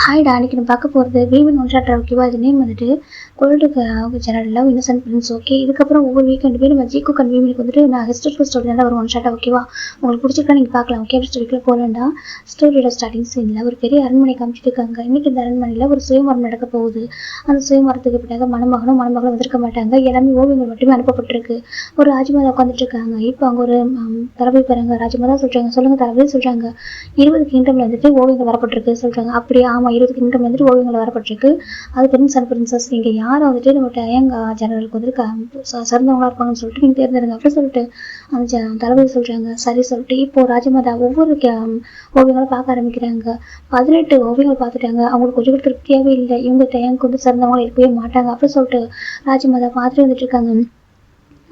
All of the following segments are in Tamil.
ஹாய்டா, அன்னைக்கு நான் பார்க்க போகிறது வீவன் ஒன் ஷாட் ஓகேவா? இது நேம் வந்துட்டு gold general love innocent prince. Okay, இதுக்கப்புறம் ஒவ்வொரு வீக்கெண்டு போய் நம்ம ஜிக்கு கன்வீனிக்கு வந்துட்டு நான் ஹிஸ்டாரிக்கல் ஸ்டோரி தான் ஒரு ஒன் ஷாட்டாக ஓகேவா? உங்களுக்கு பிடிச்சிருக்கா நீங்கள் பார்க்கலாம். ஓகே, ஸ்டோரிக்குள்ள போகலண்டா. ஸ்டோரியோட ஸ்டார்டிங் சீனில் ஒரு பெரிய அரண்மனை காமிச்சிட்டு இருக்காங்க. இன்றைக்கி இந்த அரண்மனையில் ஒரு சுயமரம் நடக்க போகுது. அந்த சுயமரத்துக்கு பின்னாக மணமகனும் வந்திருக்க மாட்டாங்க. எல்லாமே ஓவியங்கள் மட்டுமே அனுப்பப்பட்டிருக்கு. ஒரு ராஜமாதா உட்காந்துட்டு இருக்காங்க. இப்போ அங்கே ஒரு தளபதி பாருங்க. ராஜமாதா சொல்கிறாங்க, சொல்லுங்கள் தளபதி சொல்கிறாங்க, 20 கிங்டம்ல வந்துட்டு ஓவியங்கள் வரப்பட்டிருக்கு சொல்கிறாங்க. அப்படியே ஆமாம், 20 கிங்டம் வந்துட்டு ஓவியங்கள் வரப்பட்டிருக்கு. அது பிரின்ஸ் அண்ட் பிரின்சஸ், நீங்கள் யாரை வந்துட்டு நம்ம டயங் ஜெனரலுக்கு வந்துட்டு சிறந்தவங்களா இருப்பாங்கன்னு சொல்லிட்டு நீங்கள் தேர்ந்தெடுங்க அப்படின்னு சொல்லிட்டு அந்த தளபதி சொல்கிறாங்க. சரி சொல்லிட்டு இப்போ ராஜமாதா ஒவ்வொரு ஓவியங்களும் பார்க்க ஆரம்பிக்கிறாங்க. 18 ஓவியங்கள் பார்த்துட்டாங்க. அவங்களுக்கு கொஞ்சம் கூட திருப்தியாகவே இல்லை. இவங்க டயங்க்கு வந்து சிறந்தவங்களும் இருக்கவே மாட்டாங்க அப்படின்னு சொல்லிட்டு ராஜமாதா பார்த்துட்டு வந்துட்டு இருக்காங்க.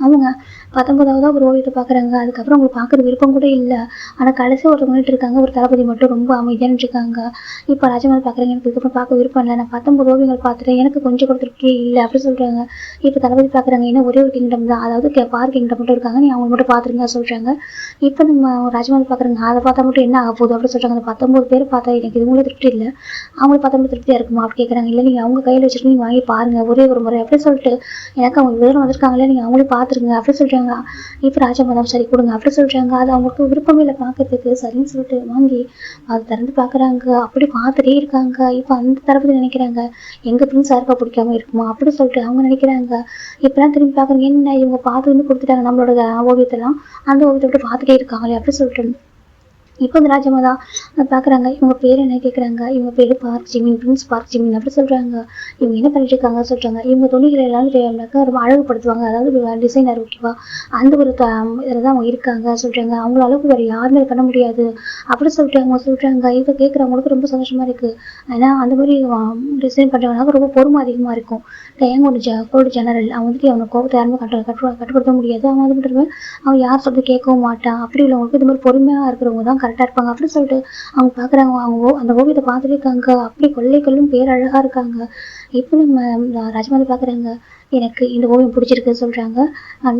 அவங்க 19வது ஒரு ஓவியத்தை பார்க்குறாங்க. அதுக்கப்புறம் அவங்களுக்கு பார்க்குற விருப்பம் கூட இல்லை. ஆனால் கடைசி ஒருத்தவங்க பண்ணிட்டு இருக்காங்க. ஒரு தளபதி மட்டும் ரொம்ப அமைதியானு இருக்காங்க. இப்போ ராஜமாதா பார்க்குறாங்க, எனக்கு இதுக்கப்புறம் பார்க்க விருப்பம் இல்லை. நான் 19 ஓவியங்கள் பார்த்துட்டேன், எனக்கு கொஞ்சம் கூட திருப்தியே இல்லை அப்படின்னு சொல்கிறாங்க. இப்போ தளபதி பார்க்குறாங்க, ஏன்னா ஒரே ஒரு கிங்டம் தான், அதாவது பார் கிங்டம் மட்டும் இருக்காங்க, நீ அவங்க மட்டும் பார்த்துருங்க சொல்கிறாங்க. இப்போ நம்ம ராஜமாதா பார்க்குறாங்க, அதை பார்த்தா மட்டும் என்ன ஆக போகுது அப்படின்னு சொல்கிறாங்க. அந்த 19 பேர் பார்த்தா எனக்கு இது மூலம் திருப்தி இல்லை, அவங்களுக்கு 19 திருப்தியாக இருக்குமா அப்படி கேட்குறாங்க. இல்லை, நீங்கள் அவங்க கையில் வச்சுட்டு நீங்கள் வாங்கி பாருங்கள் ஒரே ஒரு முறை அப்படின்னு சொல்லிட்டு, எனக்கு அவங்க விவரம் வந்திருக்காங்களே, நீங்கள் அவங்களே பார்த்துருங்க அப்படின்னு சொல்கிறாங்க. இப்போ ராஜமாதா சரி கொடுங்க அப்படின்னு சொல்கிறாங்க. அது அவங்களுக்கு விருப்பமே இல்லை பார்க்கறதுக்கு. சரின்னு சொல்லிட்டு வாங்கி அதை திறந்து பார்க்குறாங்க. அப்படி பார்த்துட்டே இருக்காங்க. இப்போ அந்த தரப்புல நினைக்கிறாங்க, எங்கள் பிரின்ஸ் யாருக்கா பிடிக்காம இருக்குமா அப்படி சொல்லிட்டு அவங்க நினைக்கிறாங்க. இப்போலாம் திரும்பி பார்க்குறாங்க, என்ன இவங்க பார்த்து வந்து கொடுத்துட்டாங்க நம்மளோட ஓவியத்தெல்லாம், அந்த ஓவியத்தை விட்டு பார்த்துட்டே இருக்காங்களே அப்படி சொல்லிட்டு. இப்போ இந்த ராஜமாதா பார்க்குறாங்க, இவங்க பேர் என்ன கேட்குறாங்க. இவங்க பேர் park Jimin, Prince park Jimin அப்படி சொல்கிறாங்க. இவங்க என்ன பண்ணிட்டு இருக்காங்க சொல்கிறாங்க. இவங்க துணிகளை எல்லாம் ரொம்ப அழகுபடுத்துவாங்க, அதாவது டிசைனர் ஓகேவா, அந்த ஒரு இதில் தான் அவங்க இருக்காங்க சொல்கிறாங்க. அவங்கள அளவுக்கு வேறு யாருமே பண்ண முடியாது அப்படி சொல்லிட்டு அவங்க சொல்கிறாங்க. இதை கேட்குறவங்களுக்கு ரொம்ப சந்தோஷமாக இருக்குது. ஏன்னா அந்த மாதிரி டிசைன் பண்ணுறவங்க ரொம்ப பொறுமை அதிகமாக இருக்கும். டயங் ஒரு கோல்டு ஜெனரல், அவன் வந்துட்டு அவனை கோபத்தை யாருமே கட்டுப்படுத்த முடியாது. அவன் வந்து மட்டுமே அவன் யார் சொல்லிட்டு கேட்கவும் மாட்டான். அப்படி உள்ளவங்களுக்கு இது மாதிரி பொறுமையாக இருக்கிறவங்க தான் கரெக்டாக இருப்பாங்க அப்படின்னு சொல்லிட்டு அவங்க பார்க்குறாங்க. அவங்க அந்த ஓவியத்தை பார்த்துட்டு இருக்காங்க. அப்படி கொள்ளைகளும் பேரழகாக இருக்காங்க. இப்போ நம்ம ராஜமாதா பார்க்குறாங்க, எனக்கு இந்த ஓவியம் பிடிச்சிருக்கு சொல்கிறாங்க.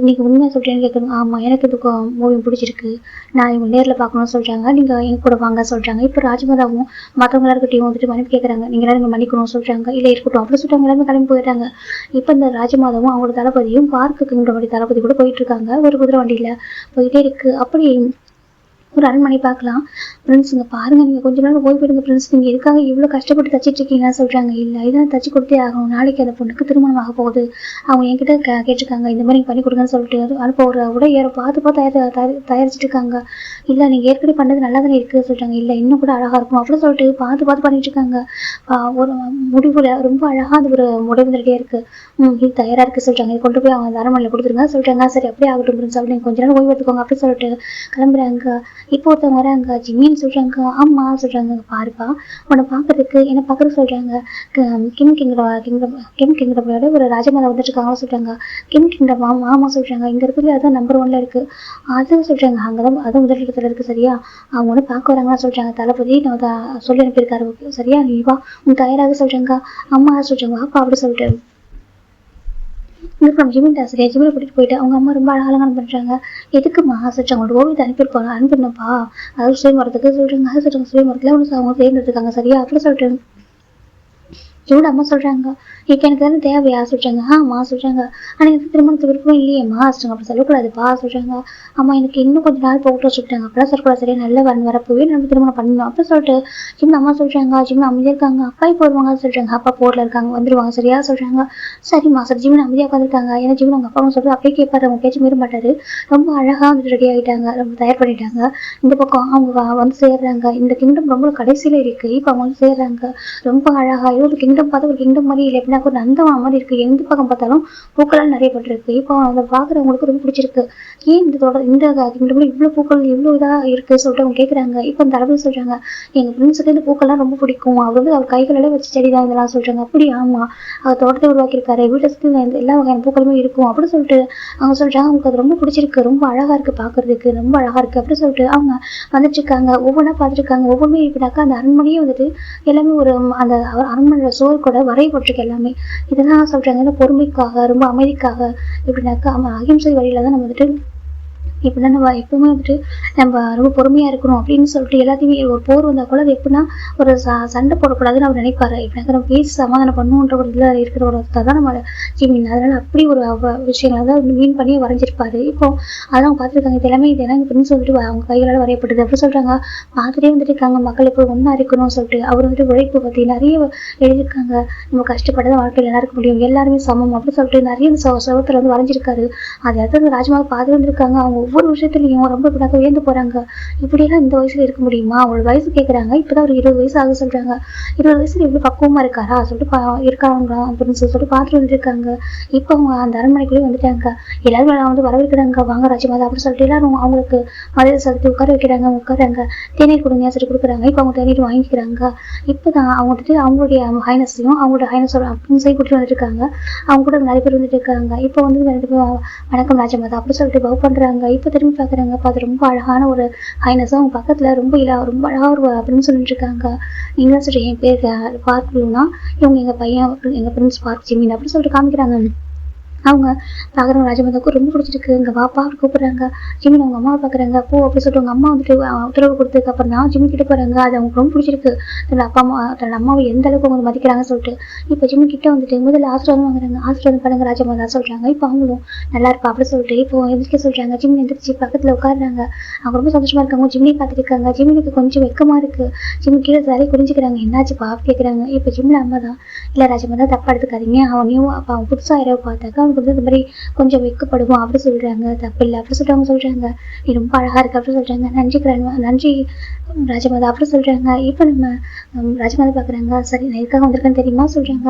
நீங்கள் உண்மையாக சொல்கிறேன்னு கேட்குறாங்க. ஆமாம், எனக்கு இது ஓவியம் பிடிச்சிருக்கு, நான் இவங்க நேரில் பார்க்கணும்னு சொல்கிறாங்க. நீங்கள் எங்க கூட வாங்க சொல்கிறாங்க. இப்போ ராஜமாதாவும் மற்றவங்க எல்லாருக்கிட்டையும் வந்துட்டு மன்னிப்பு கேட்குறாங்க. நீங்கள் எல்லாரும் மன்னிக்கணும்னு சொல்கிறாங்க. இல்லை இருக்கட்டும் அப்படின்னு சொல்லிட்டு எல்லாருமே கிளம்பி போயிட்டாங்க. இப்போ இந்த ராஜமாதாவும் அவங்களோட தளபதியும் பார்க்குங்கிற தளபதி கூட போயிட்டு இருக்காங்க. ஒரு குதிரை வண்டியில் போயிட்டே இருக்கு. அப்படி ஒரு அரண்மனை பார்க்கலாம். ஃப்ரெண்ட்ஸ் இங்கே பாருங்கள், நீங்கள் கொஞ்சம் நேரம் போய் போயிடுங்க ஃப்ரெண்ட்ஸ், நீங்கள் எதுக்காக இவ்வளோ கஷ்டப்பட்டு தச்சிட்டு இருக்கீங்கன்னு சொல்கிறாங்க. இல்லை, இதெல்லாம் தச்சு கொடுத்தே ஆகணும், நாளைக்கு அந்த பொண்ணுக்கு திருமணம் ஆக போகுது, அவங்க என்கிட்ட கேட்டிருக்காங்க இந்த மாதிரி பண்ணி கொடுங்கன்னு சொல்லிட்டு அனுப்ப ஒரு உடைய பார்த்து தயாரிச்சுட்டு இருக்காங்க. இல்லை, நீங்கள் ஏற்கனவே பண்ணது நல்லா தானே இருக்குது சொல்கிறாங்க. இல்லை, இன்னும் கூட அழகாக இருக்கும் அப்படின்னு சொல்லிட்டு பார்த்து பண்ணிட்டு இருக்காங்க. ஒரு முடிவில் ரொம்ப அழகாக அந்த ஒரு முடிவு ரெடியாக இருக்குது. இது தயாராக இருக்குது சொல்கிறாங்க. இது கொண்டு போய் அவங்க அந்த அரண்மனையில் கொடுத்துருங்க சொல்கிறாங்க. சரி அப்படியே ஆகட்டும் ஃப்ரெண்ட்ஸ், அப்படி நீங்கள் கொஞ்ச நேரம் ஓய்வு எடுத்துக்கோங்க அப்படின்னு சொல்லிட்டு கிளம்புறாங்க. இப்போ ஒருத்தவங்க வராங்க, ஜிமின்னு சொல்கிறாங்க. ஆமாம் சொல்கிறாங்க, பாருப்பா உன்னை பார்க்கறதுக்கு என்ன பார்க்குறது சொல்கிறாங்க. கிங்டமோட ஒரு ராஜமாதா வந்துட்டு இருக்காங்க சொல்கிறாங்க. கிங்டம் ஆமாம் சொல்கிறாங்க. இங்கே இருக்கிறது அதுதான் நம்பர் 1ல இருக்குது அது சொல்கிறாங்க. அங்கே தான் அதுவும் முதலிடத்துல இருக்குது சரியா, அவங்க ஒன்று பார்க்க வராங்கன்னு சொல்கிறாங்க. தளபதி நான் சொல்லி அனுப்பியிருக்காரு சரியா, நீ வா உன் தயாராக சொல்கிறாங்க. அம்மா சொல்கிறாங்க வாப்பா அப்படி சொல்லிட்டு இப்போ ஜிமின் ஆசிரியர் ஜிமினை கூட்டிகிட்டு போயிட்டு அவங்க அம்மா ரொம்ப அழகாக பண்ணுறாங்க. எதுக்குமா சொல்லிட்டு அவங்களோட ஓவியத்தை அனுப்பியிருப்போம்ப்பா, அதாவது சுயமரத்துக்கு சொல்கிறாங்க. அது சொல்கிறாங்க சுயமரத்தில் ஒன்று அவங்க சேர்ந்துருக்காங்க சரியா அப்படி சொல்லிட்டு இவ்வளோ அம்மா சொல்கிறாங்க. இப்போ எனக்கு தானே தேவையா சொல்கிறாங்க. ஆமா சொல்கிறாங்க. ஆனால் எனக்கு திருமணத்துக்கு விருப்பம் இல்லையேம்மா சொல்கிறாங்க. அப்படி சொல்லக்கூடாதுப்பா சொல்கிறாங்க. அம்மா எனக்கு இன்னும் கொஞ்சம் நாள் போகட்டும் சொல்லிட்டாங்க. அப்பெல்லாம் சொல்லக்கூடாது சரியா, நல்ல வரப்போவே நம்ம திருமணம் பண்ணணும் அப்படின்னு சொல்லிட்டு ஜிம்னு அம்மா சொல்கிறாங்க. ஜிம்னு அமைதியாக இருக்காங்க. அப்பா இப்போ வருவாங்க சொல்கிறாங்க. அப்பா போர்டில் இருக்காங்க, வந்துடுவாங்க சரியா சொல்கிறாங்க. சரிம்மா சார் ஜிம்னு அமைதியாக உட்காந்துருக்காங்க. ஏன்னா ஜிம்னு அவங்க அப்பாவும் சொல்லிட்டு அப்படியே கேட்பாரு, அவங்க பேச்சு மீற மாட்டாரு. ரொம்ப அழகாக வந்துட்டு ரெடி ஆகிட்டாங்க, ரொம்ப தயார் பண்ணிட்டாங்க. இந்த பக்கம் அவங்க வந்து சேர்றாங்க. இந்த கிங்டம் ரொம்ப கடைசியில் இருக்குது. இப்போ அவங்க வந்து சேர்றாங்க. ரொம்ப அழகாக இது ஒரு கிங்டம் பார்த்தா ஒரு கிங்டம் மாதிரி இல்லை, எப்படின்னா ஒரு நந்தவா மாதிரி இருக்குது. எந்த பக்கம் பார்த்தாலும் பூக்களால் நிறைய பட்டிருக்கு. இப்போ அதை பார்க்குறவங்களுக்கு ரொம்ப பிடிச்சிருக்கு. ஏன் இந்த கிங்டம்ல இவ்வளோ பூக்கள் இவ்வளோ இதாக இருக்குது சொல்லிட்டு அவங்க கேட்குறாங்க. இப்போ அந்த அளவு சொல்கிறாங்க, எங்கள் ஃப்ரெண்ட்ஸுக்கு இந்த பூக்கள்லாம் ரொம்ப பிடிக்கும், அவர் வந்து அவர் கைகளெல்லாம் வச்சு செடி தான் இதெல்லாம் சொல்கிறாங்க. அப்படி ஆமாம், அவர் தோட்டத்தை உருவாக்கியிருக்காரு, வீட்டை சுற்றி எல்லா வகையான பூக்களுமே இருக்கும் அப்படின்னு சொல்லிட்டு அவங்க சொல்கிறாங்க. அவங்களுக்கு அது ரொம்ப பிடிச்சிருக்கு, ரொம்ப அழகாக இருக்குது, பார்க்குறதுக்கு ரொம்ப அழகாக இருக்குது அப்படின்னு சொல்லிட்டு அவங்க வந்துட்டு இருக்காங்க. ஒவ்வொன்றா பார்த்துருக்காங்க. ஒவ்வொன்றுமே இப்படினாக்கா அந்த அரண்மனையே வந்துட்டு எல்லாமே ஒரு அந்த அரண்மனையோட சோறு கூட வரையப்பட்டிருக்கு எல்லாமே. இதெல்லாம் சொல்கிறாங்க பொறுமைக்காக, ரொம்ப அமைதிக்காக, எப்படின்னாக்கா அகிம்சை வழியில தான் நம்ம வந்துட்டு இப்படிலாம் நம்ம எப்பவுமே வந்துட்டு நம்ம ரொம்ப பொறுமையா இருக்கணும் அப்படின்னு சொல்லிட்டு எல்லாத்தையுமே ஒரு போர் வந்தா கூட அது எப்படின்னா ஒரு சண்டை போடக்கூடாதுன்னு அவர் நினைப்பாரு. இப்ப நம்ம பேசி சமாதானம் பண்ணுன்ற ஒரு இதுல இருக்கிற ஒரு தான் நம்ம ஜிமின். அதனால அப்படி ஒரு விஷயங்களை தான் மீன் பண்ணி வரைஞ்சிருப்பாரு. இப்போ அதெல்லாம் பார்த்துருக்காங்க. இது எல்லாமே இது எல்லாம் பிரின்ஸ் வந்துட்டு அவங்க கைகளால் வரையப்பட்டது அப்படி சொல்றாங்க. பார்த்துட்டே வந்துட்டு இருக்காங்க மக்கள் இப்போ ஒன்னா இருக்கணும்னு சொல்லிட்டு அவர் வந்துட்டு உழைப்பு பத்தி நிறைய எழுதியிருக்காங்க. நம்ம கஷ்டப்பட்டதான் வாழ்க்கையில் நல்லா இருக்க முடியும், எல்லாருமே சமம் அப்படின்னு சொல்லிட்டு நிறைய சுவத்துல வந்து வரைஞ்சிருக்காரு. அது அடுத்து ராஜ்மாவை பார்த்து வந்துருக்காங்க. அவங்க ஒவ்வொரு விஷயத்துலையும் ரொம்ப பின்னாக்க உயர்ந்து போறாங்க. இப்படியெல்லாம் இந்த வயசுல இருக்க முடியுமா? அவங்களோட வயசு கேட்கறாங்க. இப்பதான் ஒரு 20 வயசு ஆக சொல்றாங்க. 20 வயசுல எப்படி பக்குவமா இருக்காரா சொல்லிட்டு இருக்காங்க அப்படின்னு சொல்லிட்டு பார்த்துட்டு வந்துருக்காங்க. இப்போ அவங்க அந்த அரண்மனைக்குள்ளேயே வந்துட்டாங்க. எல்லாரும் வந்து வரவேற்கிறாங்க. வாங்க ராஜ்மாதா அப்படின்னு சொல்லிட்டு எல்லாரும் அவங்களுக்கு மதுரை செலுத்தி உட்கார வைக்கிறாங்க. உட்காராங்க. தேநீர் கொடுங்க சொல்லி கொடுக்குறாங்க. இப்போ அவங்க தேநீர் வாங்கிக்கிறாங்க. இப்போதான் அவங்க வந்துட்டு அவங்களுடைய ஹைனஸையும் அவங்களோட ஹைனஸோட பிரின்ஸையும் கூட்டிட்டு வந்துருக்காங்க. அவங்க கூட நிறைய பேர் வந்துட்டு இருக்காங்க. இப்போ வந்து வணக்கம் ராஜமாதா அப்படின்னு சொல்லிட்டு பவ் பண்றாங்க. இப்போ திரும்பி பாக்குறாங்க. பார்த்து ரொம்ப அழகான ஒரு ஹைனஸும் அவங்க பக்கத்துல ரொம்ப ரொம்ப அழகா ஒரு அப்படின்னு சொல்லிட்டு இருக்காங்க. நீங்க தான் சொல்றீங்க என் பேர் பார்க்கணும்னா இவங்க எங்க பையன் எங்க பிரின்ஸ் பார்க் ஜிமின் அப்படின்னு சொல்லிட்டு காமிக்கிறாங்க. அவங்க பாக்குறாங்க. ராஜமாதாவுக்கு ரொம்ப பிடிச்சிருக்கு. இங்க வாப்பா கூப்பிடுறாங்க. ஜிமின் அவங்க அம்மாவை பாக்குறாங்க. போ அப்படி சொல்லிட்டு அவங்க அம்மா வந்துட்டு உத்தரவு கொடுத்ததுக்கு அப்புறம் தான் ஜிமின் கிட்ட போறாங்க. அது அவங்க ரொம்ப பிடிச்சிருக்கு. தன்னோட அம்மாவை எந்த அளவுக்கு அவங்க மதிக்கிறாங்கன்னு சொல்லிட்டு இப்போ ஜிமின் கிட்ட வந்துட்டு முதல்ல ஆசீர்வாதம் வாங்குறாங்க. ஆசீர்வாதம் பண்ணுங்க ராஜமாதா சொல்றாங்க. இப்போ அவங்களும் நல்லா இருப்பா அப்படி சொல்லிட்டு இப்போ எந்திரிக்க சொல்றாங்க. ஜிமின் எந்திரிச்சு பக்கத்துல உட்காடுறாங்க. அவங்க ரொம்ப சந்தோஷமா இருக்காங்க. ஜிமினி பார்த்துட்டு இருக்காங்க. ஜிமினுக்கு கொஞ்சம் வெக்கமா இருக்கு. ஜிமின் கீழே சரி குறிஞ்சுக்கிறாங்க. என்னாச்சு பாப்பு கேட்கறாங்க. இப்போ ஜிமின் அம்மா தான் இல்ல ராஜமாதா தப்பா எடுத்துக்காதீங்க. அவனையும் அவன் புதுசா இரவு பார்த்தாக்க வந்து இந்த மாதிரி கொஞ்சம் வெக்கப்படுவோம் அப்படி சொல்றாங்க. தப்பு இல்லை அப்படி சொல்றவங்க சொல்றாங்க. நீ ரொம்ப அழகா இருக்கு அப்படி சொல்றாங்க. நன்றி ராஜமாதா அப்படி சொல்றாங்க. இப்ப நம்ம ராஜமாதா பாக்குறாங்க. சரி நான் எதுக்காக வந்திருக்கேன்னு தெரியுமா சொல்றாங்க.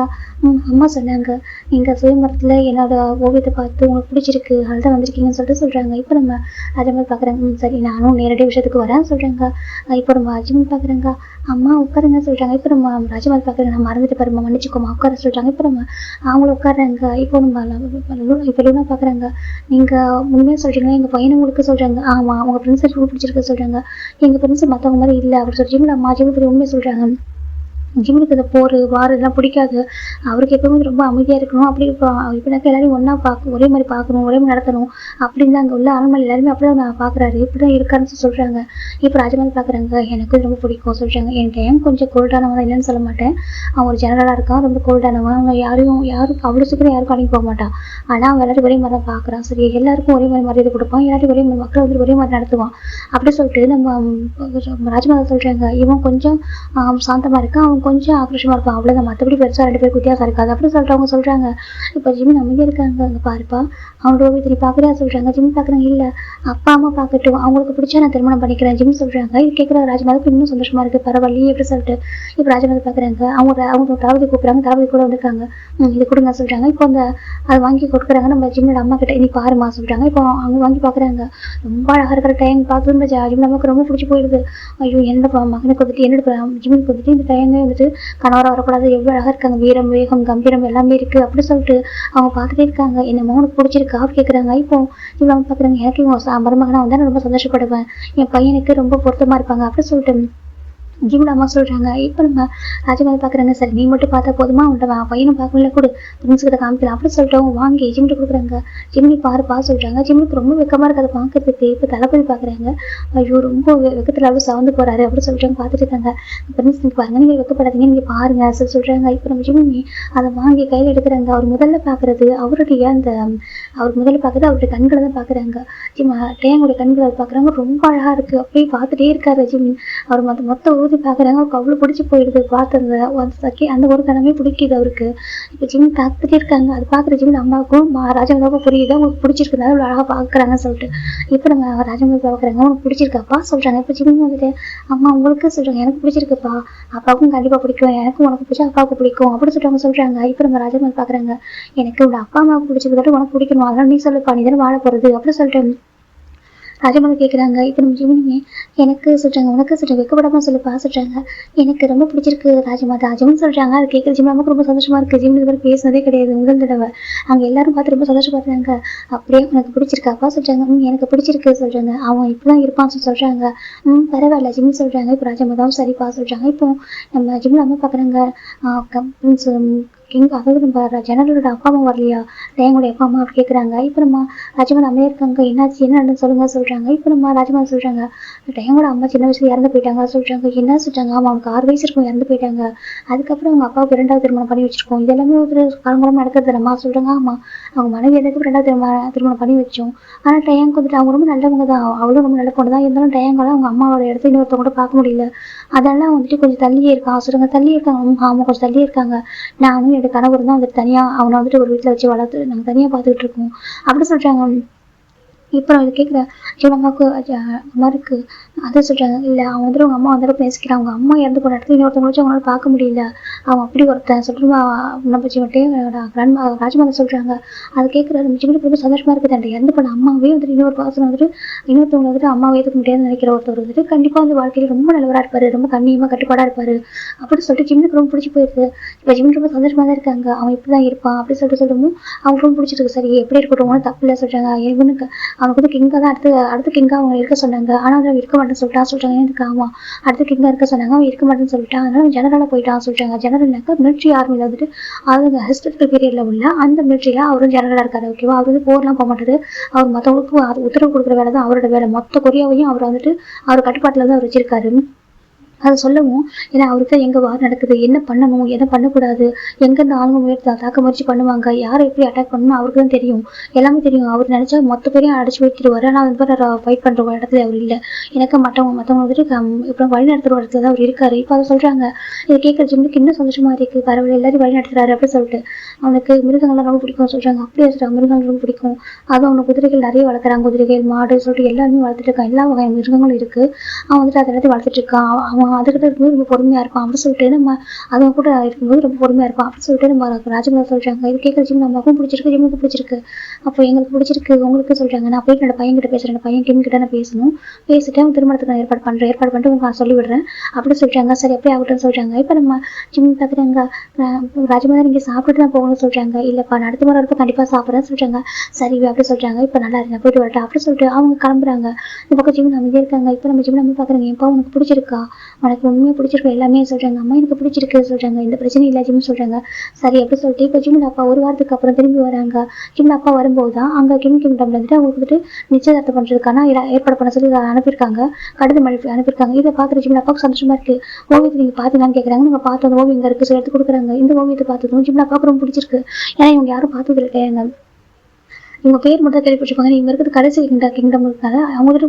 அம்மா சொன்னாங்க நீங்க சுயமரத்துல என்னோட ஓவியத்தை பார்த்து உங்களுக்கு பிடிச்சிருக்கு அதுதான் வந்திருக்கீங்கன்னு சொல்லிட்டு சொல்றாங்க. இப்ப நம்ம ராஜமாதா பாக்குறாங்க. சரி நானும் நேரடியாக விஷயத்துக்கு வரேன்னு சொல்றாங்க. இப்போ நம்ம ராஜமாதா பாக்குறாங்க. அம்மா உட்காருங்க சொல்றாங்க. இப்ப நம்ம ராஜமாதா பாக்குறாங்க. நான் மறந்துட்டு பாருமா மன்னிச்சுக்கோமா உட்கார சொல்றாங்க. இப்ப நம்ம அவங்களும் உட்காடுறாங்க. இப்போ நம்ம இப்ப லூனா பாக்குறாங்க. நீங்க உண்மையா சொல்றீங்களா? எங்க பையனை உங்களுக்கு சொல்றாங்க. ஆமா உங்க பிரின்ஸ் ரொம்ப பிடிச்சிருக்கு சொல்றாங்க. எங்க பிரின்ஸ் மத்தவங்க மாதிரி இல்ல அப்படி சொல்றீங்களா? அம்மா ஜிமின் உண்மையை சொல்றாங்க. ஜிமினுக்கு இந்த போர் வார் இதெல்லாம் பிடிக்காது. அவருக்கு எப்பவுமே ரொம்ப அமைதியா இருக்கணும். அப்படி இப்படினாக்கா எல்லாரையும் ஒன்னா ஒரே மாதிரி பார்க்கணும், ஒரே மாதிரி நடத்தணும் அப்படின்னு தான் அங்கே உள்ள அரண்மனை எல்லாருமே அப்படிதான் நான் பாக்குறாரு. இப்படிதான் இருக்காருன்னு சொல்றாங்க. இப்போ ராஜமாதா பாக்குறாங்க. எனக்கு ரொம்ப பிடிக்கும் சொல்றாங்க. என் டைம் கொஞ்சம் கோல்டானவன் இல்லைன்னு சொல்ல மாட்டேன். அவன் ஒரு ஜெனரலா இருக்கான். ரொம்ப கோல்டானவன். அவங்க யாரும் அவ்வளவு சீக்கிரம் யாருக்கும் அடங்கி போக மாட்டான். ஆனா அவன் எல்லாரும் ஒரே மாதிரி தான் பாக்குறான். சரி எல்லாருக்கும் ஒரே மாதிரி மரியாதை கொடுப்பான். எல்லாரும் ஒரே மாதிரி மக்களை வந்து ஒரே மாதிரி நடத்துவான் அப்படி சொல்லிட்டு நம்ம ராஜமாதா சொல்றாங்க. இவன் கொஞ்சம் சாந்தமா இருக்கான். அவன் கொஞ்சம் ஆக்ரோஷமா இருப்பான். அவ்வளவுதான். மற்றபடி பெருசா 2 பேருக்கு வித்தியாசம் இருக்காது அப்படி சொல்லிட்டு அவங்க சொல்றாங்க. இப்ப ஜிமின் அமைதியா இருக்காங்க. அங்க பாருப்பா அவனோட ஓவியத்தை பாக்குறியா சொல்றாங்க. ஜிமின் பாக்குறாங்க. இல்ல அப்பா அம்மா பாக்கட்டும், அவங்களுக்கு பிடிச்சா நான் திருமணம் பண்ணிக்கிறேன் ஜிமின் சொல்றாங்க. இது கேட்கிற ராஜமாதாவுக்கு இன்னும் சந்தோஷமா இருக்கு. பரவாயில்லையே எப்படி சொல்லிட்டு இப்ப ராஜமாதா பாக்குறாங்க. அவங்க தளபதி கூப்பிடுறாங்க. தளபதி கூட வந்திருக்காங்க. இது கொடுங்க சொல்றாங்க. இப்போ அதை வாங்கி கொடுக்குறாங்க. நம்ம ஜிமினோட அம்மா கிட்ட இனி பாருமா சொல்றாங்க. இப்போ அவங்க வாங்கி பாக்குறாங்க. ரொம்ப அழகா இருக்கிற டைம் பார்த்து ஜிமின் அம்மாவுக்கு ரொம்ப பிடிச்சி போயிடுது. ஐயோ என்னோட மகனுக்கு வந்துட்டு என்னோட ஜிமினுக்கு வந்துட்டு இந்த டைமே வந்துட்டு கணவராக வரக்கூடாது, எவ்வளவு அழகா இருக்காங்க, வீரம் வேகம் கம்பீரம் எல்லாமே இருக்கு அப்படி சொல்லிட்டு அவங்க பார்த்துட்டே இருக்காங்க. என்ன மகனுக்கு பிடிச்சிருக்கா அப்படி கேட்கறாங்க. இப்போ இவங்க பாக்குறாங்க. எனக்கு இவங்க மருமகனா வந்தா நான் ரொம்ப சந்தோஷப்படுவேன். என் பையனுக்கு ரொம்ப பொருத்தமா இருப்பாங்க அப்படி சொல்லிட்டு ஜிமின் அம்மா சொல்றாங்க. இப்ப நம்ம ராஜமாதா பாக்குறாங்க. சரி நீ மட்டும் பார்த்தா போதுமா, உன்ட்ட பையனும் பார்க்கல கூட பிரின்ஸ்கிட்ட காமிக்கலாம் அப்படி சொல்லிட்டு அவங்க வாங்கி ஜிமின் கொடுக்குறாங்க. ஜிமினி பாருப்பா சொல்றாங்க. ஜிமினுக்கு ரொம்ப வெக்கமா இருக்கு அதை பாக்குறதுக்கு. இப்ப தளபதி பாக்குறாங்க. ஐயோ ரொம்ப வெக்கத்துல அவ்வளவு சவந்து போறாரு அப்படி சொல்றாங்க. பாத்துட்டு இருக்காங்க. பிரின்ஸ் நீங்க பாருங்க, நீங்க வெக்கப்படாதீங்க, நீங்க பாருங்க சொல்றாங்க. இப்ப நம்ம ஜிமினி அதை வாங்கி கையில எடுக்கிறாங்க. அவர் முதல்ல பாக்குறது அவருடைய அவருடைய கண்களை தான் பாக்குறாங்க. டேங்கோட கண்களை பாக்குறாங்க. ரொம்ப அழகா இருக்கு. அப்படியே பார்த்துட்டே இருக்காரு ஜிமின். அவர் மொத்த ஊதி பாக்குறாங்க. அவருக்கு அவ்வளவு பிடிச்சி போயிடுது. பார்த்து அந்த ஒரு கணமே பிடிக்குது அவருக்கு. இப்ப ஜிமின் பார்த்துட்டே இருக்காங்க. அது பாக்குற ஜிமின் அம்மாவுக்கும் ராஜமாதாவுக்கும் புரியுது அவங்களுக்கு பிடிச்சிருக்குது. அவ்வளவு அழகா பாக்குறாங்க சொல்லிட்டு இப்ப நம்ம ராஜமாதா பாக்குறாங்க. அவனுக்கு பிடிச்சிருக்காப்பா சொல்றாங்க. இப்ப ஜிமின் வந்துட்டு அம்மா உங்களுக்கு சொல்றாங்க. எனக்கு பிடிச்சிருக்குப்பா, அப்பாவுக்கும் கண்டிப்பா பிடிக்கும், எனக்கும் உனக்கு பிடிச்சா அப்பாவுக்கு பிடிக்கும் அப்படி சொல்றவங்க சொல்றாங்க. இப்ப நம்ம ராஜமாதா பாக்குறாங்க. எனக்கு உங்க அப்பா அம்மாவுக்கு பிடிச்சிருக்கட்டும், உனக்கு பிடிக்கணும், அதனால நீ சொல்லுப்பா, நீ தானே வாழ போறது அப்படி சொல்லிட்டு ராஜமாதா கேட்குறாங்க. இப்போ நம்ம ஜிமினிமே எனக்கு சொல்றாங்க. உனக்கு சொல்றாங்க. வெக்கப்படாம சொல்லுப்பா சொல்றாங்க. எனக்கு ரொம்ப பிடிச்சிருக்கு ராஜமாதா ஜிமின் சொல்றாங்க. அது கேட்குற ஜிமின் நமக்கு ரொம்ப சந்தோஷமா இருக்கு. ஜிமின் இது மாதிரி பேசினதே கிடையாது, முதல் தடவை. அங்க எல்லாரும் பார்த்து ரொம்ப சந்தோஷப்படுறாங்க. அப்படியே உனக்கு பிடிச்சிருக்காப்பா சொல்றாங்க. எனக்கு பிடிச்சிருக்கு சொல்றாங்க. அவன் இப்படிதான் இருப்பான்னு சொல்றாங்க. பரவாயில்ல ஜிமின் சொல்றாங்க. இப்போ ராஜமாதாவும் சரிப்பா சொல்றாங்க. இப்போ நம்ம ஜிமின் அம்மா பாக்குறாங்க. கிங் அதாவது நம்ம ஜனரலோட அப்பா அம்மா வரலையா, டயங்கோட அப்பா அம்மா அப்படி கேட்குறாங்க. இப்போ நம்ம ராஜமாதா அமைதியாக இருக்காங்க. என்னாச்சு என்ன நடந்து சொல்லுங்க சொல்கிறாங்க. இப்போ நம்ம ராஜமாதா சொல்கிறாங்க, டயங்கோட அம்மா சின்ன வயசுல இறந்து போயிட்டாங்க சொல்கிறாங்க. என்ன சொல்கிறாங்க, ஆமாம் அவனுக்கு 6 வயசு இருக்கும் இறந்து போயிட்டாங்க. அதுக்கப்புறம் அவங்க அப்பாவுக்கு 2வது திருமணம் பண்ணி வச்சிருக்கோம். இது எல்லாமே ஒரு காலங்காலமாக நடக்கிறது அம்மா சொல்கிறாங்க. ஆமாம் அவங்க மனைவி எதுக்கு 2வது திருமணம் பண்ணி வச்சோம். ஆனால் டயங்க் வந்துட்டு அவங்க ரொம்ப நல்லவங்க தான், அவளும் ரொம்ப நல்ல பொண்ணு தான். இருந்தாலும் டயங்கால அவங்க அம்மாவோட இடத்த இன்னொருத்தவங்க கூட பார்க்க முடியல. அதெல்லாம் வந்துட்டு கொஞ்சம் தள்ளியே இருக்கான் சொல்கிறாங்க. தள்ளி இருக்காங்க, ஆமாம் கொஞ்சம் தள்ளி இருக்காங்க. நானும் என்னோட கணவர் தான் வந்துட்டு தனியாக அவனை வந்துட்டு ஒரு வீட்டில் வச்சு வளர்த்து நாங்கள் தனியாக பார்த்துக்கிட்டு இருக்கோம் அப்படி சொல்கிறாங்க. இப்போ நான் கேட்குறேன், இவங்க அம்மாவுக்கு அம்மாவுக்கு அதை சொல்கிறாங்க. இல்லை அவன் வந்துட்டு அவங்க அம்மா வந்துட்டு பேசிக்கிறான். அவங்க அம்மா இறந்து போன இடத்துல இன்னொருத்தவங்க வச்சு அவங்களால பார்க்க முடியல. அவன் அப்படி ஒருத்தன் சொல்லிட்டு நம்ம ராஜமாதா சொல்கிறாங்க. அதை கேட்குறாரு மிச்சம் ரொம்ப சந்தோஷமாக இருக்குது. அந்த இறந்து போன அம்மாவே வந்துட்டு இன்னொரு பர்சன் வந்துட்டு இன்னொருத்தவங்க வந்துட்டு அம்மாவை ஏற்றுக்க முடியாதுன்னு நினைக்கிற ஒருத்தர் வந்துட்டு கண்டிப்பாக வந்து வாழ்க்கையில் ரொம்ப நல்லவராக இருப்பார், ரொம்ப கண்ணியமாக கட்டுப்பாடாக இருப்பார் அப்படின்னு சொல்லிட்டு ஜிம்னுக்கு ரொம்ப பிடிச்சி போயிடுது. இப்போ ஜிம் ரொம்ப சந்தோஷமாக தான் இருக்காங்க. அவன் இப்படி தான் இருப்பான் அப்படின்னு சொல்லிட்டு சொல்லவும் அவங்க ரொம்ப பிடிச்சிருக்கு. சரி எப்படி இருக்கட்டும் ஒன்றும் தப்பு இல்லை சொல்கிறாங்க. இவனுக்கு அவனுக்கு வந்து கிங்காக தான் அடுத்த கிங்காக அவங்க இருக்க சொன்னாங்க. ஆனால் அவன் இருக்க மாட்டேன்னு சொல்லிட்டான் சொல்கிறாங்க. எனக்கு ஆமாம் அடுத்த கிங்காக இருக்க சொன்னாங்க, அவன் இருக்க மாட்டேன்னு சொல்லிட்டான். அதனால அவன் ஜெனரலாக போயிட்டான் சொல்கிறாங்க. ஜெனரல்னாக்கா மிலிட்ரி ஆர்மியில் வந்துட்டு அவங்க ஹிஸ்டாரிக்கல் பீரியடில் உள்ள அந்த மிலிட்ரியில் அவரும் ஜெனரலாக இருக்காரு. ஓகேவா, அவர் வந்து போர்லாம் போக மாட்டாரு. அவர் மற்றவங்களுக்கு அது உத்தரவு கொடுக்குற வேலை தான் அவரோட வேலை. மொத்த கொரியாவையும் அவர் வந்துட்டு அவர் கட்டுப்பாட்டில் தான் அவர் வச்சிருக்காரு. அதை சொல்லவும் ஏன்னா அவருக்கு எங்கே வார் நடக்குது, என்ன பண்ணணும் என்ன பண்ணக்கூடாது, எங்கேருந்து ஆளுங்க முயற்சி தாக்க முயற்சி பண்ணுவாங்க, யாரை எப்படி அட்டாக் பண்ணணும் அவருக்கு தான் தெரியும், எல்லாமே தெரியும். அவர் நினச்சா மொத்த பேரையும் அடிச்சு வைத்திருவார். ஆனால் அது மாதிரி ஃபைட் பண்ணுற ஒரு இடத்துல அவர் இல்லை. எனக்கு மற்றவங்க வந்துட்டு இப்போ வழி நடத்துகிற இடத்துல தான் அவர் இருக்காரு. இப்போ அதை சொல்கிறாங்க. இதை கேட்குற ஜிம்முக்கு இன்னும் சந்தோஷமா இருக்குது. பரவாயில்ல எல்லாரும் வழி நடத்துறாரு அப்படின்னு சொல்லிட்டு. அவனுக்கு மிருகங்கள்லாம் ரொம்ப பிடிக்கும் சொல்கிறாங்க. அப்படியே சொல்கிறாங்க மிருகங்கள் ரொம்ப பிடிக்கும். அதுவும் அவனுக்கு குதிரைகள் நிறைய வளர்க்குறாங்க. குதிரைகள் மாடு சொல்லிட்டு எல்லாருமே வளர்த்துட்டு இருக்கான். எல்லா வகை மிருகங்களும் இருக்குது. அவன் வந்துட்டு அதை எல்லாத்தையும் வளர்த்துட்டு இருக்கான். அவன் அதுக்கிட்ட இருக்கும்போது ரொம்ப பொறுமையாக இருப்பான் அப்படின்னு சொல்லிட்டு நம்ம அவங்க கூட இருக்கும்போது ரொம்ப பொறுமையாக இருப்பான் அப்படின்னு சொல்லிட்டு நம்ம ராஜமாதா சொல்கிறாங்க. இது கேட்குற ஜிம் நமக்கும் பிடிச்சிருக்கு, ஜிம்முக்கு பிடிச்சிருக்கு. அப்போ எங்களுக்கு பிடிச்சிருக்கு உங்களுக்கு சொல்கிறாங்க. நான் போயிட்டு என்னோட பையன் கிட்ட பேசுகிறேன், பையன் கிம் கிட்ட நான் பேசணும், பேசிட்டு அவன் திருமணத்துக்கு நான் ஏற்பாடு பண்ணிட்டு உங்களுக்கு சொல்லி விடுறேன் அப்படின்னு சொல்கிறாங்க. சரி அப்படியே ஆகட்டும்னு சொல்கிறாங்க. இப்போ நம்ம ஜிம் பார்க்குறாங்க. ராஜமாதா நீங்கள் சாப்பிட்டு தான் போகணும்னு சொல்கிறாங்க. இல்லைப்பா நான் அடுத்த முறை இருப்ப கண்டிப்பாக சாப்பிட்றேன்னு சொல்கிறாங்க. சரி அப்படி சொல்கிறாங்க. இப்போ நல்லா இருக்கேன் போயிட்டு வரட்டா அப்படின்னு சொல்லிட்டு அவங்க கிளம்புறாங்க. இந்த பக்கம் ஜிம் அமைதியாக இருக்காங்க. இப்போ நம்ம ஜிம் நம்ம பார்க்குறாங்க. எப்போ உனக்கு பிடிச்சிருக்கா, உனக்கு உண்மையாக பிடிச்சிருக்கு எல்லாமே சொல்கிறாங்க. அம்மா எனக்கு பிடிச்சிருக்கு சொல்கிறாங்க. இந்த பிரச்சனை இல்லை ஜிம் சொல்கிறாங்க. சரி அப்படி சொல்லிட்டு இப்போ ஜிம்ல அப்பா ஒரு வாரத்துக்கு அப்புறம் திரும்பி வராங்க. ஜிம்ல அப்பா வரும்போது தான் அங்கே கிங்டம்ல வந்துட்டு அவங்களுக்கு வந்துட்டு நிச்சயதார்த்தம் பண்ணுறதுக்கான ஏற்பாடு பண்ண சொல்லி அனுப்பியிருக்காங்க. கடிதம் அனுப்பியிருக்காங்க. இதை பார்க்குற ஜிம்ல அப்பாவுக்கு சந்தோஷமா இருக்கு. ஓவியத்தை நீங்கள் பார்த்தீங்களான்னு கேட்குறாங்க. நீங்கள் பார்த்து அந்த ஓவியம் இங்கே இருக்குது சொல்லி எடுத்து கொடுக்குறாங்க. இந்த ஓவியத்தை பார்த்ததும் ஜிம்ல அப்பாவுக்கு ரொம்ப பிடிச்சிருக்கு. ஏன்னா இவங்க யாரும் பார்த்தது இல்லை. இவங்க பேர் மட்டும் கேள்விப்பட்டிருப்பாங்க. இவங்க இருக்கிறது கடைசி கிங்டம் இருக்காங்க. அவங்க வந்துட்டு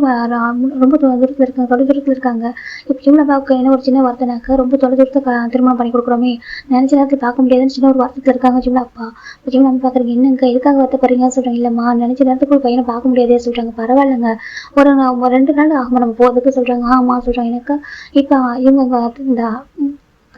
ரொம்ப தூரத்தில் இருக்காங்க, தொலைதூரத்தில் இருக்காங்க. இப்போ ஜிம்ல பார்க்க என்ன ஒரு சின்ன வார்த்தைனாக்கா ரொம்ப தொலைதூரத்தை திருமணம் பண்ணி கொடுக்குறோமே, நினைச்ச நேரத்தில் பார்க்க முடியாதுன்னு சின்ன ஒரு வார்த்தையில் இருக்காங்க ஜிம்ல அப்பா. இப்போ ஜிம்ல நம்ம பார்க்குறீங்க என்னங்க எதுக்காக வருத்தப்படுறீங்கன்னு சொல்கிறாங்க. இல்லைம்மா நினைச்ச நேரத்துக்கு ஒரு பையனை பார்க்க முடியாதே சொல்கிறாங்க. பரவாயில்லைங்க ஒரு 2 நாள் ஆகும் நம்ம போகிறதுக்கு சொல்கிறாங்க. ஆமாம் சொல்கிறாங்க. எனக்கு இப்போ இவங்க இந்த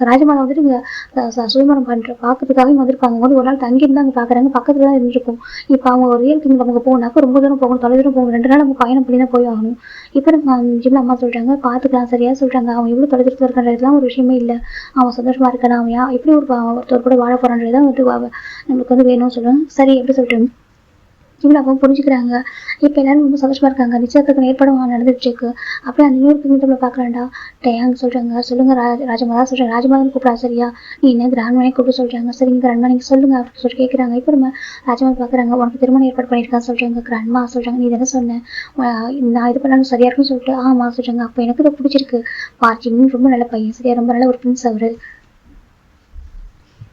ராஜமாதா வந்துட்டு இங்கே சுயமரம் பார்க்கறதுக்காக வந்திருப்பாங்க. வந்து ஒரு நாள் தங்கியிருந்து அங்கே பார்க்குறாங்க. பக்கத்தில் தான் இருந்திருக்கும். இப்போ அவங்க ஒரு ரியல் கிங் நமக்கு போகணுனாக்கா ரொம்ப தூரம் போகணும், தொலைதூரம் போகணும். 2 நாள் நம்ம பயணம் பண்ணி தான் போய் ஆகணும். இப்போ நம்ம ஜிம்ல அம்மா சொல்கிறாங்க பார்த்துக்கலாம் சரியா சொல்கிறாங்க. அவன் எவ்வளோ தொலைதூரத்தில் இருக்கான்றதுலாம் ஒரு விஷயமே இல்லை. அவன் சந்தோஷமா இருக்கானா, அவன் எப்படி ஒருத்தர் கூட வாழ போகிறான்றதான் வந்து நம்மளுக்கு வந்து வேணும்னு சொல்லுவாங்க. சரி எப்படி சொல்லிட்டு ஜிம்ல அப்போ புரிஞ்சுக்கிறாங்க. இப்போ எல்லாரும் ரொம்ப சந்தோஷமா இருக்காங்க. நிச்சயத்துக்கு ஏற்பாடு நடந்துட்டு இருக்கு. அப்படியே அந்த இன்னொரு கிங்டம்ல பார்க்கலாம்டா டேங் சொல்றாங்க. சொல்லுங்க ராஜமாதா சொல்றாங்க. ராஜமாதான் கூப்பிடா சரியா, நீ என்ன கிராண்ட்மேனே கூப்பிட்டு சொல்றாங்க. சரிங்க கிராண்ட்மா நீங்க சொல்லுங்க அப்படின்னு சொல்லி கேட்குறாங்க. இப்போ நம்ம ராஜமாதா பார்க்குறாங்க. உனக்கு திருமணம் ஏற்பாடு பண்ணியிருக்கான்னு சொல்றாங்க. கிராண்ட்மா சொல்றாங்க. நீ தானே சொன்னேன் நான் இது பண்ணாலும் சரியா இருக்குன்னு சொல்லிட்டு ஆமா சொல்றாங்க. அப்போ எனக்கு இதை பிடிச்சிருக்கு. பார்க்கிங் ரொம்ப நல்ல பையன் சரியா, ரொம்ப நல்ல ஒரு பிரின்ஸ் அவரு.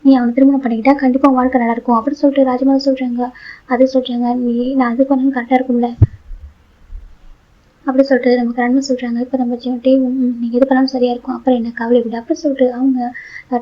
நீ அவனை திருமணம் பண்ணிக்கிட்டா கண்டிப்பாக வாழ்க்கை நல்லா இருக்கும் அப்படின்னு சொல்லிட்டு ராஜமாதா சொல்றாங்க. அது சொல்றாங்க நான் அது பண்ணாலும் கரெக்டாக இருக்கும்ல அப்படி சொல்லிட்டு நம்ம கிராண்ட்மா சொல்கிறாங்க. இப்போ நம்ம நீங்கள் எது பண்ணாலும் சரியாக இருக்கும், அப்புறம் என்ன கவலை விட அப்படி சொல்லிட்டு அவங்க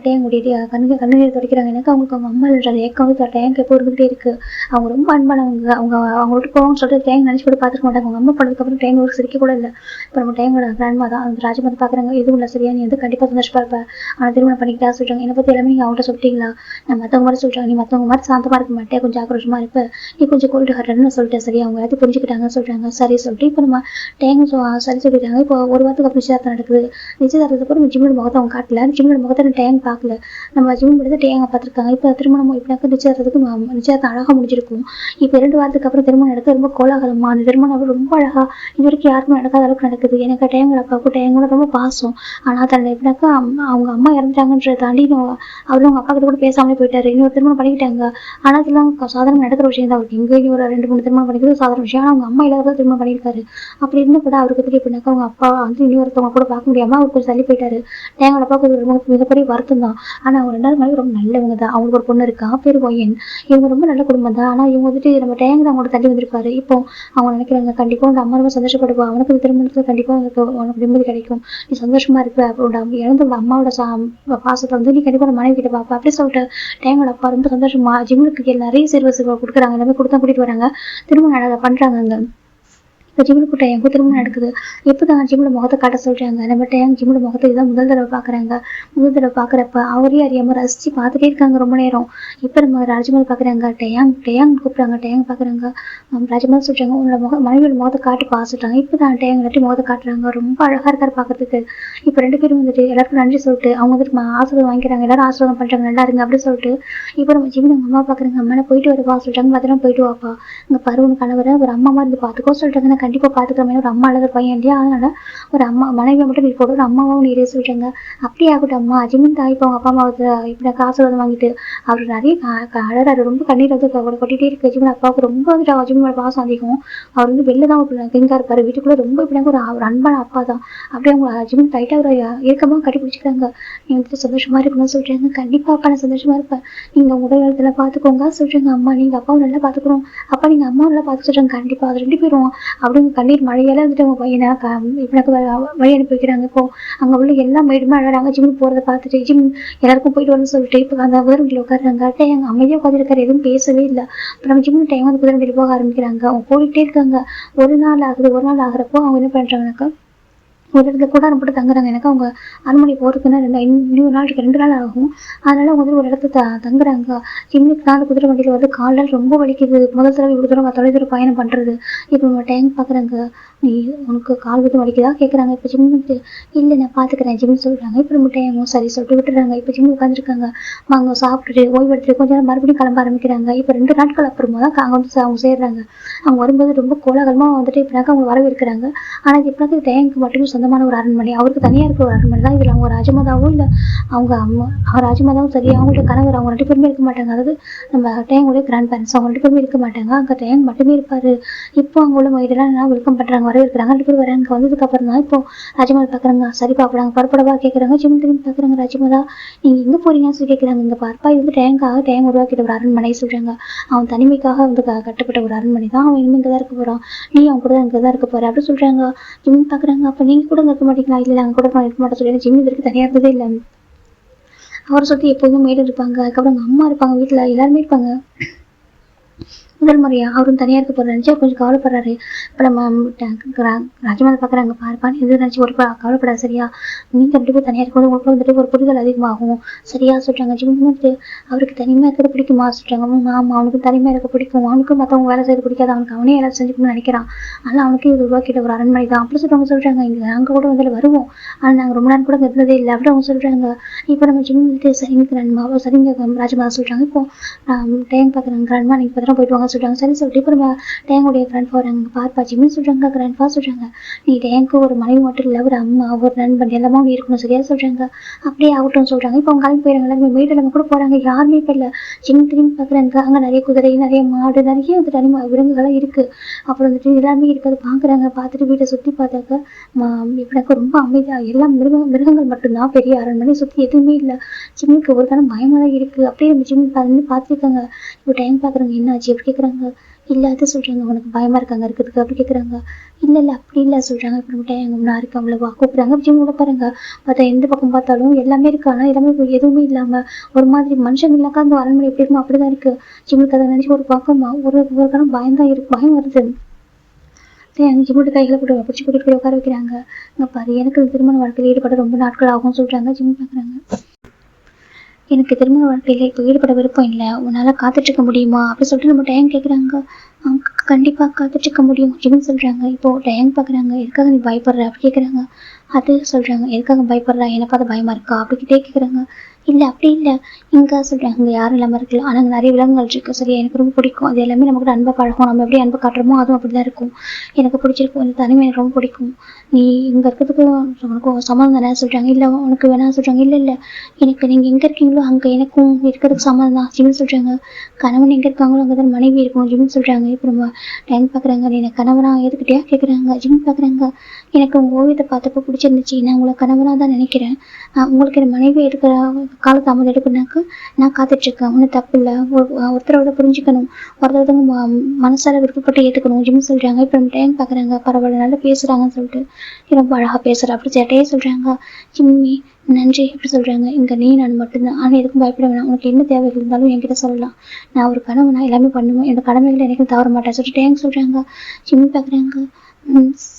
டேங்குடைய கண்ணீர் துடைக்கிறாங்க. எனக்கு அவங்களுக்கு அவங்க அம்மா இல்லைன்ற ஏக்கம் வந்து டேங்க் எப்போ இருந்துகிட்டே இருக்குது. அவங்க ரொம்ப அன்பானவங்க. அவங்கள்ட்ட போவாங்கன்னு சொல்லிட்டு டேங்க் நினச்சி கூட பார்த்துக்க மாட்டாங்க. அவங்க அம்மா பண்ணதுக்கப்புறம் டேங்க் ஒரு சிரிக்க கூட இல்லை. இப்போ நம்ம டேங்கோட கிராண்ட்மா தான் அந்த ராஜமாதா பார்க்குறாங்க. எதுவும் இல்லை சரியா, நீ வந்து கண்டிப்பாக சந்தோஷமா இருப்ப, ஆனால் திருமணம் பண்ணிக்கிட்டா சொல்கிறாங்க. என்னை பற்றி எல்லாமே நீங்கள் அவங்கள்ட்ட சொல்லிட்டீங்களா, நான் மற்றவங்க மாதிரி சொல்கிறாங்க. நீ மற்றவங்க மாதிரி சாந்தமாக இருக்க மாட்டேன், கொஞ்சம் ஆக்ரோஷமாக இருப்ப, நீ கொஞ்சம் கோல்டு ஹார்ட்னு சொல்லிட்டேன் சரியா, அவங்க எல்லாத்தையும் புரிஞ்சுக்கிட்டாங்கன்னு சொல்கிறாங்க. சரி சொல்லிட்டு இப்போ நம்ம டேங்க் சரி சொல்லிட்டாங்க. இப்போ ஒரு வாரத்துக்கு அப்புறம் நிச்சயதார்த்தம் நடக்குது. நிச்சயதார்த்தத்துக்கு அப்புறம் ஜிம்மோட முகத்தை அவங்க காட்டல. ஜிம்மோட முகத்தை டேங்க் பார்க்கல. நம்ம ஜிம் எடுத்து டேங்கை பார்த்துருக்காங்க. இப்போ திருமணம் இப்படினாக்க நிச்சயதார்த்தம் அழகாக முடிஞ்சிருக்கும். இப்போ 2 வாரத்துக்கு அப்புறம் திருமணம் நடக்க ரொம்ப கோலாகலமா அந்த திருமணம் ரொம்ப அழகா இது வரைக்கும் யாருக்கும் நடக்காத அளவுக்கு நடக்குது. எனக்கு டேங்கோட அப்பாவுக்கும் டேங்கோட ரொம்ப பாசம். ஆனால் தன்னை எப்படினாக்கா அவங்க அம்மா இறந்துட்டாங்கன்றதை தாண்டி அவரும் அவங்க அப்பா கிட்ட கூட பேசாமலே போயிட்டாரு. இன்னொரு திருமணம் பண்ணிக்கிட்டாங்க. ஆனா இதெல்லாம் சாதாரண நடக்கிற விஷயம் தான். அவருக்கு எங்க ஒரு 2 3 திருமணம் பண்ணிக்கிறது சாதாரண விஷயம். ஆனா அவங்க அம்மா இல்லாத திருமணம் பண்ணியிருக்காரு. அப்படி இருந்த கூட அவருக்கு எப்படி எப்படின்னாக்கா அவங்க அப்பா வந்து இன்னொருத்தவங்க கூட பார்க்க முடியாம அவர் கொஞ்சம் தள்ளி போயிட்டாரு. தேங்காய் அப்பாவுக்கு ஒரு மிகப்பெரிய வருத்தம் தான். ஆனா அவங்க 2வது மனைவி ரொம்ப நல்லவங்க தான். அவங்களுக்கு ஒரு பொண்ணு இருக்கா, பேரு ஒயன். இவங்க ரொம்ப நல்ல குடும்பம் தான். ஆனா இவங்க வந்துட்டு நம்ம தேங்க தான் அவங்களோட தள்ளி வந்திருப்பாரு. இப்போ அவங்க நினைக்கிறாங்க கண்டிப்பா உங்க அம்மா ரொம்ப சந்தோஷப்படுவா, அவனுக்கு திருமணத்துல கண்டிப்பா உனக்கு நிம்மதி கிடைக்கும், நீ சந்தோஷமா இருப்ப, அப்படி இழந்த அம்மாவோட பாசத்தை வந்து நீ கண்டிப்பா உன் மனைவி கிட்ட பாப்ப அப்படி சொல்லிட்டு தேங்காய் அப்பா ரொம்ப சந்தோஷமா ஜிம்முக்கு நிறைய சீர்வரிசைகள் கொடுக்குறாங்க. எல்லாமே கொடுத்தா கூட்டிட்டு வராங்க. திரும்ப பண்றாங்க அங்க. இப்போ ஜிம்மில் கூட்ட என் திருமணம் நடக்குது. இப்போதான் ஜிம்மில் முகத்தை காட்ட சொல்றாங்க. நம்ம டேங் ஜிம்மில் முகத்தை இதான் முதல் தடவை பாக்குறாங்க. முதல் தடவை பாக்குறப்ப அவரே அறியாம ரசிச்சு பார்த்துட்டே இருக்காங்க ரொம்ப நேரம். இப்போ நம்ம ராஜ்மல் பாக்குறாங்க. டேயாங் கூப்பிடுறாங்க. டேயாங் பாக்குறாங்க. ராஜ்மல் சொல்றாங்க உன்னோட மனைவியோட முகத்தை காட்டி பாத்துட்டாங்க. இப்போதான் டேயாங் எல்லாட்டி முகத்தை காட்டுறாங்க. ரொம்ப அழகா இருக்காரு பாக்குறதுக்கு. இப்போ 2 பேரும் வந்துட்டு எல்லாருக்கும் நன்றி சொல்லிட்டு அவங்க வந்துட்டு ஆசீர்வாதம் வாங்கிக்கிறாங்க. எல்லாரும் ஆசீர்வாதம் பண்றாங்க, நல்லா இருங்க அப்படின்னு சொல்லிட்டு. இப்போ நம்ம ஜிம்மில் அம்மா பாக்குறாங்க. அம்மா போயிட்டு வருவா சொல்றாங்க. பத்திரம் போயிட்டு வாப்பா, இங்க பருவன் கணவரை ஒரு அம்மா இருந்து பாத்துக்கோ சொல்றாங்க. கண்டிப்பா பாத்துக்கிற மாதிரி ஒரு அம்மா இல்லாத பையன் இல்லையா, அதனால ஒரு அம்மா மனைவியை மட்டும் நீ போட்டு ஒரு அம்மாவும் நீரே சொல்றாங்க. அப்படியே ஆகட்டும் அம்மா. ஜிமின் தாய் இப்போ அவங்க அப்பா அம்மா இப்படி ஆசீர்வாதம் வாங்கிட்டு அவர் நிறைய அழறாரு. ரொம்ப கண்ணீர் வந்து கொட்டிட்டே இருக்கு. ஜிமின் அப்பாவுக்கு ரொம்ப வந்துட்டு ஜிமினோட பாசம் அதிகம். அவர் வந்து வெளில தான் கிங்கா இருப்பாரு. வீட்டுக்குள்ள ரொம்ப இப்படினாக்க ஒரு அன்பான அப்பா தான். அப்படியே அவங்க ஜிமின் டைட்டா ஒரு இறுக்கமா கட்டி பிடிச்சிக்கிறாங்க. நீ வந்துட்டு சந்தோஷமா இருக்கணும்னு சொல்றாங்க. கண்டிப்பா அப்பா நான் சந்தோஷமா இருப்பேன், நீங்க உடல் நலத்துல பாத்துக்கோங்க சொல்றாங்க. அம்மா நீங்க அப்பாவும் நல்லா பாத்துக்கிறோம், அப்பா நீங்க அம்மாவும் நல்லா பாத்துக்க சொல்றாங்க. கண்டிப்பா அது 2 பேரும் அப்படிங்க கண்ணீர் மழையால வந்துட்டு அவங்க பையனை இப்ப வழி அனுப்பி வைக்கிறாங்க. இப்போ அங்க உள்ள எல்லா மேடுமே அழகாங்க. ஜிம்முக்கு போறதை பார்த்துட்டு ஜிம் எல்லாருக்கும் போயிட்டு வரணும்னு சொல்லிட்டு இப்போ அந்த வேறுல உட்காடுறாங்க. எங்க அமைதியா உட்காந்துருக்காரு, எதுவும் பேசவே இல்லை. அப்புறம் ஜிம்மு டைம் வந்து குதிரை போக ஆரம்பிக்கிறாங்க. அவங்க போயிட்டே இருக்காங்க. ஒரு நாள் ஆகுறப்போ அவங்க என்ன பண்றாங்கன்னாக்கா ஒரு இடத்துல கூடாரம் போட்டு தங்குறாங்க. எனக்கு அவங்க அரண்மனை போறதுக்குன்னா இன்னொரு நாள் 2 நாள் ஆகும். அதனால அவங்க வந்து ஒரு இடத்துல தங்குறாங்க. ஜிம்முக்கு 4 குதிரை வண்டியில் வந்து காலால் ரொம்ப வலிக்குது. முதல் தடவை இவ்வளவு தூரம் தொலைதூர பயணம் பண்றது. இப்போ நம்ம டைம் பாக்குறாங்க. நீ உனக்கு கால் வந்து வலிக்குதா கேட்குறாங்க. இப்போ ஜிம்முக்கு இல்லை நான் பாத்துக்கிறேன் ஜிம்னு சொல்றாங்க. இப்போ நம்ம டைம் சரி சொல்லிட்டு விட்டுறாங்க. இப்போ ஜிம்மு உட்காந்துருக்காங்க. அவங்க சாப்பிட்டுட்டு ஓய்வு எடுத்துட்டு கொஞ்ச நேரம் மறுபடியும் கிளம்ப ஆரம்பிக்கிறாங்க. இப்போ 2 நாட்கள் அப்புறமா தான் அங்க வந்து அவங்க சேர்றாங்க. அவங்க வரும்போது ரொம்ப கோலாகலமா வந்துட்டு இப்படினாக்க அவங்க வரவேற்கிறாங்க. ஆனா இப்படினாக்க டேங்க்கு மட்டும் சொந்தமான ஒரு அரண்மனை, அவருக்கு தனியா இருக்கிற ஒரு அரண்மனை தான். இதுல அவங்க ராஜமாதாவும் இல்ல அவங்க அம்மா ராஜமாதாவும் சரி, அவங்களோட கணவர் அவங்க 2 பேருமே இருக்க மாட்டாங்க. அதாவது நம்ம டேங்கோட கிராண்ட் பேரண்ட்ஸ் அவங்க 2 பேருமே இருக்க மாட்டாங்க. அங்க டேங் மட்டுமே இருப்பாரு. இப்போ அவங்க உள்ள மயிரெல்லாம் வெல்கம் பண்றாங்க, வரவேற்கிறாங்க. 2 பேரும் வராங்க. வந்ததுக்கு அப்புறம் தான் இப்போ ராஜமாதா பாக்குறாங்க. சரி பாக்குறாங்க, பரப்படவா கேட்கறாங்க. ஜிம் திரும்பி பாக்குறாங்க. ராஜமாதா நீங்க எங்க போறீங்கன்னு சொல்லி கேட்கறாங்க. இங்க பார்ப்பா இது வந்து டேங் உருவாக்கிட்ட ஒரு அரண்மனை சொல்றாங்க. அவன் தனிமைக்காக வந்து கட்டப்பட்ட ஒரு அரண்மனை தான். அவன் இனிமே இங்கதான் இருக்க போறான், நீ அவன் கூட இங்கதான் இருக்க போற அப்படின்னு சொல்றாங்க. ஜிம் பாக்குறாங்க. அப்ப நீங்க கூட இருக்க மாட்டீங்களா? இல்ல நாங்க கூட இருக்க மாட்டோம் சொல்லி ஜிம் இதற்கு தனியா இருந்ததே இல்லை. அவரை சுத்தி எப்போதும் மேடு இருப்பாங்க. அதுக்கப்புறம் அவங்க அம்மா இருப்பாங்க, வீட்டுல எல்லாருமே இருப்பாங்க. முதல் முறையா அவரும் தனியா இருக்க போற நினைச்சு கொஞ்சம் கவலைப்படுறாரு. இப்ப நம்ம ராஜமாதா பாக்குறாங்க. பாருப்பான்னு எது நினைச்சு ஒரு கவலைப்படாது சரியா, நீங்க 2 பேரும் தனியா இருக்கும்போது உங்களுக்கு வந்துட்டு ஒரு புரிதல் அதிகமாகும் சரியா சொல்றாங்க. ஜிம் வந்துட்டு அவருக்கு தனிமையா இருக்கிறது பிடிக்குமா சொல்றாங்க. ஆமா அவனுக்கு தனிமையா இருக்க பிடிக்கும், அவனுக்கு மத்தவங்க வேலை செய்ய பிடிக்காது, அவனுக்கு அவனே எல்லாம் செஞ்சுக்கணும்னு நினைக்கிறான். ஆனா அவனுக்கு இது உருவாக்கிட்ட ஒரு அரண்மனை தான் அப்படி சொல்றாங்க. இங்க நாங்க கூட வந்து வருவோம், ஆனா நாங்க ரொம்ப நேரம் கூட இருந்ததே இல்லை அப்படி அவங்க சொல்றாங்க. இப்ப நம்ம ஜிம் வந்துட்டு சரிங்க ராஜமாதா சொல்றாங்க. இப்போ டேங் பாக்குறாங்க. கிராண்ட்மா நீங்க பத்திரம் போயிட்டு வாங்க சொல்றாங்க. சரி சொல்லிட்டு இப்போ நம்ம டேங்குடைய கிராண்ட்பா வராங்க. பார்ப்பா ஜிம்னு சொல்றாங்க. கிராண்ட்பா சொல்றாங்க நீ டேங்க்கு ஒரு மனைவி மட்டும் இல்லை, ஒரு அம்மா ஒரு நண்பன் எல்லாமே நீ இருக்கணும் சரியா சொல்றாங்க. அப்படியே ஆகட்டும் சொல்றாங்க. இப்போ அவங்க கிளம்பி போயிறாங்க. எல்லாருமே வீட்டுல நம்ம கூட போறாங்க. யாருமே இப்ப இல்ல. ஜிம் திரும்பி பாக்குறாங்க. அங்க நிறைய குதிரை, நிறைய மாடு, நிறைய வந்து தனி விலங்குகள்லாம் இருக்கு. அப்புறம் வந்துட்டு எல்லாருமே இருக்கிறது பாக்குறாங்க. பார்த்துட்டு வீட்டை சுத்தி பார்த்தாக்க இப்படினாக்க ரொம்ப அமைதியா எல்லாம் மிருகங்கள் மட்டும்தான். பெரிய அரண்மனை சுத்தி எதுவுமே இல்லை. ஜிம்முக்கு ஒரு கணம் பயமா தான் இருக்கு. அப்படியே நம்ம ஜிம் பார்த்துருக்காங்க. இப்போ டைம் பாக்குறாங்க. என்ன ஆச்சு எப்படி கேக்குறாங்க. இல்ல அது சொல்றாங்க உனக்கு பயமா இருக்காங்க இருக்கிறதுக்கு அப்படி கேக்குறாங்க. இல்ல அப்படி இல்ல சொல்றாங்க. இப்போ டைம் முன்னா இருக்கு அவ்வளவா கூப்பிடுறாங்க. ஜிம் உள்ள பாருங்க. பார்த்தா எந்த பக்கம் பார்த்தாலும் எல்லாமே இருக்கு. ஆனா எல்லாமே எதுவுமே இல்லாம ஒரு மாதிரி மனுஷங்க இல்லாக்கா அந்த அரண்மனை எப்படி இருக்கும் அப்படிதான் இருக்கு. ஜிம்முக்கு அதை நினைச்சு ஒரு பக்கமா ஒரு கணம் பயம்தான் இருக்கு, பயம் வருது. ஜிம்மோட கைகளை போட்டு பிடிச்சி கூட்டிட்டு போய் உட்கார வைக்கிறாங்க. இங்க பாரு எனக்கு திருமண வாழ்க்கையில் ஈடுபட ரொம்ப நாட்கள் ஆகும் சொல்றாங்க. ஜிம் பாக்குறாங்க. எனக்கு திருமண வாழ்க்கையில இப்போ ஈடுபட விருப்பம் இல்லை, உன்னால காத்துட்டு இருக்க முடியுமா அப்படி சொல்லிட்டு நம்ம டயம் கேட்குறாங்க. கண்டிப்பா காத்துட்டு இருக்க முடியும் ஜிம் சொல்றாங்க. இப்போ டயம் பாக்குறாங்க. எதுக்காக நீ பயப்படுற அப்படி கேட்குறாங்க. அது சொல்றாங்க, எதுக்காக பயப்படுறா, என்ன பார்த்து பயமா இருக்கா அப்படிக்கிட்டே கேக்குறாங்க. இல்ல அப்படி இல்ல, இங்க சொல்றாங்க இங்க யாரும் இல்லாம இருக்கலாம், ஆனா அங்க நிறைய விலங்குகள் இருக்கு சரியா, எனக்கு ரொம்ப பிடிக்கும், அது எல்லாமே நமக்கு அன்பை பழகும், நம்ம எப்படி அன்பு காட்டுறோமோ அதுவும் அப்படிதான் இருக்கும், எனக்கு பிடிச்சிருக்கும், இந்த தனிமை எனக்கு ரொம்ப பிடிக்கும், நீ இங்க இருக்கிறதுக்கு உனக்கு சம்மந்தம் தானே சொல்றாங்க. இல்ல உனக்கு வேணா சொல்றாங்க. இல்ல இல்ல, எனக்கு நீங்க எங்க இருக்கீங்களோ அங்க எனக்கும் இருக்கிறதுக்கு சம்மந்தம் தான் ஜிம்னு சொல்றாங்க. கணவன் எங்க இருக்காங்களோ அங்கதான் மனைவி இருக்கணும் ஜிம்னு சொல்றாங்க. இப்ப நம்ம டைம் பாக்குறாங்க, நீ எனக்கு கணவனா ஏத்துக்கிட்டியா கேக்குறாங்க. ஜிம் பாக்குறாங்க, எனக்கு உங்க ஓவியத்தை பார்த்தப்ப பிடிச்சிருந்துச்சு, நான் உங்களை கணவனா தான் நினைக்கிறேன், உங்களுக்கு என் மனைவி எடுக்கிற காலதாமதம் எடுக்கணுனாக்க நான் காத்துட்டு இருக்கேன், ஒன்றும் தப்பு இல்லை, ஒருத்தரோட புரிஞ்சுக்கணும், ஒருத்தவங்க மனசார விருப்பப்பட்டு ஏற்றுக்கணும் ஜிம் சொல்றாங்க. இப்போ நம்ம டைம் பார்க்குறாங்க, பரவாயில்ல நல்லா பேசுறாங்கன்னு சொல்லிட்டு ரொம்ப அழகா பேசுற அப்படி சேட்டையே சொல்றாங்க. ஜிம்மி நன்றி இப்படி சொல்றாங்க. இங்க நீ நான் மட்டும்தான், ஆனா எதுக்கும் பயப்பட வேணாம், உனக்கு என்ன தேவைகள் இருந்தாலும் என்கிட்ட சொல்லலாம், நான் ஒரு கணவனா எல்லாமே பண்ணுவேன், என்னோட கடமைகளை எனக்கும் தவற மாட்டேன் சொல்லிட்டு டேங்க் சொல்றாங்க. ஜிம்மி பார்க்குறாங்க.